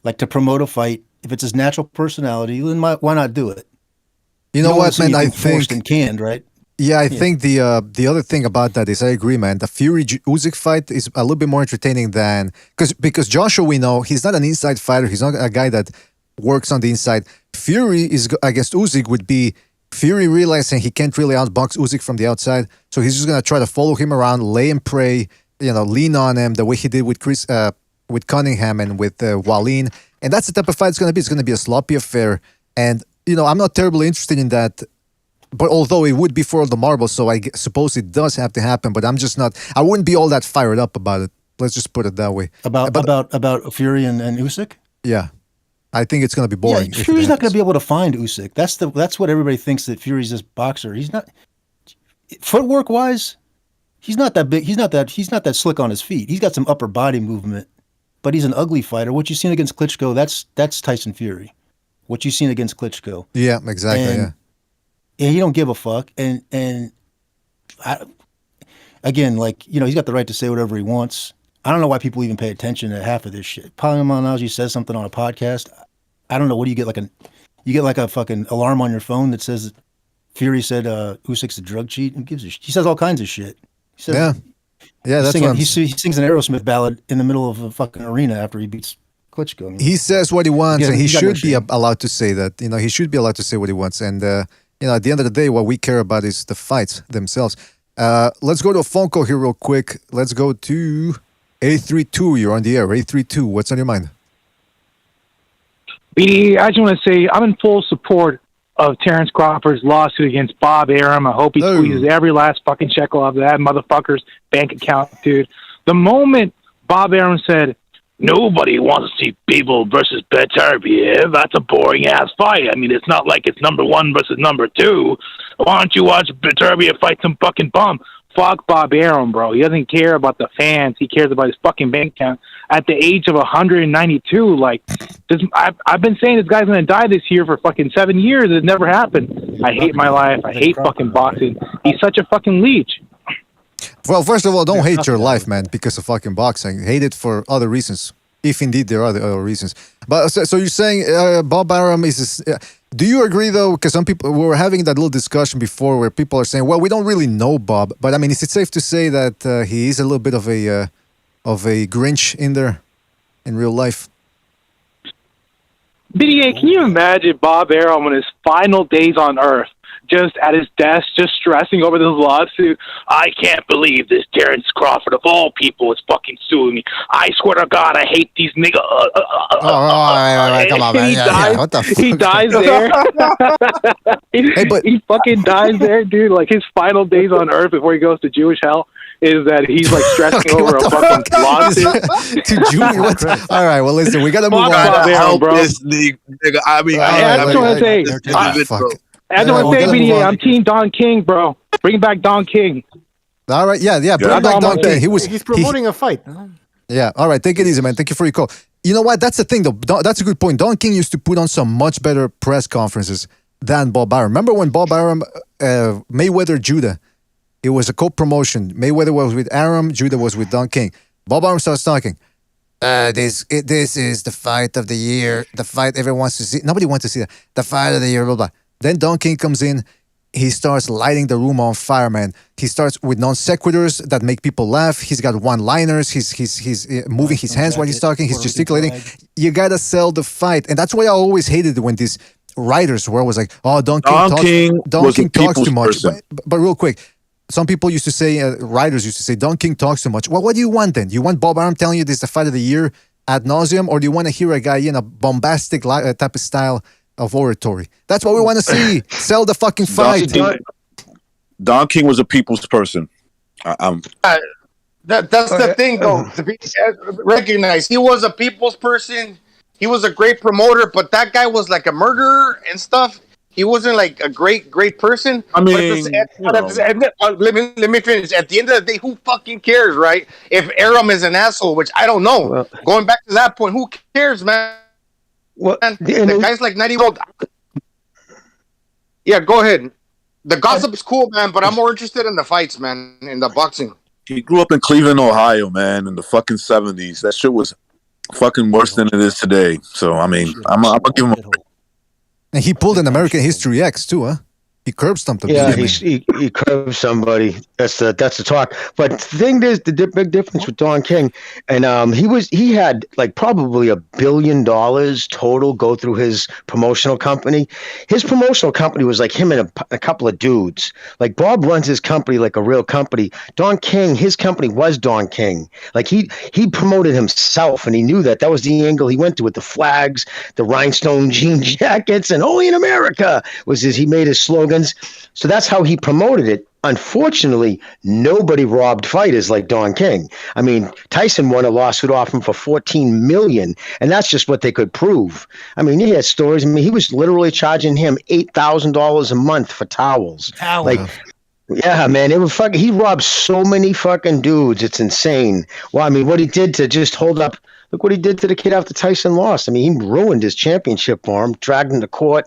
Speaker 15: like to promote a fight, if it's his natural personality, then why not do it?
Speaker 10: You know what, man? I think
Speaker 15: forced and canned, right?
Speaker 10: Yeah, I think the other thing about that is I agree, man. The Fury Usyk fight is a little bit more entertaining than because Joshua, we know he's not an inside fighter. He's not a guy that works on the inside. Fury is against Usyk would be Fury realizing he can't really outbox Usyk from the outside, so he's just gonna try to follow him around, lay and pray, lean on him the way he did with with Cunningham and with Wallin, and that's the type of fight it's gonna be. It's gonna be a sloppy affair, and I'm not terribly interested in that. But although it would be for the marbles, so I suppose it does have to happen. But I'm just not. I wouldn't be all that fired up about it. Let's just put it that way.
Speaker 15: About Fury and Usyk.
Speaker 10: Yeah, I think it's going to be boring.
Speaker 15: Yeah, Fury's not going to be able to find Usyk. That's what everybody thinks, that Fury's this boxer. He's not. Footwork wise, he's not that big. He's not that slick on his feet. He's got some upper body movement, but he's an ugly fighter. What you've seen against Klitschko, that's Tyson Fury. What you've seen against Klitschko.
Speaker 10: Yeah, exactly.
Speaker 15: Yeah, he don't give a fuck, and again, like he's got the right to say whatever he wants. I don't know why people even pay attention to half of this shit. Polymonology says something on a podcast. I don't know. What do you get? You get like a fucking alarm on your phone that says Fury said Usyk's a drug cheat. Who gives a shit? He says all kinds of shit. He says,
Speaker 10: yeah. That's
Speaker 15: he sings an Aerosmith ballad in the middle of a fucking arena after he beats Klitschko.
Speaker 10: He says what he wants, and he should be allowed to say that. He should be allowed to say what he wants, and. At the end of the day, what we care about is the fights themselves. Let's go to a phone call here real quick. Let's go to 832. You're on the air. 832. What's on your mind?
Speaker 3: BD, I just want to say I'm in full support of Terrence Crawford's lawsuit against Bob Arum. I hope he squeezes every last fucking shekel out of that motherfucker's bank account, dude. The moment Bob Arum said, nobody wants to see people versus Beterbiev. That's a boring ass fight. I mean, it's not like it's number 1 versus number 2. Why don't you watch Beterbiev fight some fucking bum? Fuck Bob Arum, bro. He doesn't care about the fans. He cares about his fucking bank account. At the age of 192, I've been saying this guy's gonna die this year for fucking 7 years. It never happened. I hate my life. I hate fucking boxing. He's such a fucking leech.
Speaker 10: Well, first of all, don't hate your life, man, because of fucking boxing. Hate it for other reasons, if indeed there are other reasons. But so you're saying Bob Arum is... do you agree, though? Because some people... We were having that little discussion before where people are saying, well, we don't really know Bob. But, I mean, is it safe to say that he is a little bit of a Grinch in there, in real life?
Speaker 3: BDA, can you imagine Bob Arum in his final days on Earth? Just at his desk, just stressing over this lawsuit. I can't believe this Terrence Crawford, of all people, is fucking suing me. I swear to God, I hate these niggas.
Speaker 10: Come on, man. What the fuck?
Speaker 3: He dies there. He fucking dies there, dude. Like, his final days on Earth before he goes to Jewish hell is that he's, like, stressing over a fucking lawsuit.
Speaker 10: To Jewish? All right, well, listen, we got to move on.
Speaker 21: Help this nigga. I mean,
Speaker 3: that's what I say. As I say, BDA, I'm Team Don King, bro. Bring back Don King.
Speaker 10: All right, yeah. Bring back Don King.
Speaker 7: He's promoting a fight.
Speaker 10: Yeah, all right. Take it easy, man. Thank you for your call. You know what? That's the thing, though. That's a good point. Don King used to put on some much better press conferences than Bob Arum. Remember when Bob Arum, Mayweather, Judah, it was a co-promotion. Mayweather was with Arum, Judah was with Don King. Bob Arum starts talking. This is the fight of the year. The fight everyone wants to see. Nobody wants to see that. The fight of the year, blah, blah. Then Don King comes in. He starts lighting the room on fire, man. He starts with non sequiturs that make people laugh. He's got one-liners. He's moving his hands while he's talking. He's gesticulating. You gotta sell the fight, and that's why I always hated when these writers were always like, "Oh, Don King talks too much." But real quick, some people used to say, writers used to say, Don King talks too much. Well, what do you want then? You want Bob Arum telling you this is the fight of the year ad nauseum, or do you want to hear a guy in a bombastic type of style of oratory? That's what we want to see. Sell the fucking fight.
Speaker 21: Don King was a people's person.
Speaker 13: That's the thing, though. To be recognized, he was a people's person. He was a great promoter, but that guy was like a murderer and stuff. He wasn't like a great person.
Speaker 21: I mean,
Speaker 13: let me finish. At the end of the day, who fucking cares, right? If Arum is an asshole, which I don't know. Well, going back to that point, who cares, man?
Speaker 11: Well,
Speaker 13: the guy's like not even. Yeah, go ahead. The gossip's cool, man, but I'm more interested in the fights, man, in the boxing.
Speaker 21: He grew up in Cleveland, Ohio, man, in the fucking 70s. That shit was fucking worse than it is today. So, I mean, I'm gonna give him a...
Speaker 10: And he pulled an American History X too, huh? He curb stomped him.
Speaker 11: Yeah, he curbed somebody. That's the talk. But the thing is, the big difference with Don King, and he had like probably $1 billion total go through his promotional company. His promotional company was like him and a couple of dudes. Like Bob runs his company like a real company. Don King, his company was Don King. Like he promoted himself, and he knew that was the angle he went to with the flags, the rhinestone jean jackets, and only in America he made his slogan. So that's how he promoted it. Unfortunately, nobody robbed fighters like Don King. I mean, Tyson won a lawsuit off him for $14 million, and that's just what they could prove. I mean, he had stories. I mean, he was literally charging him $8,000 a month for towels. Like, yeah, man, it was fucking. He robbed so many fucking dudes. It's insane. Well, I mean, what he did to just hold up. Look what he did to the kid after Tyson lost. I mean, he ruined his championship for him, dragged him to court.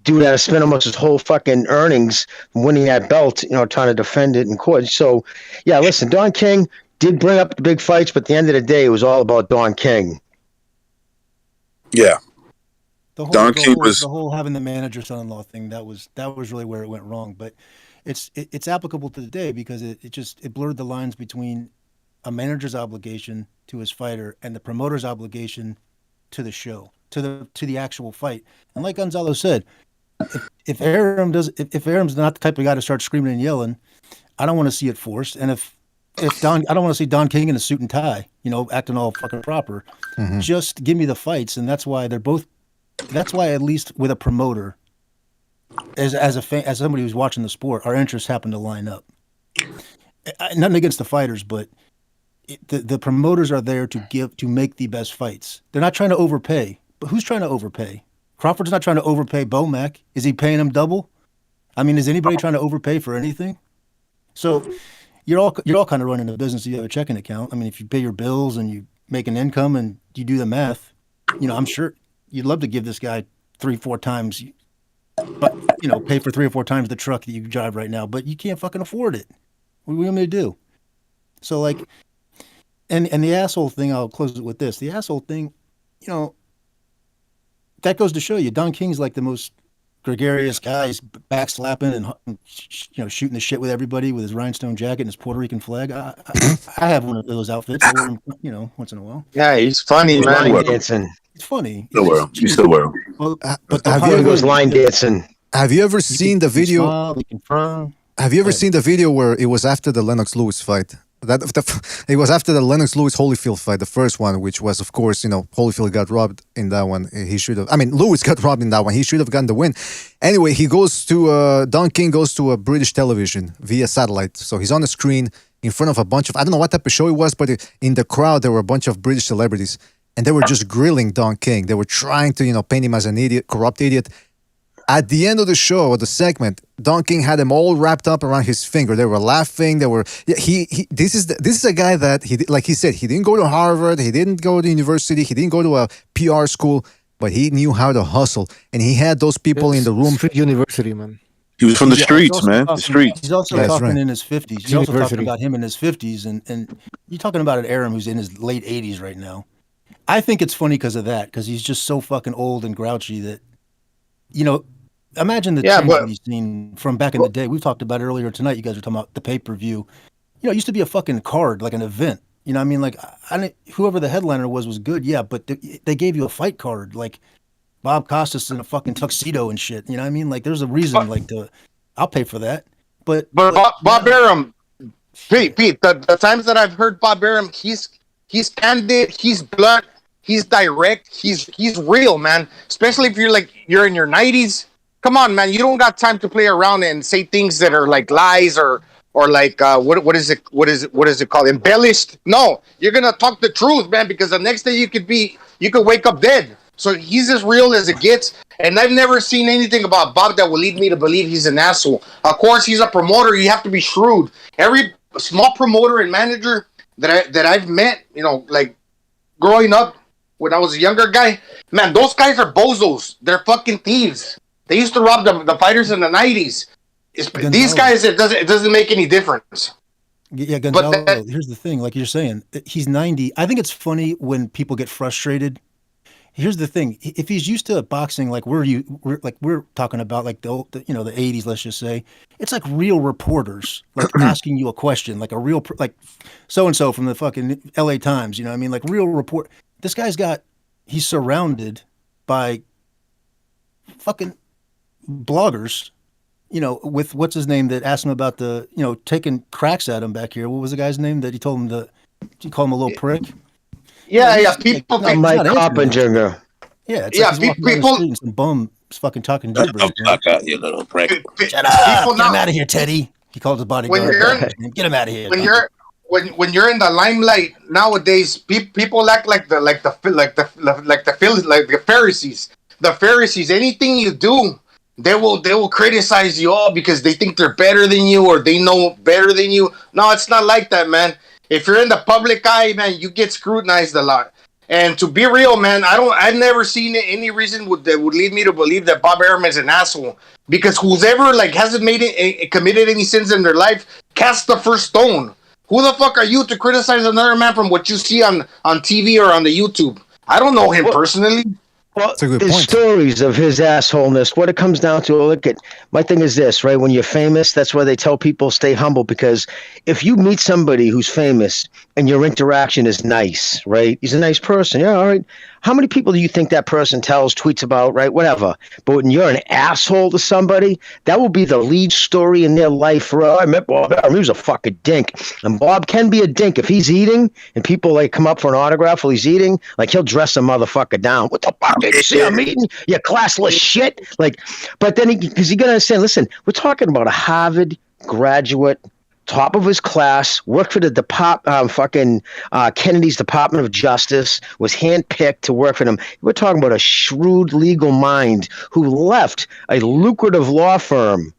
Speaker 11: Dude had to spend almost his whole fucking earnings winning that belt, trying to defend it in court. So, yeah, listen, Don King did bring up the big fights, but at the end of the day, it was all about Don King.
Speaker 21: Yeah.
Speaker 15: Don King was the whole having the manager son-in-law thing. That was really where it went wrong. But it's applicable to today because it blurred the lines between a manager's obligation to his fighter and the promoter's obligation to the show. To the actual fight, and like Gonzalo said, if Arum's not the type of guy to start screaming and yelling, I don't want to see it forced. And if I don't want to see Don King in a suit and tie, acting all fucking proper. Mm-hmm. Just give me the fights, and that's why That's why at least with a promoter, as somebody who's watching the sport, our interests happen to line up. Nothing against the fighters, but the promoters are there to make the best fights. They're not trying to overpay. But who's trying to overpay? Crawford's not trying to overpay Bomac. Is he paying him double? I mean, is anybody trying to overpay for anything? So you're all kind of running a business. You have a checking account. I mean, if you pay your bills and you make an income and you do the math, I'm sure you'd love to give this guy 3-4 times, but pay for 3 or 4 times the truck that you drive right now. But you can't fucking afford it. What do you want me to do? So like, and the asshole thing. I'll close it with this. The asshole thing, that goes to show you, Don King's like the most gregarious guy. He's backslapping and shooting the shit with everybody with his rhinestone jacket and his Puerto Rican flag. I have one of those outfits. I wear them, once in a while.
Speaker 13: Yeah, he's funny, man.
Speaker 11: Line dancing.
Speaker 15: It's funny.
Speaker 21: You still wear him.
Speaker 15: Well,
Speaker 11: but he goes line dancing.
Speaker 10: Have you ever seen the video? Have you ever seen the video where it was after the Lennox Lewis fight? It was after the Lennox Lewis Holyfield fight, the first one, which was, of course, Holyfield got robbed in that one. Lewis got robbed in that one. He should have gotten the win. Anyway, he goes to Don King goes to a British television via satellite. So he's on the screen in front of a bunch of, I don't know what type of show it was, but in the crowd there were a bunch of British celebrities, and they were just grilling Don King. They were trying to paint him as an idiot, corrupt idiot. At the end of the show, or the segment, Don King had them all wrapped up around his finger. They were laughing. They were. This is a guy that like he said, he didn't go to Harvard. He didn't go to university. He didn't go to a PR school, but he knew how to hustle, and he had those people in the room.
Speaker 7: Street university, man.
Speaker 21: He was from the streets, man. The streets.
Speaker 15: He's also talking in his 50s. He's also talking about him in his 50s, and you're talking about an Arum who's in his late 80s right now. I think it's funny because of that, because he's just so fucking old and grouchy that, imagine the change that he's seen from back in the day. We talked about it earlier tonight. You guys were talking about the pay-per-view. It used to be a fucking card, like an event. You know what I mean? Like, whoever the headliner was good, yeah, but they gave you a fight card, like Bob Costas in a fucking tuxedo and shit. You know what I mean? Like, there's a reason, I'll pay for that. But
Speaker 13: Bob Arum, Pete, the times that I've heard Bob Arum, he's candid, he's blunt, he's direct, he's real, man. Especially if you're in your 90s. Come on, man. You don't got time to play around and say things that are like lies or like what is it called? Embellished. No, you're gonna talk the truth, man, because the next day you could wake up dead. So he's as real as it gets. And I've never seen anything about Bob that will lead me to believe he's an asshole. Of course, he's a promoter. You have to be shrewd. Every small promoter and manager that I've met, like growing up when I was a younger guy, man, those guys are bozos. They're fucking thieves. They used to rob the fighters in the 90s. These guys, it doesn't make any difference.
Speaker 15: Yeah, Gonzalo, here's the thing. Like you're saying, he's 90. I think it's funny when people get frustrated. Here's the thing: if he's used to boxing, like we're talking about, like the 80s, let's just say, it's like real reporters, like asking you a question, like a real, like so and so from the fucking LA Times, you know what I mean? Like real report. This guy's he's surrounded by fucking bloggers, with what's his name that asked him about taking cracks at him back here. What was the guy's name that he told him he called him a little prick?
Speaker 13: Yeah, people.
Speaker 11: Mike Coppinger.
Speaker 15: Yeah, people. Some bum fucking talking gibberish.
Speaker 21: Fuck out, you little prick.
Speaker 15: Shut up! Get him out of here, Teddy. He called his bodyguard. Get him out of here.
Speaker 13: When you're in the limelight nowadays, people act like the Pharisees. The Pharisees. Anything you do, they will criticize you all because they think they're better than you or they know better than you. No, it's not like that, man. If you're in the public eye, man, you get scrutinized a lot. And to be real, man, I've never seen any reason that would lead me to believe that Bob Arum is an asshole. Because whoever hasn't committed any sins in their life, cast the first stone. Who the fuck are you to criticize another man from what you see on TV or on the YouTube? I don't know him personally.
Speaker 11: Well, there's stories of his assholeness. What it comes down to, look at my thing is this, right? When you're famous, that's why they tell people stay humble, because if you meet somebody who's famous and your interaction is nice, right? He's a nice person. Yeah, all right. How many people do you think that person tells, tweets about, right? Whatever. But when you're an asshole to somebody, that will be the lead story in their life. I met Bob Arum. He was a fucking dink. And Bob can be a dink. If he's eating and people come up for an autograph while he's eating, he'll dress a motherfucker down. What the fuck did you see I'm eating? You classless shit. But then because you got to understand, listen, we're talking about a Harvard graduate, top of his class, worked for the Kennedy's Department of Justice, was handpicked to work for them. We're talking about a shrewd legal mind who left a lucrative law firm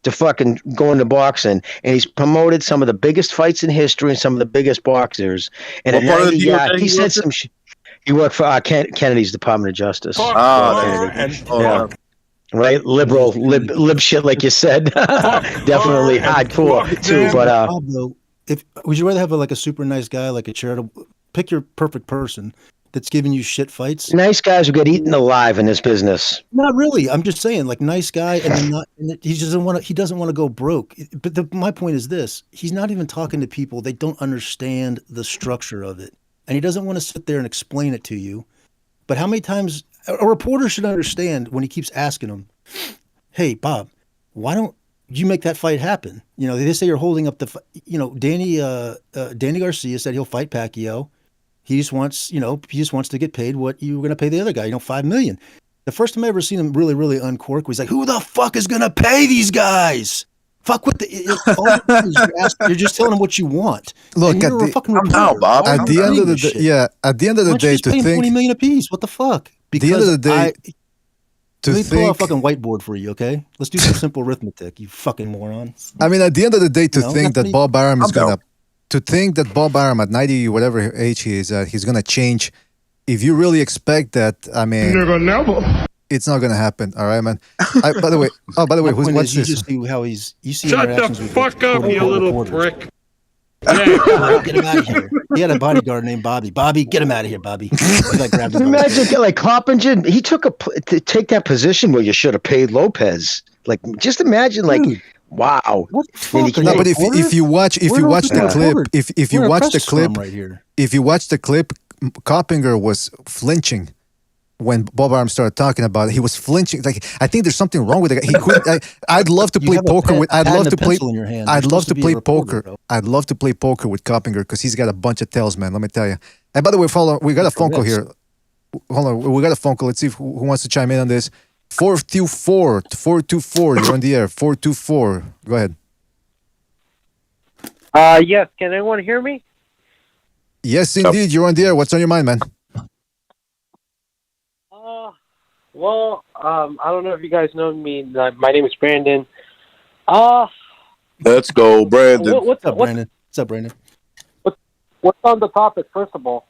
Speaker 11: to fucking go into boxing, and he's promoted some of the biggest fights in history and some of the biggest boxers. And he said some shit. He worked for Kennedy's Department of Justice. Right, liberal, lib shit, like you said. Definitely hardcore too. But
Speaker 15: would you rather have a super nice guy, like a charitable? Pick your perfect person that's giving you shit fights.
Speaker 11: Nice guys who get eaten alive in this business.
Speaker 15: Not really. I'm just saying, nice guy, and he doesn't want to. He doesn't want to go broke. But my point is this: he's not even talking to people. They don't understand the structure of it, and he doesn't want to sit there and explain it to you. But how many times a reporter should understand when he keeps asking him, "Hey, Bob, why don't you make that fight happen?" They say you're holding up the. Danny Garcia said he'll fight Pacquiao. He just wants to get paid what you were going to pay the other guy. $5 million. The first time I ever seen him really, really uncork was like, "Who the fuck is going to pay these guys?" Fuck with you're just telling them what you want.
Speaker 10: Look, at the end of the day, at the end of the day, to think
Speaker 15: $20 million apiece. What the fuck?
Speaker 10: Because the end of the day,
Speaker 15: let me pull out a fucking whiteboard for you, okay? Let's do some simple arithmetic, you fucking moron.
Speaker 10: I mean, at the end of the day, think that Bob Arum is gonna, at 90 whatever age he is, he's gonna change. If you really expect that, I mean, never. It's not gonna happen. All right, man. By the way, what's this?
Speaker 15: You just see how he's. You see.
Speaker 4: Shut the fuck up, you little prick.
Speaker 15: Get him out of here. He had a bodyguard named Bobby. Bobby, get him out of here, Bobby.
Speaker 11: Imagine, Coppinger, he took to take that position where you should have paid Lopez. Just imagine,
Speaker 15: Dude,
Speaker 11: wow.
Speaker 15: What the fuck?
Speaker 10: No, but if you watch the clip, Coppinger was flinching. When Bob Arum started talking about it, he was flinching. I think there's something wrong with the guy. He couldn't. I'd love to play poker with. I'd love to play poker. I'd love to play poker with Coppinger because he's got a bunch of tails, man. Let me tell you. And by the way, we got a phone call here. Hold on, we got a phone call. Let's see who wants to chime in on this. 424, you're on the air. 424. Go ahead.
Speaker 5: Yes. Can anyone hear me?
Speaker 10: Yes, indeed, you're on the air. What's on your mind, man?
Speaker 5: Well, I don't know if you guys know me. My name is Brandon.
Speaker 21: Let's go, Brandon.
Speaker 15: What's up, Brandon? What's up, Brandon?
Speaker 5: What's on the topic, first of all?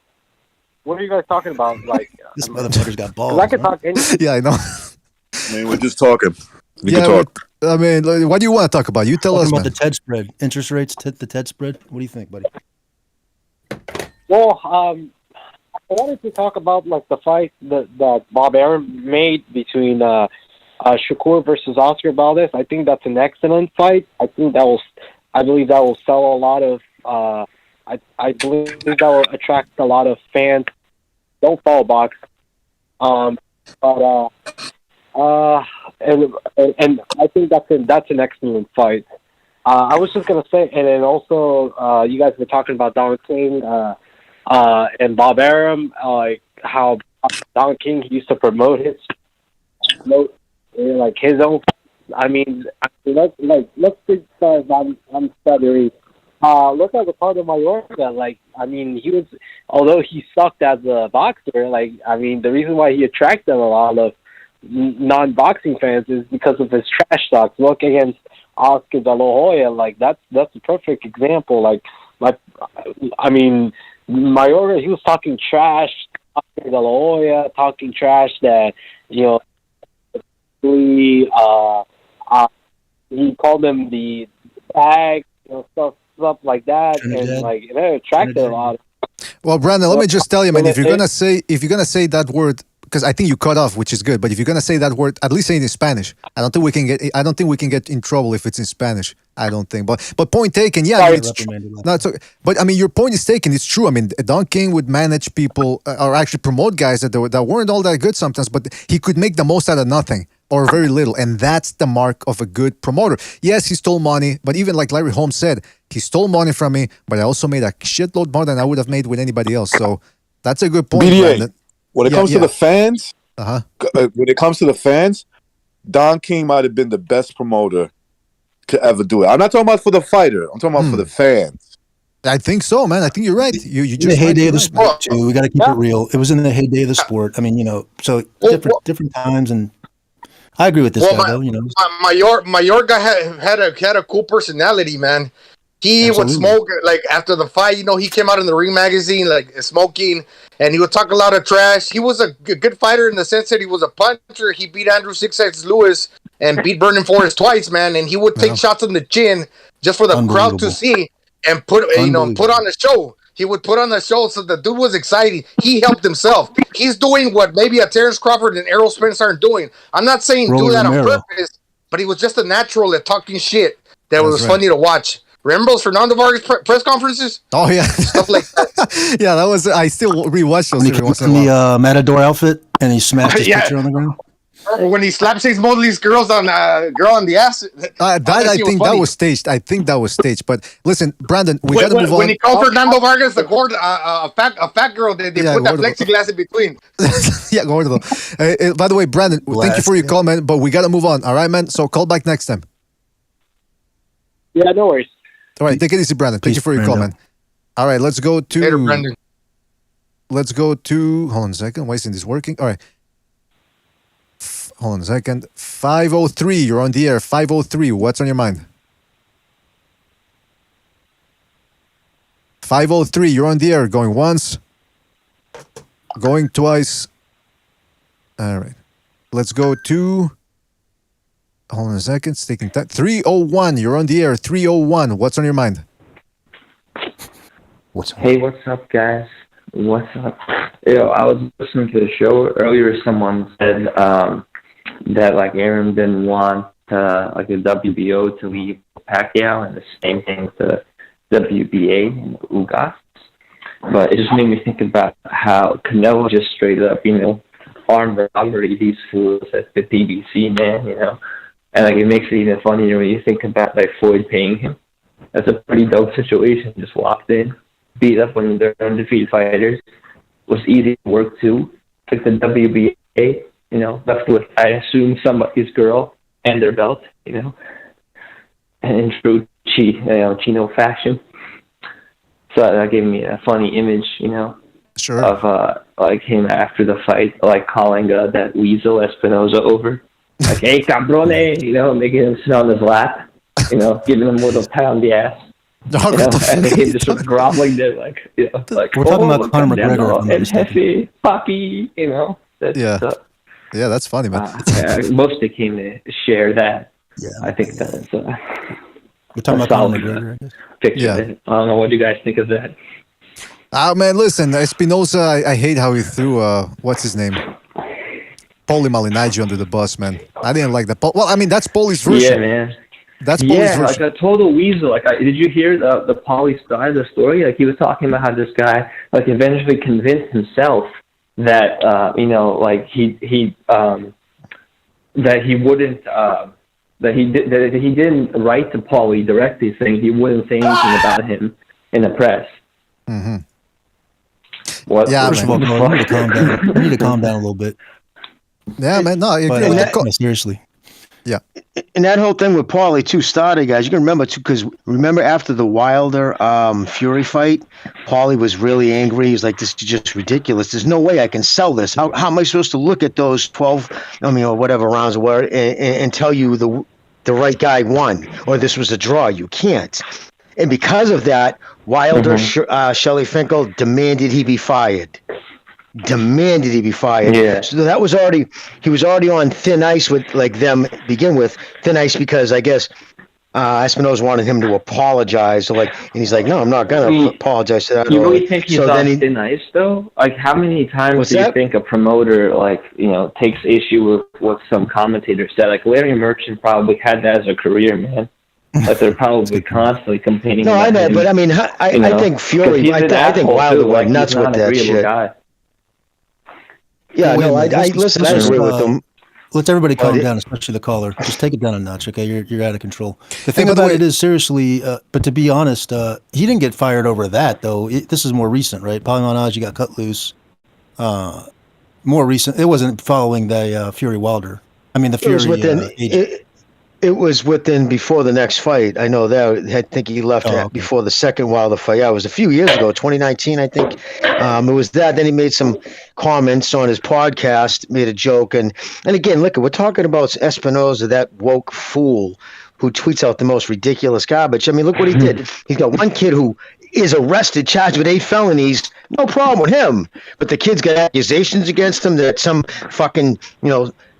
Speaker 5: What are you guys talking about? Like,
Speaker 15: This motherfucker's got balls.
Speaker 5: I can
Speaker 15: man.
Speaker 5: talk anything.
Speaker 10: Yeah, I know.
Speaker 21: I mean, we're just talking. We can
Speaker 10: Yeah,
Speaker 21: talk.
Speaker 10: I mean, what do you want to talk about? You tell
Speaker 15: Talking
Speaker 10: us,
Speaker 15: about
Speaker 10: man.
Speaker 15: the TED spread, interest rates, the TED spread. What do you think, buddy?
Speaker 5: Well, I wanted to talk about like the fight that Bob Arum made between Shakur versus Oscar Valdez. I think that's an excellent fight. I believe that will sell a lot of. I believe that will attract a lot of fans. Don't follow box. And I think that's an excellent fight. I was just gonna say, and then also you guys were talking about Don King and Bob Arum, like how Don King used to promote his own. I mean, let's criticize. I'm stuttering. Look at Ricardo Mayorga. Like, I mean, although he sucked as a boxer, like, I mean, the reason why he attracted a lot of non-boxing fans is because of his trash talks. Look against Oscar De La Hoya. Like, that's a perfect example. Like, I mean, Mayorga, he was talking trash. Oscar De La Hoya talking trash that, he called them the bag, stuff like that, and like it attracted a lot.
Speaker 10: Well, Brandon, let me just tell you, man. If you're gonna say that word, because I think you cut off, which is good. But if you're gonna say that word, at least say it in Spanish. I don't think we can get in trouble if it's in Spanish. I don't think. But point taken. Yeah, I mean, it's okay. But I mean, your point is taken. It's true. I mean, Don King would manage people or actually promote guys that weren't all that good sometimes, but he could make the most out of nothing or very little, and that's the mark of a good promoter. Yes, he stole money, but even like Larry Holmes said, he stole money from me, but I also made a shitload more than I would have made with anybody else. So that's a good point.
Speaker 21: BDA,
Speaker 10: Brandon.
Speaker 21: when it comes to the fans,
Speaker 10: when
Speaker 21: it comes to the fans, Don King might have been the best promoter to ever do it. I'm not talking about for the fighter. I'm talking about for the fans.
Speaker 10: I think so, man. I think you're right. You
Speaker 15: In
Speaker 10: just
Speaker 15: the heyday of the
Speaker 10: right, man.
Speaker 15: sport, too. We got to keep it real. It was in the heyday of the sport. I mean, so different times, and I agree with this guy, though.
Speaker 13: Mayorga had a cool personality, man. He would smoke, like, after the fight, he came out in the Ring magazine, like, smoking, and he would talk a lot of trash. He was a good fighter in the sense that he was a puncher. He beat Andrew 6X Lewis and beat Vernon Forrest twice, man, and he would take shots on the chin just for the crowd to see and put on the show. He would put on the show, so the dude was excited. He helped himself. He's doing what maybe a Terrence Crawford and Errol Spence aren't doing. I'm not saying do that on purpose, but he was just a natural at talking shit that was funny to watch. Remember those Fernando Vargas press conferences?
Speaker 10: Oh, yeah.
Speaker 13: Stuff like that.
Speaker 10: Yeah, that was. I still rewatch those.
Speaker 15: When he came in the Matador outfit and he smashed his picture on the ground.
Speaker 13: Or when he slapped Chase Mosley's girl on the ass.
Speaker 10: I think that was staged. I think that was staged. But listen, Brandon, we got to move on.
Speaker 13: When he called Fernando Vargas a fat girl, they put that plexiglass in between.
Speaker 10: Yeah, gordo. By the way, Brandon, thank you for your call, man. But we got to move on. All right, man. So call back next time.
Speaker 5: Yeah, no worries.
Speaker 10: All right, take it easy, Brandon. Thank you for your call, man. All right, let's go to.
Speaker 13: Later, Brandon.
Speaker 10: Let's go to. Hold on a second. Why isn't this working? All right. Hold on a second. 503, you're on the air. 503, what's on your mind? 503, you're on the air. Going once. Going twice. All right. Let's go to. Hold on a second. It's taking time. 301, you're on the air. 301, what's on your mind?
Speaker 22: Hey, what's up, guys? What's up? I was listening to the show earlier. Someone said that like Arum didn't want like the WBO to leave Pacquiao, and the same thing with the WBA and Ugas. But it just made me think about how Canelo just straight up, armed robbery these fools at the PBC, man, And like it makes it even funnier when you think about like Floyd paying him. That's a pretty dope situation. Just walked in, beat up when they're undefeated fighters. Was easy to work too. Took the WBA. left with, I assume, somebody's girl and their belt, and in true Chino fashion. So that gave me a funny image,
Speaker 10: sure,
Speaker 22: of like him after the fight, like calling that weasel Espinosa over, like, "Hey, cabrone," making him sit on his lap, giving him a little pat on the ass. And him just sort of groveling there, like, like,
Speaker 15: we're talking about Conor McGregor
Speaker 22: and Hefe, Papi,
Speaker 10: Yeah, that's funny, man.
Speaker 22: Mostly came to share that. Yeah, I think that's
Speaker 15: we're talking about Conor McGregor, I guess.
Speaker 22: Picture. Yeah. I don't know what you guys think of that.
Speaker 10: Man, listen, Espinosa, I hate how he threw what's his name, Paulie Malignaggi under the bus, man. I didn't like that. Well, I mean, that's Paulie's version.
Speaker 22: Yeah, man.
Speaker 10: That's Paulie's version.
Speaker 22: Like a total weasel. Like, did you hear the Paulie side of the story? Like, he was talking about how this guy, like, eventually convinced himself that like that he wouldn't that he didn't write to Paulie directly saying he wouldn't say anything about him in the press.
Speaker 10: Mm-hmm.
Speaker 22: What?
Speaker 15: Yeah, first of all, you need to calm down. You need to calm down a little bit.
Speaker 10: Yeah, man. No,
Speaker 15: seriously.
Speaker 10: Yeah.
Speaker 11: And that whole thing with Paulie too started, guys. You can remember too, because remember after the Wilder Fury fight, Paulie was really angry. He was like, "This is just ridiculous. There's no way I can sell this. How am I supposed to look at those 12, or whatever rounds were, and tell you the right guy won, or this was a draw? You can't." And because of that, Wilder, Shelley Finkel demanded he be fired. Yeah. So that was he was already on thin ice with like them begin with thin ice, because I guess Espinosa wanted him to apologize. So and he's like, "No, I'm not gonna apologize to that."
Speaker 22: You really think he's on thin ice though? Like, how many times do you think a promoter takes issue with what some commentator said? Like, Larry Merchant probably had that as a career, man. Like, they're probably constantly complaining.
Speaker 11: No, I know, but I mean, I think Fury. I think Wilder went nuts with that shit.
Speaker 22: Guy.
Speaker 11: Yeah, no, I listen. I agree with them.
Speaker 15: Let's everybody calm down, especially the caller. Just take it down a notch, okay? You're out of control. The thing about it is, seriously, but to be honest, he didn't get fired over that, though. This is more recent, right? Paulie Malignaggi got cut loose. More recent. It wasn't following the Fury Wilder. I mean, the Fury.
Speaker 11: It was within before the next fight. I know that. I think he left before the second Wilder fight. Yeah, it was a few years ago, 2019, I think. It was that. Then he made some comments on his podcast, made a joke, and again, look, we're talking about Espinosa, that woke fool who tweets out the most ridiculous garbage. I mean, look what he did. He's got one kid who is arrested, charged with 8 felonies. No problem with him, but the kid's got accusations against him that some fucking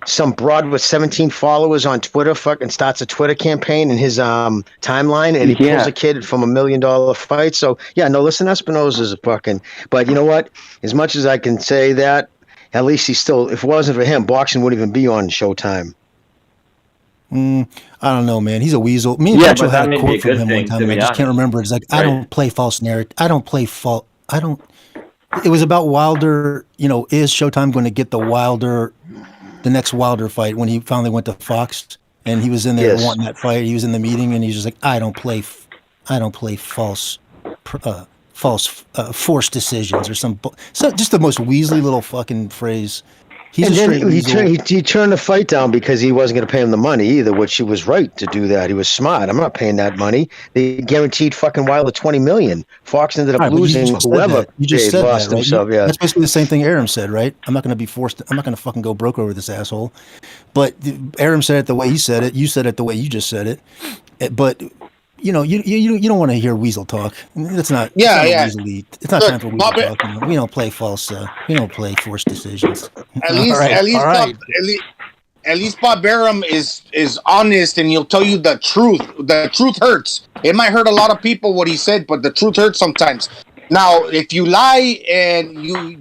Speaker 11: some broad with 17 followers on Twitter fucking starts a Twitter campaign in his timeline, and he pulls a kid from $1 million fight. So yeah, no, listen, Espinosa's a fucking. But you know what? As much as I can say that, at least he's still. If it wasn't for him, boxing wouldn't even be on Showtime.
Speaker 15: I don't know, man. He's a weasel. Me and Mitchell had a quote from him one time. I just can't remember. It's like, I don't play false narrative. I don't play false. I don't. It was about Wilder. Is Showtime going to get the next Wilder fight when he finally went to Fox and he was in there wanting that fight? He was in the meeting and he's just like, I don't play false forced decisions or so just the most weaselly little fucking phrase. He
Speaker 11: turned the fight down because he wasn't going to pay him the money either, which he was right to do that. He was smart. I'm not paying that money. They guaranteed fucking Wilder $20 million. Fox ended up losing whoever lost himself. Yeah,
Speaker 15: that's basically the same thing Arum said, right? I'm not going to be forced. I'm not going to fucking go broke over this asshole. But Arum said it the way he said it. You said it the way you just said it. But you don't want to hear weasel talk. That's not. It's not time for weasel talk. We don't play false. We don't play forced decisions.
Speaker 13: At least Bob Arum is honest, and he'll tell you the truth. The truth hurts. It might hurt a lot of people what he said, but the truth hurts sometimes. Now, if you lie and you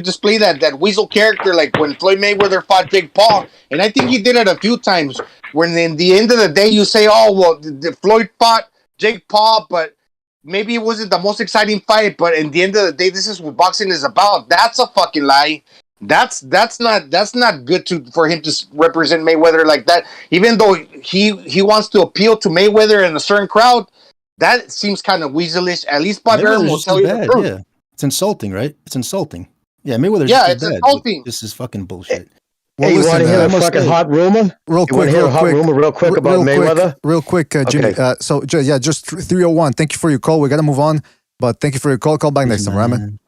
Speaker 13: display that weasel character, like when Floyd Mayweather fought Jake Paul, and I think he did it a few times, when in the end of the day you say, "Oh well, Floyd fought Jake Paul, but maybe it wasn't the most exciting fight." But in the end of the day, this is what boxing is about. That's a fucking lie. That's not good for him to represent Mayweather like that. Even though he wants to appeal to Mayweather and a certain crowd, that seems kind of weaselish. At least Bob Arum will tell you the truth.
Speaker 15: Yeah. It's insulting, right? It's insulting. Yeah, Mayweather's
Speaker 13: it's insulting.
Speaker 15: This is fucking bullshit.
Speaker 10: Well,
Speaker 11: hey, you want to hear a
Speaker 10: must
Speaker 11: fucking
Speaker 10: say-
Speaker 11: hot rumor?
Speaker 10: Real
Speaker 11: You
Speaker 10: quick,
Speaker 11: want to hear
Speaker 10: real
Speaker 11: a hot
Speaker 10: quick,
Speaker 11: rumor real quick about Mayweather?
Speaker 10: Real quick, Jimmy.
Speaker 11: Okay.
Speaker 10: Just 301. Thank you for your call. We gotta move on, but thank you for your call. Call back next time, right, man?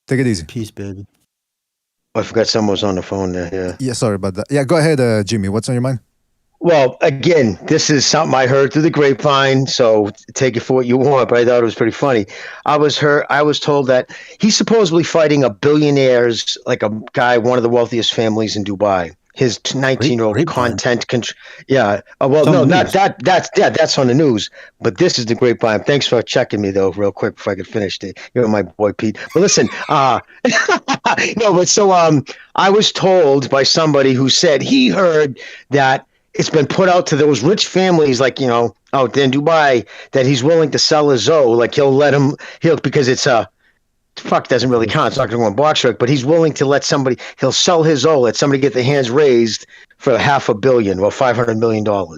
Speaker 10: Take it easy.
Speaker 15: Peace, baby.
Speaker 11: I forgot someone was on the phone there. Yeah.
Speaker 10: Yeah, sorry about that. Yeah, go ahead, Jimmy. What's on your mind?
Speaker 11: Well, again, this is something I heard through the grapevine, so take it for what you want, but I thought it was pretty funny. I was told that he's supposedly fighting a billionaire's, like a guy, one of the wealthiest families in Dubai. His 19-year-old content. Yeah. Well, no, not that. That's on the news. But this is the grapevine. Thanks for checking me though, real quick before I could finish it. You're my boy, Pete. But listen, no, but so I was told by somebody who said he heard that it's been put out to those rich families, like, you know, out in Dubai, that he's willing to sell his O. Like because it's doesn't really count. It's not going to go on box rec, but he's willing to he'll sell his O, let somebody get their hands raised for $500 million or $500 million. Well,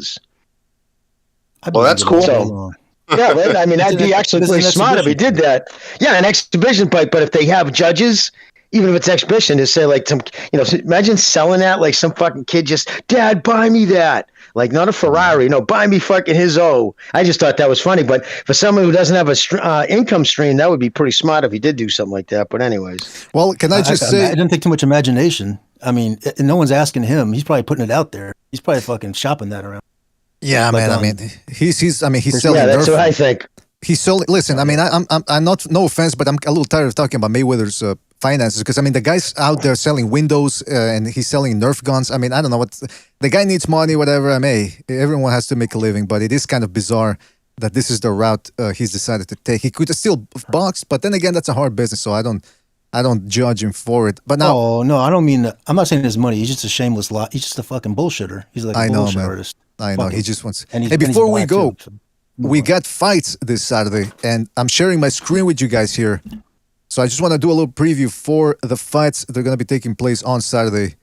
Speaker 13: that's cool.
Speaker 11: So, yeah, right? I mean, that'd be actually pretty smart if he did that. Yeah, an exhibition fight, but if they have judges, even if it's exhibition, to say like imagine selling that like some fucking kid just, Dad, buy me that. Like not a Ferrari, no, buy me fucking his O. I just thought that was funny, but for someone who doesn't have a income stream, that would be pretty smart if he did do something like that. But anyways,
Speaker 10: well, can I just say,
Speaker 15: I didn't take too much imagination. I mean, no one's asking him. He's probably putting it out there. He's probably fucking shopping that around.
Speaker 10: Yeah,
Speaker 15: But,
Speaker 10: man. I mean, he's selling.
Speaker 11: yeah, that's what I think.
Speaker 10: He's selling. Listen, I mean, I'm not. No offense, but I'm a little tired of talking about Mayweather's finances because I mean, the guy's out there selling windows and he's selling Nerf guns. I mean, I don't know what the guy needs money, whatever. I mean, everyone has to make a living, but it is kind of bizarre that this is the route he's decided to take. He could still box, but then again, that's a hard business, so I don't judge him for it. But now,
Speaker 15: oh no, I don't mean. I'm not saying his money. He's just a shameless lot. He's just a fucking bullshitter. He's like a bullshit artist.
Speaker 10: I know. He just wants.
Speaker 15: And
Speaker 10: hey, before we go, we got fights this Saturday, and I'm sharing my screen with you guys here. So I just want to do a little preview for the fights that are going to be taking place on Saturday.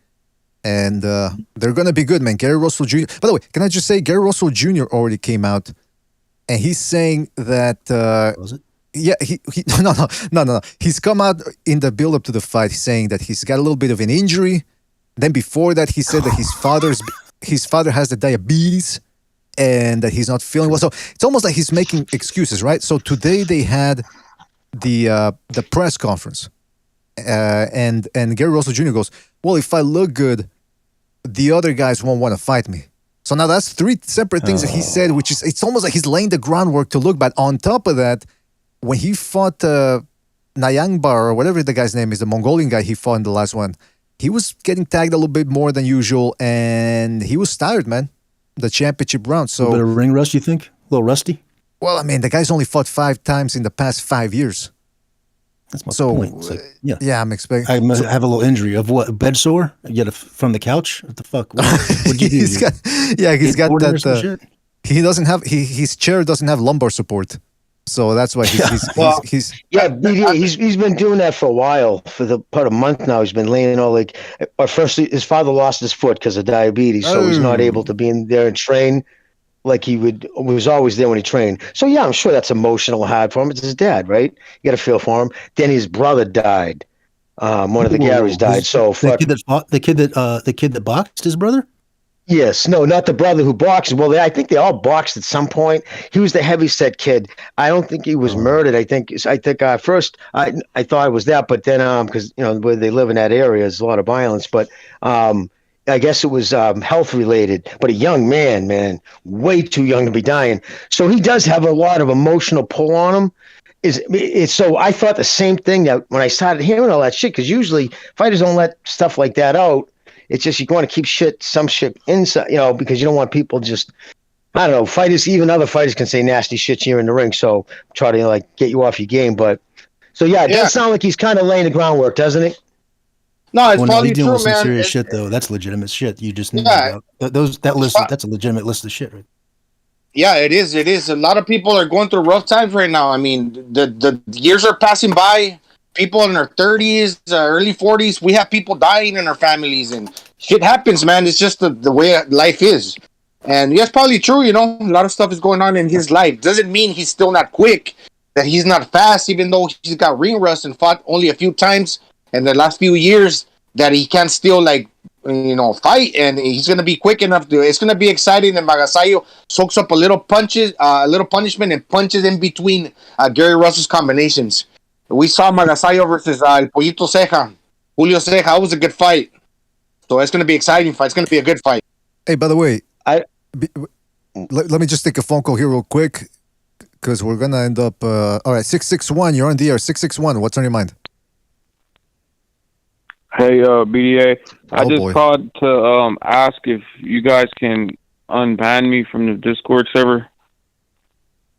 Speaker 10: And they're going to be good, man. Gary Russell Jr. By the way, can I just say Gary Russell Jr. already came out, and he's saying that...
Speaker 15: was it?
Speaker 10: Yeah, no. He's come out in the build-up to the fight saying that he's got a little bit of an injury. Then before that, he said that his father has the diabetes and that he's not feeling well. So it's almost like he's making excuses, right? So today they had the press conference, and Gary Russell Jr. goes, well, if I look good, the other guys won't want to fight me. So now that's three separate things that he said, which is, it's almost like he's laying the groundwork to look bad. On top of that, when he fought Nayangbar, or whatever the guy's name is, the Mongolian guy he fought in the last one, he was getting tagged a little bit more than usual, and he was tired, man, the championship round. So
Speaker 15: a bit of ring rust, you think? A little rusty?
Speaker 10: Well, I mean, the guy's only fought 5 times in the past 5 years.
Speaker 15: That's my point. It's like,
Speaker 10: yeah, I'm expecting.
Speaker 15: I must have a little injury of what? Bed sore? You get from the couch? What the fuck? What did you do?
Speaker 10: he's got that. He doesn't have his chair doesn't have lumbar support, so that's why he's
Speaker 11: been doing that for a while, for about a month now. He's been laying all like. First, his father lost his foot because of diabetes, so he's not able to be in there and train like he was always there when he trained. So yeah, I'm sure that's emotional hard for him. It's his dad, right? You got to feel for him. Then his brother died. One of the Garys died. So
Speaker 15: the kid that boxed his brother.
Speaker 11: Yes, no, not the brother who boxed. Well, I think they all boxed at some point. He was the heavyset kid. I don't think he was murdered. I think first I thought it was that, but then because where they live in that area, there's a lot of violence. But I guess it was health related. But a young man, way too young to be dying. So he does have a lot of emotional pull on him. So I thought the same thing that when I started hearing all that shit, because usually fighters don't let stuff like that out. It's just you want to keep some shit inside, because you don't want people just, I don't know, fighters, even other fighters can say nasty shit here in the ring. So try to get you off your game. But so yeah, it does sound like he's kind of laying the groundwork, doesn't it?
Speaker 13: No, it's probably
Speaker 15: dealing
Speaker 13: true,
Speaker 15: with some
Speaker 13: man.
Speaker 15: serious shit though. That's legitimate shit. You just know about. That list. That's a legitimate list of shit, right?
Speaker 13: Yeah, it is. It is. A lot of people are going through rough times right now. I mean, the years are passing by. People in their 30s, early 40s, we have people dying in our families, and shit happens, man. It's just the way life is. And yeah, it's probably true, a lot of stuff is going on in his life. Doesn't mean he's still not quick, that he's not fast, even though he's got ring rust and fought only a few times in the last few years, that he can't still fight, and he's going to be quick enough to. It's going to be exciting. And Magasayo soaks up a little punishment, and punches in between Gary Russell's combinations. We saw Magasayo versus El Pollito Ceja, Julio Ceja. That was a good fight. So it's going to be an exciting fight. It's going to be a good fight.
Speaker 10: Hey, by the way, let me just take a phone call here real quick because we're going to end up. All right, 661, you're on the air. 661, what's on your mind?
Speaker 19: Hey, BDA. I just called to ask if you guys can unban me from the Discord server.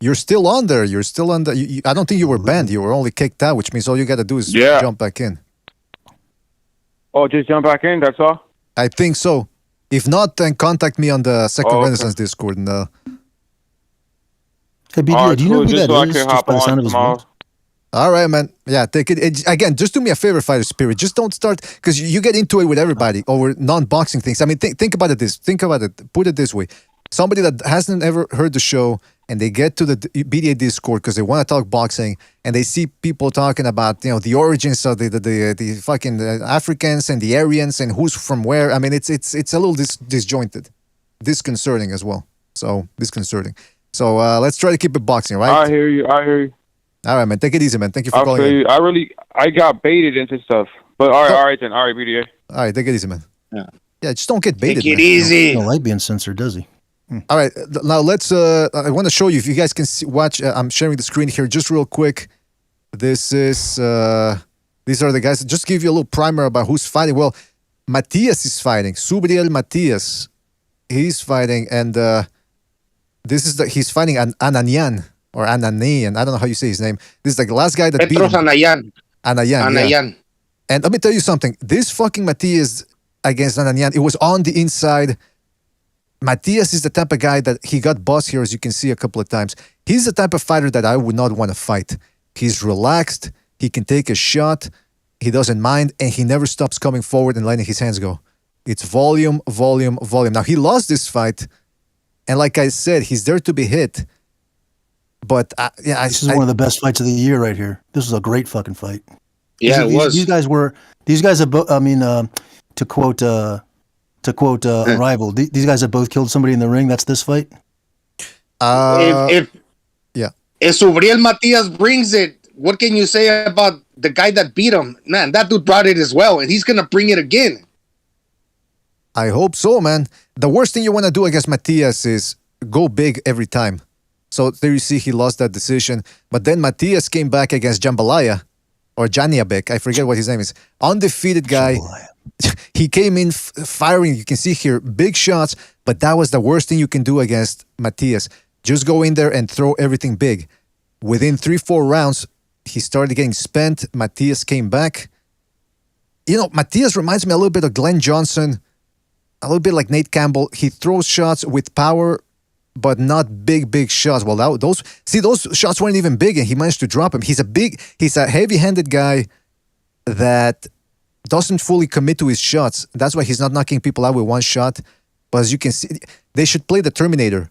Speaker 10: You're still on there. You're still on the. I don't think you were banned. You were only kicked out, which means all you got to do is jump back in.
Speaker 19: Oh, just jump back in. That's all.
Speaker 10: I think so. If not, then contact me on the Second Renaissance Discord. And,
Speaker 15: hey, BDA, do you know who that is? Just by the sound of his voice.
Speaker 10: All right, man. Yeah, take it. Again, just do me a favor, Fighter Spirit. Just don't start, because you get into it with everybody over non-boxing things. I mean, think about it Think about it. Put it this way. Somebody that hasn't ever heard the show and they get to the BDA Discord because they want to talk boxing and they see people talking about, the origins of the fucking Africans and the Aryans and who's from where. I mean, it's a little disjointed, disconcerting as well. So, disconcerting. So, let's try to keep it boxing, right?
Speaker 19: I hear you.
Speaker 10: All right, man. Take it easy, man. Thank you for calling in.
Speaker 19: I got baited into stuff. But all right, BDA.
Speaker 10: All right, take it easy, man. Yeah, just don't get baited.
Speaker 13: Take it easy.
Speaker 15: He don't like being censored, does he?
Speaker 10: All right, now let's. I want to show you if you guys can watch. I'm sharing the screen here just real quick. This is. These are the guys. Just give you a little primer about who's fighting. Well, Matias is fighting. Subriel Matias, he's fighting, and he's fighting Ananian. Or Ananian, I don't know how you say his name. This is the last guy that beat him.
Speaker 13: Anayan.
Speaker 10: Yeah. And let me tell you something. This fucking Matias against Ananian, it was on the inside. Matias is the type of guy that he got bossed here, as you can see a couple of times. He's the type of fighter that I would not want to fight. He's relaxed. He can take a shot. He doesn't mind. And he never stops coming forward and letting his hands go. It's volume, volume, volume. Now, he lost this fight. And like I said, he's there to be hit. But
Speaker 15: this is one of the best fights of the year right here. This was a great fucking fight.
Speaker 13: Yeah, it was.
Speaker 15: These guys have both. I mean, to quote a rival, these guys have both killed somebody in the ring. That's this fight.
Speaker 13: If Subriel Matias brings it, what can you say about the guy that beat him? Man, that dude brought it as well, and he's gonna bring it again.
Speaker 10: I hope so, man. The worst thing you want to do against Matias is go big every time. So there you see he lost that decision. But then Matias came back against Jambalaya or Janiabek. I forget what his name is. Undefeated guy. He came in firing. You can see here big shots. But that was the worst thing you can do against Matias. Just go in there and throw everything big. Within 3-4 rounds, he started getting spent. Matias came back. Matias reminds me a little bit of Glenn Johnson. A little bit like Nate Campbell. He throws shots with power, but not big shots. Well, those shots weren't even big, and he managed to drop him. He's a heavy-handed guy that doesn't fully commit to his shots. That's why he's not knocking people out with one shot. But as you can see, they should play the Terminator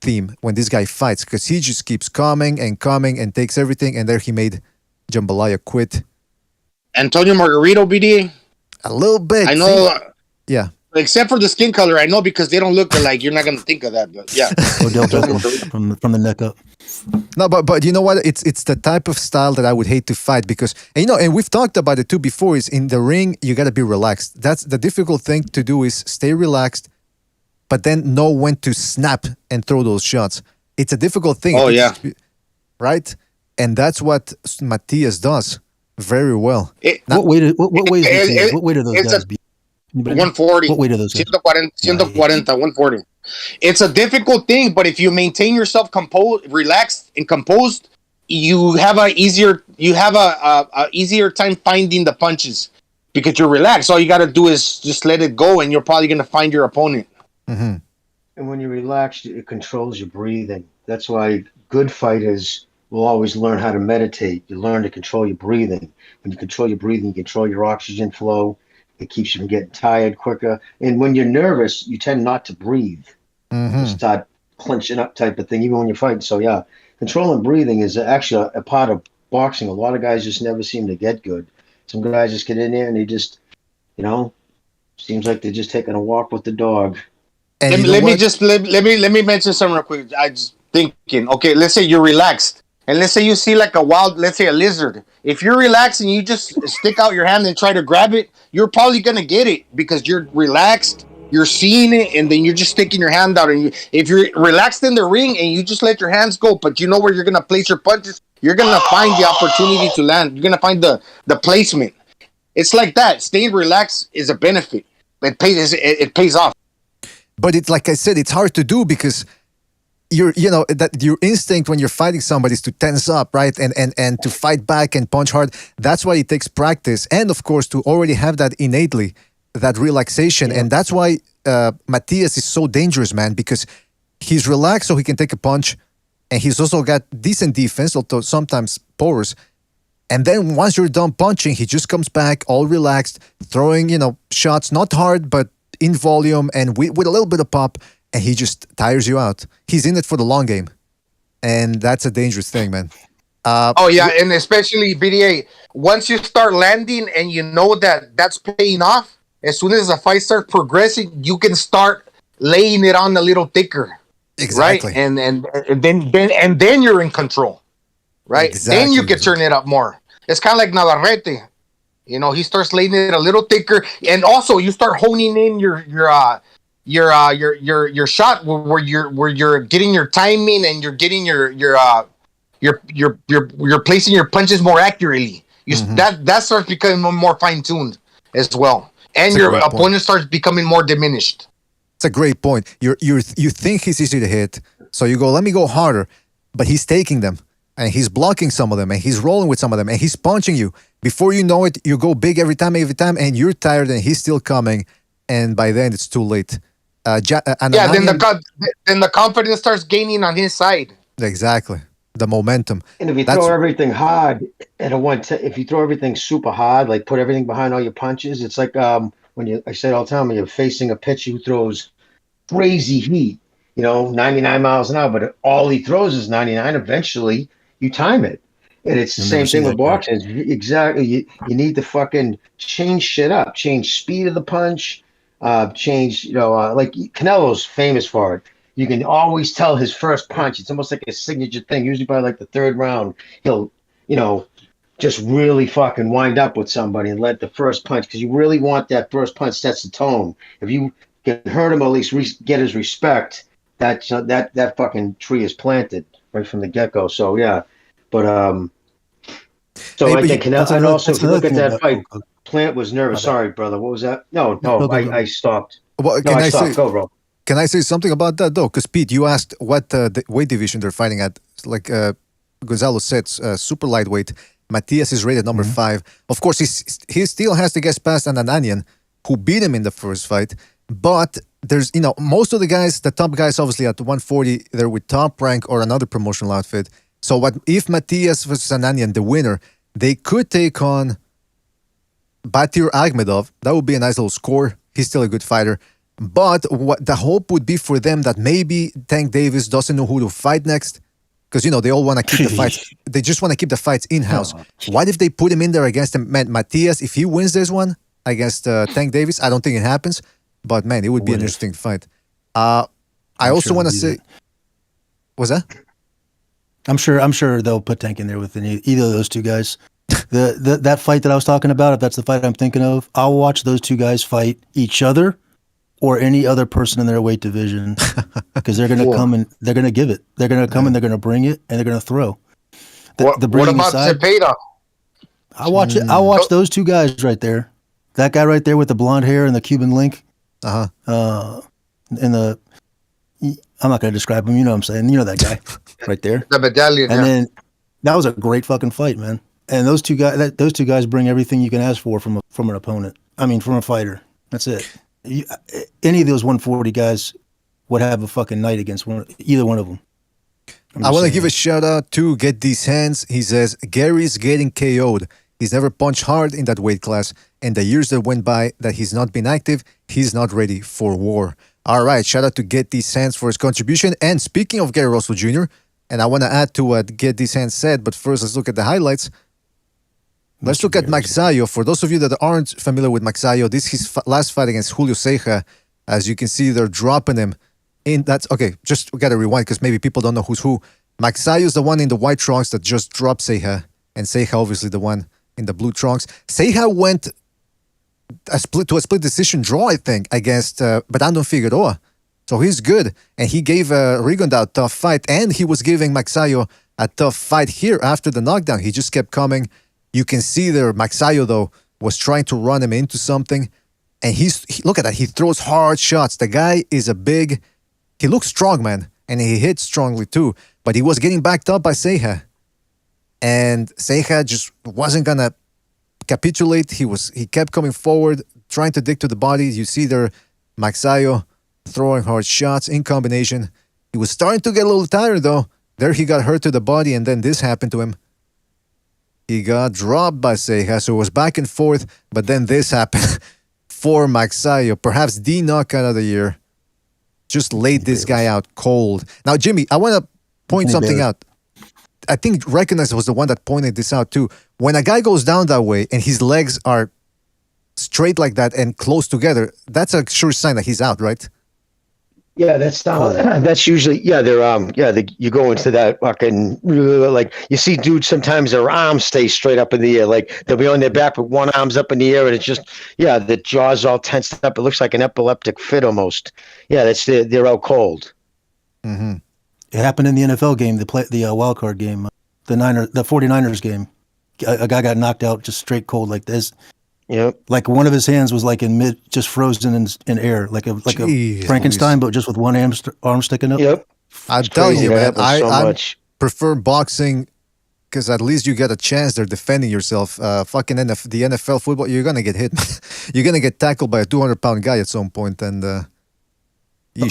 Speaker 10: theme when this guy fights, because he just keeps coming and takes everything, and there he made Jambalaya quit.
Speaker 13: Antonio Margarito, BD?
Speaker 10: A little bit.
Speaker 13: I know.
Speaker 10: Yeah.
Speaker 13: Except for the skin color, I know, because they don't look alike. You're not going to think of that, but yeah.
Speaker 15: Odell Beckham from the neck up.
Speaker 10: No, but you know what? It's the type of style that I would hate to fight, because and we've talked about it too before. Is in the ring you got to be relaxed. That's the difficult thing to do, is stay relaxed, but then know when to snap and throw those shots. It's a difficult thing.
Speaker 13: Oh yeah,
Speaker 10: right. And that's what Matias does very well.
Speaker 15: What weight are those guys be?
Speaker 13: 140.
Speaker 15: What weight are those?
Speaker 13: 140. It's a difficult thing, but if you maintain yourself relaxed and composed, you have a easier time finding the punches because you're relaxed. All you got to do is just let it go, and you're probably going to find your opponent.
Speaker 10: Mm-hmm.
Speaker 11: And when you're relaxed, it controls your breathing. That's why good fighters will always learn how to meditate. You learn to control your breathing. When you control your breathing, you control your oxygen flow. It keeps you from getting tired quicker. And when you're nervous, you tend not to breathe.
Speaker 10: Mm-hmm.
Speaker 11: You start clenching up type of thing, even when you're fighting. So, yeah, controlling breathing is actually a part of boxing. A lot of guys just never seem to get good. Some guys just get in there and they just, Seems like they're just taking a walk with the dog.
Speaker 10: And
Speaker 13: let me mention something real quick. I just thinking. Okay, let's say you're relaxed, and let's say you see like let's say a lizard. If you're relaxed and you just stick out your hand and try to grab it, you're probably gonna get it because you're relaxed. You're seeing it, and then you're just sticking your hand out. And if you're relaxed in the ring and you just let your hands go, but you know where you're gonna place your punches, you're gonna find the opportunity to land. You're gonna find the placement. It's like that. Staying relaxed is a benefit. It pays off.
Speaker 10: But it's like I said, it's hard to do because your instinct when you're fighting somebody is to tense up, right? And to fight back and punch hard. That's why it takes practice. And of course, to already have that innately, that relaxation. And that's why Matias is so dangerous, man, because he's relaxed so he can take a punch. And he's also got decent defense, although sometimes porous. And then once you're done punching, he just comes back all relaxed, throwing, shots, not hard, but in volume and with a little bit of pop, and he just tires you out. He's in it for the long game. And that's a dangerous thing, man.
Speaker 13: And especially BDA, once you start landing and you know that that's paying off, as soon as the fight starts progressing, you can start laying it on a little thicker.
Speaker 10: Exactly.
Speaker 13: Right? And then you're in control. Right?
Speaker 10: Exactly.
Speaker 13: Then you can turn it up more. It's kind of like Navarrete. He starts laying it a little thicker, and also you start honing in your shot where you're getting your timing and you're getting you're placing your punches more accurately. That starts becoming more fine tuned as well, and your opponent starts becoming more diminished.
Speaker 10: It's a great point. You think he's easy to hit, so you go, let me go harder, but he's taking them. And he's blocking some of them, and he's rolling with some of them, and he's punching you. Before you know it, you go big every time, and you're tired, and he's still coming, and by then it's too late.
Speaker 13: Then the confidence starts gaining on his side.
Speaker 10: Exactly, the momentum.
Speaker 11: And if you throw everything hard if you throw everything super hard, like put everything behind all your punches, it's like I say it all the time, when you're facing a pitcher who throws crazy heat, 99 miles an hour, but all he throws is 99. Eventually, you time it. And it's the same thing with boxing. Exactly. You need to fucking change shit up, change speed of the punch, change, like Canelo's famous for it. You can always tell his first punch. It's almost like a signature thing. Usually by like the third round, he'll, just really fucking wind up with somebody and let the first punch, because you really want that first punch sets the tone. If you can hurt him, at least get his respect, that fucking tree is planted right from the get-go. So yeah, but I think Canelo, and also if you look at that fight, Plant was nervous. Sorry, brother. What was that? No, I stopped.
Speaker 10: Well,
Speaker 11: I stopped. Go, bro.
Speaker 10: Can I say something about that though? Because Pete, you asked what the weight division they're fighting at. Like Gonzalo said, super lightweight. Matias is rated number 5. Of course, he still has to get past Anananian, who beat him in the first fight. But there's, most of the guys, the top guys, obviously at 140, they're with Top Rank or another promotional outfit. So what if Matias versus Ananyan, the winner, they could take on Batir Akhmedov. That would be a nice little score. He's still a good fighter. But what the hope would be for them that maybe Tank Davis doesn't know who to fight next. Because, they all want to keep the fights. They just want to keep the fights in-house. What if they put him in there against Matias? If he wins this one against Tank Davis, I don't think it happens. But, man, it would be an interesting fight. I also want to say... What's that?
Speaker 15: I'm sure they'll put Tank in there with either of those two guys. That fight that I was talking about, if that's the fight I'm thinking of, I'll watch those two guys fight each other or any other person in their weight division, because they're going to come and they're going to give it. They're going to come and they're going to bring it and they're going to throw.
Speaker 13: What about Cepeda?
Speaker 15: I'll watch those two guys right there. That guy right there with the blonde hair and the Cuban link. And the, I'm not going to describe him. You know what I'm saying? You know that guy right there.
Speaker 13: The medallion.
Speaker 15: And then that was a great fucking fight, man. And those two guys bring everything you can ask for from an opponent. I mean, from a fighter. That's it. Any of those 140 guys would have a fucking night against either one of them.
Speaker 10: I want to give a shout out to Get These Hands. He says, Gary's getting KO'd. He's never punched hard in that weight class. And the years that went by that he's not been active, he's not ready for war. All right, shout out to Get These Hands for his contribution. And speaking of Gary Russell Jr., and I want to add to what Get These Hands said, but first let's look at the highlights. Let's look at Magsayo. For those of you that aren't familiar with Magsayo, this is his last fight against Julio Ceja. As you can see, they're dropping him in. That's okay. Just we gotta rewind because maybe people don't know who's who. Magsayo is the one in the white trunks that just dropped Ceja, and Ceja obviously the one in the blue trunks. Ceja went a split decision draw, I think, against Brandon Figueroa. So he's good, and he gave Rigondeaux a tough fight, and he was giving Magsayo a tough fight here after the knockdown. He just kept coming. You can see there, Magsayo, though, was trying to run him into something. And look at that. He throws hard shots. The guy is he looks strong, man. And he hits strongly, too. But he was getting backed up by Ceja. And Ceja just wasn't going to capitulate. He kept coming forward, trying to dig to the body. You see there, Magsayo throwing hard shots in combination. He was starting to get a little tired, though. There he got hurt to the body, and then this happened to him. He got dropped by Ceja, so it was back and forth, but then this happened for Magsayo. Perhaps the knockout of the year. Just laid this guy out cold. Now, Jimmy, I want to point something out. I think Recognize was the one that pointed this out too. When a guy goes down that way and his legs are straight like that and close together, that's a sure sign that he's out, right?
Speaker 11: Yeah, that's usually you go into that fucking like you see dudes sometimes their arms stay straight up in the air, like they'll be on their back with one arm's up in the air and it's just the jaw's all tensed up. It looks like an epileptic fit almost. Yeah, they're out cold.
Speaker 10: Mm-hmm.
Speaker 15: It happened in the NFL game, the wild card game, the 49ers game. A guy got knocked out just straight cold like this.
Speaker 11: Yep.
Speaker 15: Like one of his hands was like just frozen in air, like a Frankenstein, but just with one arm sticking up.
Speaker 11: Yep.
Speaker 10: I'm telling you, man, I prefer boxing because at least you get a chance. They're defending yourself. Fucking the NFL football, you're gonna get hit. You're gonna get tackled by a 200-pound guy at some point, and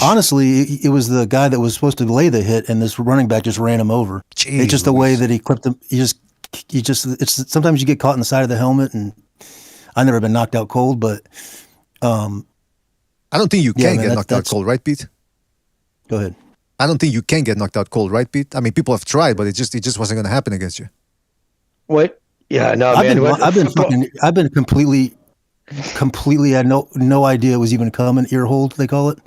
Speaker 15: honestly, it was the guy that was supposed to lay the hit, and this running back just ran him over. It's just the way that he clipped him. It's sometimes you get caught in the side of the helmet and. I've never been knocked out cold, but
Speaker 10: I don't think you can get knocked out cold, right, Pete?
Speaker 15: Go ahead.
Speaker 10: I don't think you can get knocked out cold, right, Pete? I mean, people have tried, but it just wasn't going to happen against you.
Speaker 11: What? Yeah, no,
Speaker 15: I've been completely had no idea it was even coming. Ear hold, they call it.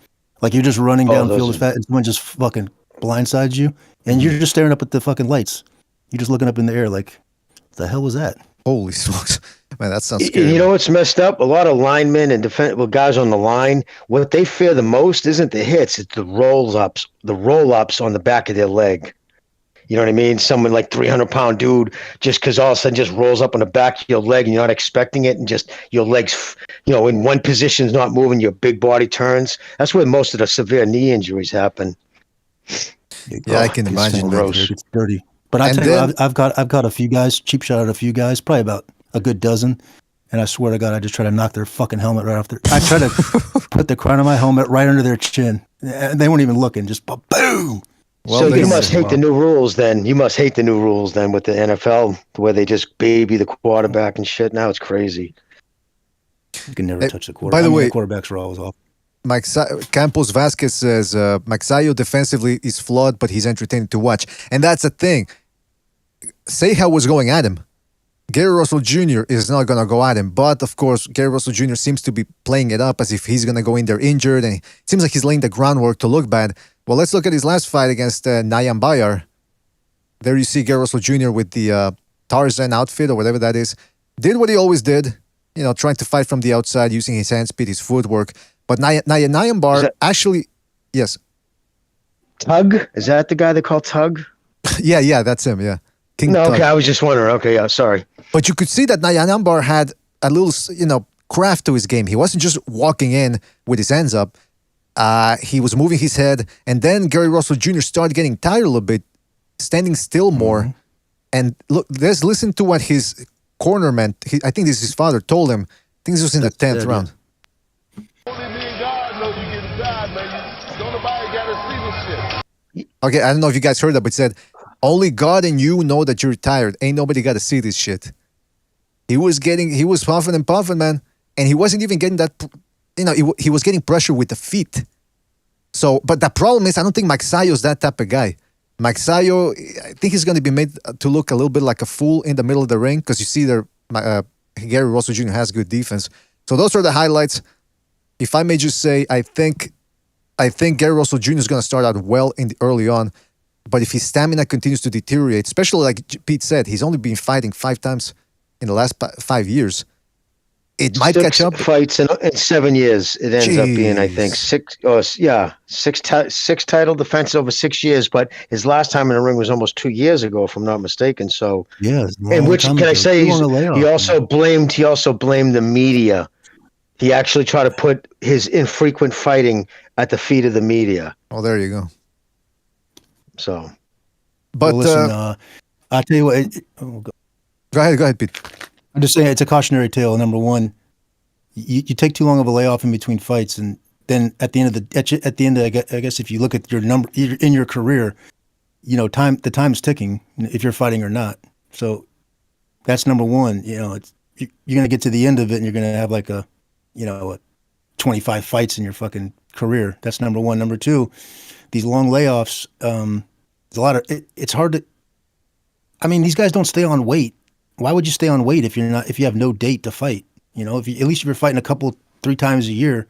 Speaker 15: Like you're just running downfield as fast, and someone just fucking blindsides you, and you're just staring up at the fucking lights. You're just looking up in the air, like, what the hell was that?
Speaker 10: Holy smokes. Man, that sounds scary.
Speaker 11: You know what's messed up? A lot of linemen and guys on the line, what they fear the most isn't the hits, it's the roll-ups on the back of their leg. You know what I mean? Someone like 300-pound dude, just because all of a sudden just rolls up on the back of your leg and you're not expecting it, and just your legs, in one position's not moving, your big body turns. That's where most of the severe knee injuries happen.
Speaker 10: Yeah, I can imagine.
Speaker 15: It's dirty. But I tell you, I've got a few guys, cheap shot at a few guys, probably about a good dozen, and I swear to God, I just try to knock their fucking helmet right off their. I try to put the crown of my helmet right under their chin, and they weren't even looking, just boom.
Speaker 11: Well, so you must hate the new rules then. You must hate the new rules then with the NFL, where they just baby the quarterback and shit. Now it's crazy.
Speaker 15: You can never touch the quarterback.
Speaker 10: By the way,
Speaker 15: the quarterbacks are always off.
Speaker 10: Campos Vasquez says Magsayo defensively is flawed, but he's entertaining to watch. And that's the thing. Ceja was going at him. Gary Russell Jr. is not going to go at him. But, of course, Gary Russell Jr. seems to be playing it up as if he's going to go in there injured. And it seems like he's laying the groundwork to look bad. Well, let's look at his last fight against Nayan Bayar. There you see Gary Russell Jr. with the Tarzan outfit or whatever that is. Did what he always did. Trying to fight from the outside, using his hand speed, his footwork. But Nayan Bar actually, yes.
Speaker 11: Tug? Is that the guy they call Tug?
Speaker 10: Yeah, that's him, yeah. King Tug.
Speaker 11: Okay, I was just wondering. Okay, yeah, sorry.
Speaker 10: But you could see that Nayan Bar had a little, craft to his game. He wasn't just walking in with his hands up. He was moving his head. And then Gary Russell Jr. started getting tired a little bit, standing still more. Mm-hmm. And look, listen to what his cornerman, I think this is his father, told him. I think this was in the 10th round. Okay, I don't know if you guys heard that, but he said, only God and you know that you're tired. Ain't nobody got to see this shit. He was puffing and puffing, man. And he wasn't even getting that, he was getting pressure with the feet. So, but the problem is, I don't think Magsayo's that type of guy. Magsayo, I think he's going to be made to look a little bit like a fool in the middle of the ring because you see there, Gary Russell Jr. has good defense. So those are the highlights. If I may just say, I think Gary Russell Jr. is going to start out well early on, but if his stamina continues to deteriorate, especially like Pete said, he's only been fighting 5 times in the last 5 years. It might catch up.
Speaker 11: 6 fights in 7 years. It ends up being, I think, 6 title defenses over 6 years. But his last time in the ring was almost 2 years ago, if I'm not mistaken. So
Speaker 15: yeah,
Speaker 11: and which can I say? He also blamed the media. He actually tried to put his infrequent fighting at the feet of the media.
Speaker 10: Oh, there you go.
Speaker 11: So,
Speaker 10: but
Speaker 15: well, listen, I'll tell you what.
Speaker 10: Go ahead, Pete.
Speaker 15: I'm just saying it's a cautionary tale. Number one, you take too long of a layoff in between fights, and then at the end of I guess if you look at your number in your career, the time's ticking if you're fighting or not. So that's number one. You're gonna get to the end of it, and you're gonna have like 25 fights in your fucking career. That's number one. Number two, these long layoffs. There's a lot of it's hard to. I mean, these guys don't stay on weight. Why would you stay on weight if you have no date to fight? At least if you're fighting 3 times a year,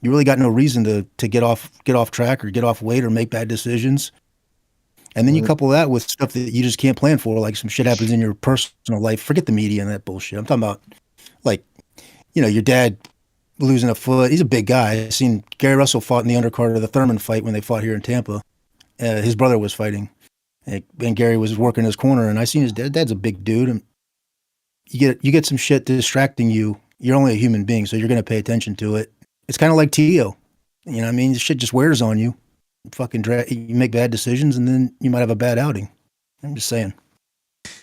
Speaker 15: you really got no reason to get off track or get off weight or make bad decisions. And then you couple that with stuff that you just can't plan for, like some shit happens in your personal life. Forget the media and that bullshit. I'm talking about your dad losing a foot. He's a big guy. I seen Gary Russell fought in the undercard of the Thurman fight when they fought here in Tampa. His brother was fighting, and Gary was working his corner. And I seen his dad's a big dude, and you get some shit distracting you. You're only a human being, so you're going to pay attention to it. It's kind of like T.O. You know what I mean? This shit just wears on you. You make bad decisions, and then you might have a bad outing. I'm just saying.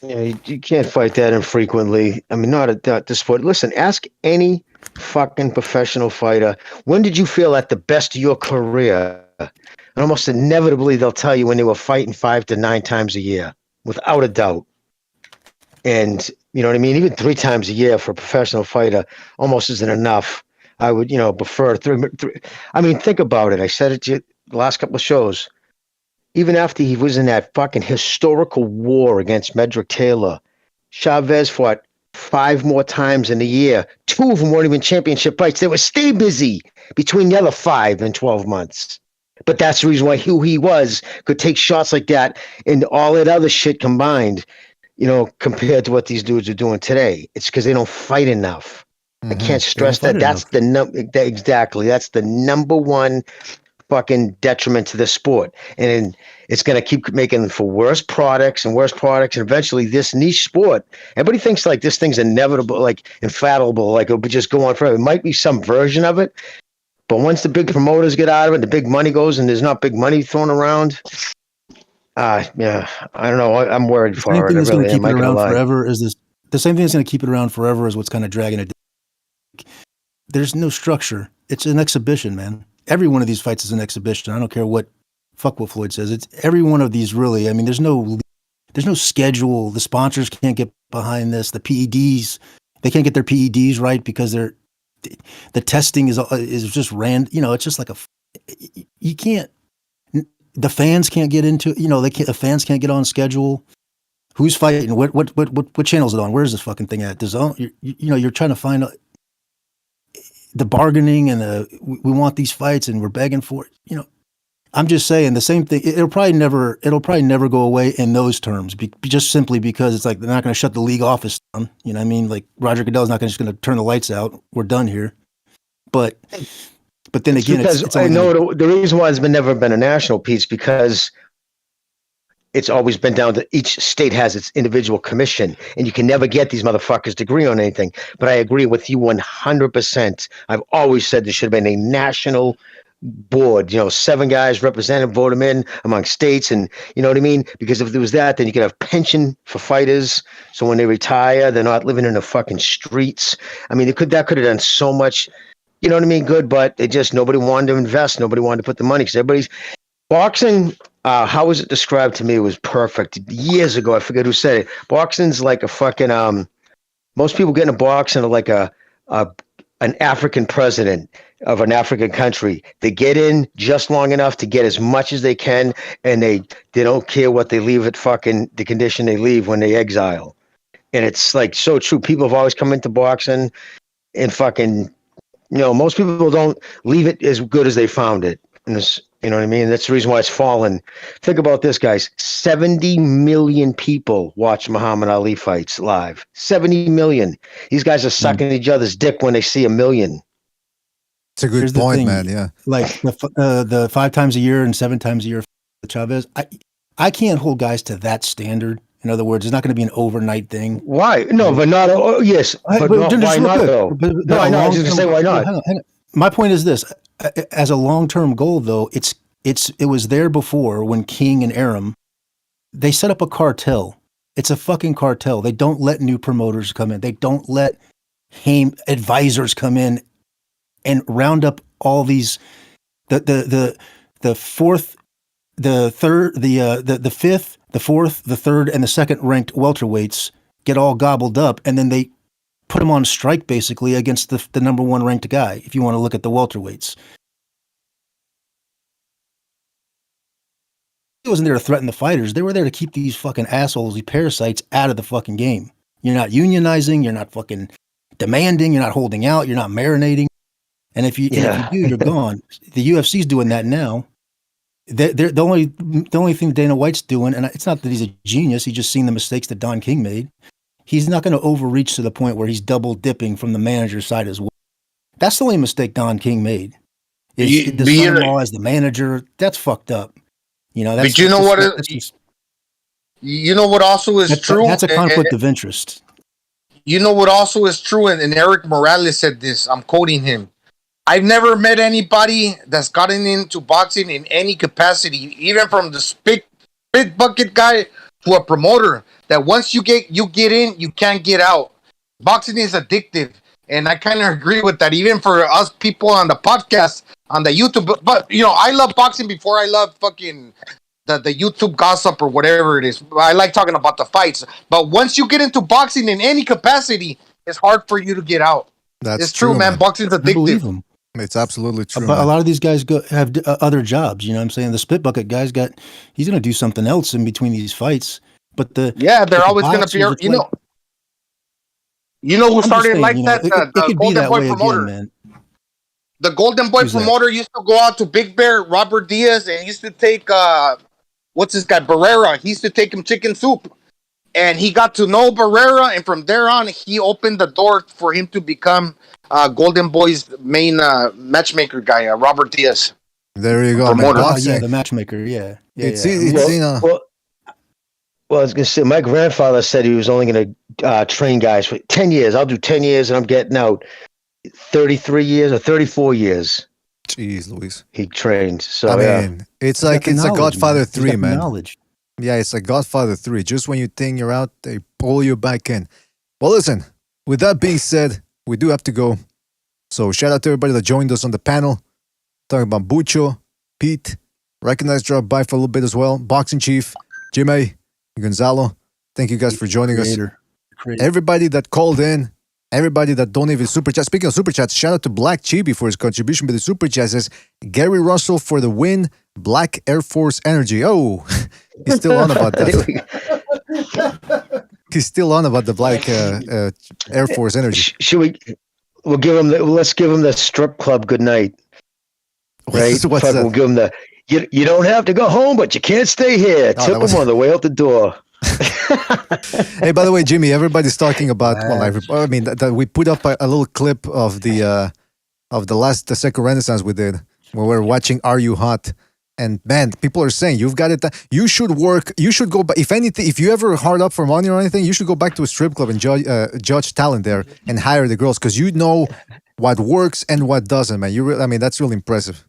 Speaker 11: Yeah, you can't fight that infrequently. I mean, not at this sport. Listen, ask any fucking professional fighter, when did you feel at the best of your career? And almost inevitably, they'll tell you when they were fighting 5 to 9 times a year, without a doubt. And you know what I mean? Even 3 times a year for a professional fighter almost isn't enough. I would, prefer 3. I mean, think about it. I said it to you the last couple of shows. Even after he was in that fucking historical war against Medrick Taylor, Chavez fought 5 more times in a year. 2 of them weren't even championship fights. They were stay busy between the other 5 in 12 months. But that's the reason why who he was could take shots like that and all that other shit combined, compared to what these dudes are doing today. It's because they don't fight enough. I can't stress that. That's exactly. That's the number one fucking detriment to the sport. And it's going to keep making for worse products. And eventually this niche sport, everybody thinks like this thing's inevitable, like infallible, like it'll just go on forever. It might be some version of it. But once the big promoters get out of it, the big money goes and there's not big money thrown around. I don't know. I'm worried for it.
Speaker 15: The same thing that's going to keep it around forever is this. The same thing that's going to keep it around forever is what's kind of dragging it. There's no structure. It's an exhibition, man. Every one of these fights is an exhibition. I don't care what Floyd says. It's every one of these really. I mean, there's no schedule. The sponsors can't get behind this. The PEDs, they can't get their PEDs right because the testing is just random. It's just like you can't. The fans can't get into. The fans can't get on schedule. Who's fighting? What channel is it on? Where is this fucking thing at? You're trying to find the bargaining and we want these fights and we're begging for it. I'm just saying the same thing. It'll probably never go away in those terms, just simply because it's like they're not going to shut the league office down. You know what I mean? Like Roger Goodell's not just going to turn the lights out. We're done here. But then again, it's
Speaker 11: I know the reason why it's never been a national piece because it's always been down to each state has its individual commission, and you can never get these motherfuckers to agree on anything. But I agree with you 100%. I've always said there should have been a national board, 7 guys represented, vote them in among states, and you know what I mean? Because if there was that, then you could have pension for fighters, so when they retire, they're not living in the fucking streets. I mean, that could have done so much, you know what I mean, good, but nobody wanted to invest, nobody wanted to put the money, because everybody's boxing. How was it described to me? It was perfect. Years ago, I forget who said it. Boxing's like a fucking, most people get into boxing are like an African president of an African country. They get in just long enough to get as much as they can, and they don't care what they leave at fucking the condition they leave when they exile. And it's like so true. People have always come into boxing and fucking, most people don't leave it as good as they found it. And this, you know what I mean? That's the reason why it's fallen. Think about this, guys. 70 million people watch Muhammad Ali fights live. 70 million. These guys are sucking each other's dick when they see a million.
Speaker 10: It's a good point, man. Yeah.
Speaker 15: Like the 5 times a year and 7 times a year for Chavez. I can't hold guys to that standard. In other words, it's not going to be an overnight thing.
Speaker 11: Why? No, but not. Oh, yes, but why not though? No, I know. I was just going to say why not.
Speaker 15: Hang on. My point is this: as a long-term goal, though, it was there before when King and Arum, they set up a cartel. It's a fucking cartel. They don't let new promoters come in. They don't let advisors come in and round up all these the fourth, the third, the fifth, the fourth, the third, and the second ranked welterweights get all gobbled up, and then they put them on strike basically against the number 1 ranked guy. If you want to look at the welterweights, he wasn't there to threaten the fighters. They were there to keep these fucking assholes, these parasites, out of the fucking game. You're not unionizing. You're not fucking demanding. You're not holding out. You're not marinating. And if you do, you're gone. The UFC's doing that now. They're the only thing Dana White's doing, and it's not that he's a genius. He's just seen the mistakes that Don King made. He's not going to overreach to the point where he's double dipping from the manager's side as well. That's the only mistake Don King made. Is the son-in-law as the manager. That's fucked up.
Speaker 13: But you know what? You know what also is true.
Speaker 15: That's a conflict of interest.
Speaker 13: You know what also is true, and Eric Morales said this. I'm quoting him. I've never met anybody that's gotten into boxing in any capacity, even from the spit bucket guy to a promoter, that once you get in, you can't get out. Boxing is addictive, and I kind of agree with that, even for us people on the podcast, on the YouTube. But, I love boxing before I love fucking the YouTube gossip or whatever it is. I like talking about the fights. But once you get into boxing in any capacity, it's hard for you to get out. It's true, man. Boxing's addictive.
Speaker 10: It's absolutely true.
Speaker 15: But a lot of these guys have other jobs. You know what I'm saying? The spit bucket guy's he's going to do something else in between these fights. But they're
Speaker 13: always going to be, you know who started like that? The Golden Boy promoter.
Speaker 15: Again, man.
Speaker 13: The Golden Boy promoter used to go out to Big Bear, Robert Diaz, and he used to take, what's this guy, Barrera. He used to take him chicken soup. And he got to know Barrera, and from there on, he opened the door for him to become Golden Boy's main matchmaker guy, Robert Diaz.
Speaker 10: There you go.
Speaker 15: The matchmaker, yeah.
Speaker 11: Well, I was going to say, my grandfather said he was only going to train guys for 10 years. I'll do 10 years, and I'm getting out 33 years or 34 years.
Speaker 10: Jeez, Luis.
Speaker 11: He trained. So,
Speaker 10: it's like a Godfather 3, man.
Speaker 15: Knowledge.
Speaker 10: Yeah, it's like Godfather 3. Just when you think you're out, they pull you back in. Well, listen, with that being said, we do have to go. So shout out to everybody that joined us on the panel. Talking about Bucho, Pete, Recognized Drop by for a little bit as well. Boxing Chief, Jimmy, Gonzalo. Thank you guys for joining us. Everybody that called in, everybody that donated super chat. Speaking of super chats, shout out to Black Chibi for his contribution with the super chat. Says Gary Russell for the win. Black Air Force Energy. Oh, he's still on about that. He's still on about the Black Air Force Energy.
Speaker 11: Should we? Let's give him the strip club good night. Right?
Speaker 10: What's that?
Speaker 11: We'll give him the. You don't have to go home, but you can't stay here. Tip him on the way out the door.
Speaker 10: Hey, by the way, Jimmy, everybody's talking about. That we put up a little clip of the second Renaissance we did, where we're watching Are You Hot? And man, people are saying you've got it. You should work. You should go. If anything, if you ever hard up for money or anything, you should go back to a strip club and judge talent there and hire the girls because you know what works and what doesn't. Man, that's really impressive.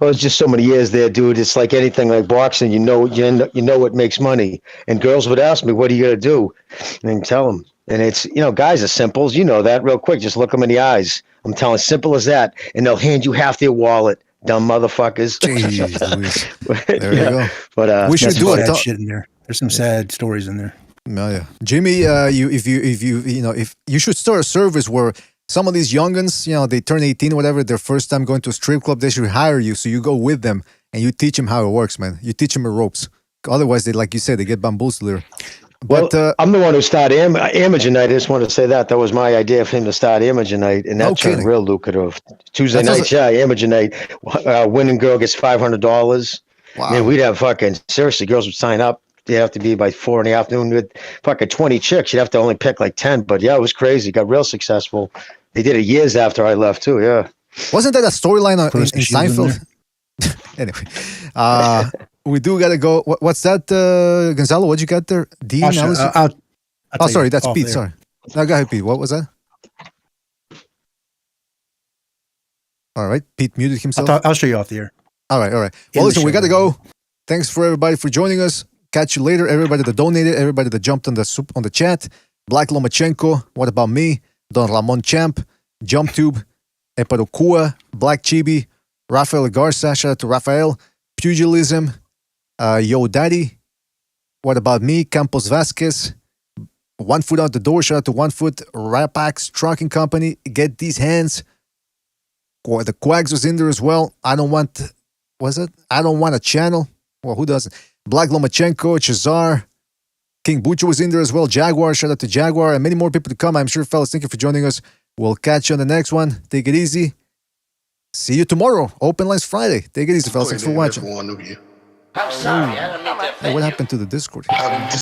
Speaker 11: Well, it's just so many years there, dude. It's like anything like boxing. You know what makes money. And girls would ask me, "What are you gonna do?" And tell them. And it's guys are simples. You know that real quick. Just look them in the eyes. I'm telling, simple as that. And they'll hand you half their wallet. Dumb motherfuckers.
Speaker 10: Jeez, there you go.
Speaker 11: But
Speaker 10: we should do
Speaker 15: it. Shit in there. There's some sad stories in there.
Speaker 10: Oh, yeah, Jimmy. If you should start a service where some of these youngins, they turn 18 or whatever, their first time going to a strip club, they should hire you so you go with them and you teach them how it works, man. You teach them the ropes. Otherwise, they, like you said, they get bamboozled there.
Speaker 11: Well, I'm the one who started Amateur Night. I just want to say that was my idea for him to start Amateur Night, and that turned real lucrative. Tuesday nights, Amateur Night. Winning girl gets $500.
Speaker 10: Wow.
Speaker 11: Man, we'd have seriously, girls would sign up. They have to be by 4 in the afternoon with 20 chicks. You'd have to only pick 10. But yeah, it was crazy. Got real successful. They did it years after I left too. Yeah.
Speaker 10: Wasn't that a storyline in Seinfeld? Anyway, we do gotta go. What's that, Gonzalo? What you got there? Dean? Sorry, that's Pete. Sorry. No, go ahead, Pete. What was that? All right, Pete muted himself.
Speaker 15: I'll show you off the air.
Speaker 10: All right. Well, listen, we gotta go. Thanks for everybody for joining us. Catch you later. Everybody that donated, everybody that jumped on the chat. Black Lomachenko. What about me? Don Ramon Champ, JumpTube, Eparokua, Black Chibi, Rafael Garza. Shout out to Rafael. Pugilism. Yo Daddy, what about me? Campos Vasquez, 1 Foot Out the Door. Shout out to 1 Foot. Rapax Trucking Company. Get these hands. The Quags was in there as well. I don't want a channel. Well, who doesn't? Black Lomachenko, Chazar, King Bucho was in there as well. Jaguar, shout out to Jaguar, and many more people to come. I'm sure, fellas. Thank you for joining us. We'll catch you on the next one. Take it easy. See you tomorrow. Open Lines Friday. Take it easy, fellas. Thanks for watching.
Speaker 1: I'm sorry, I don't mean to offend
Speaker 10: Hey, what happened to the Discord?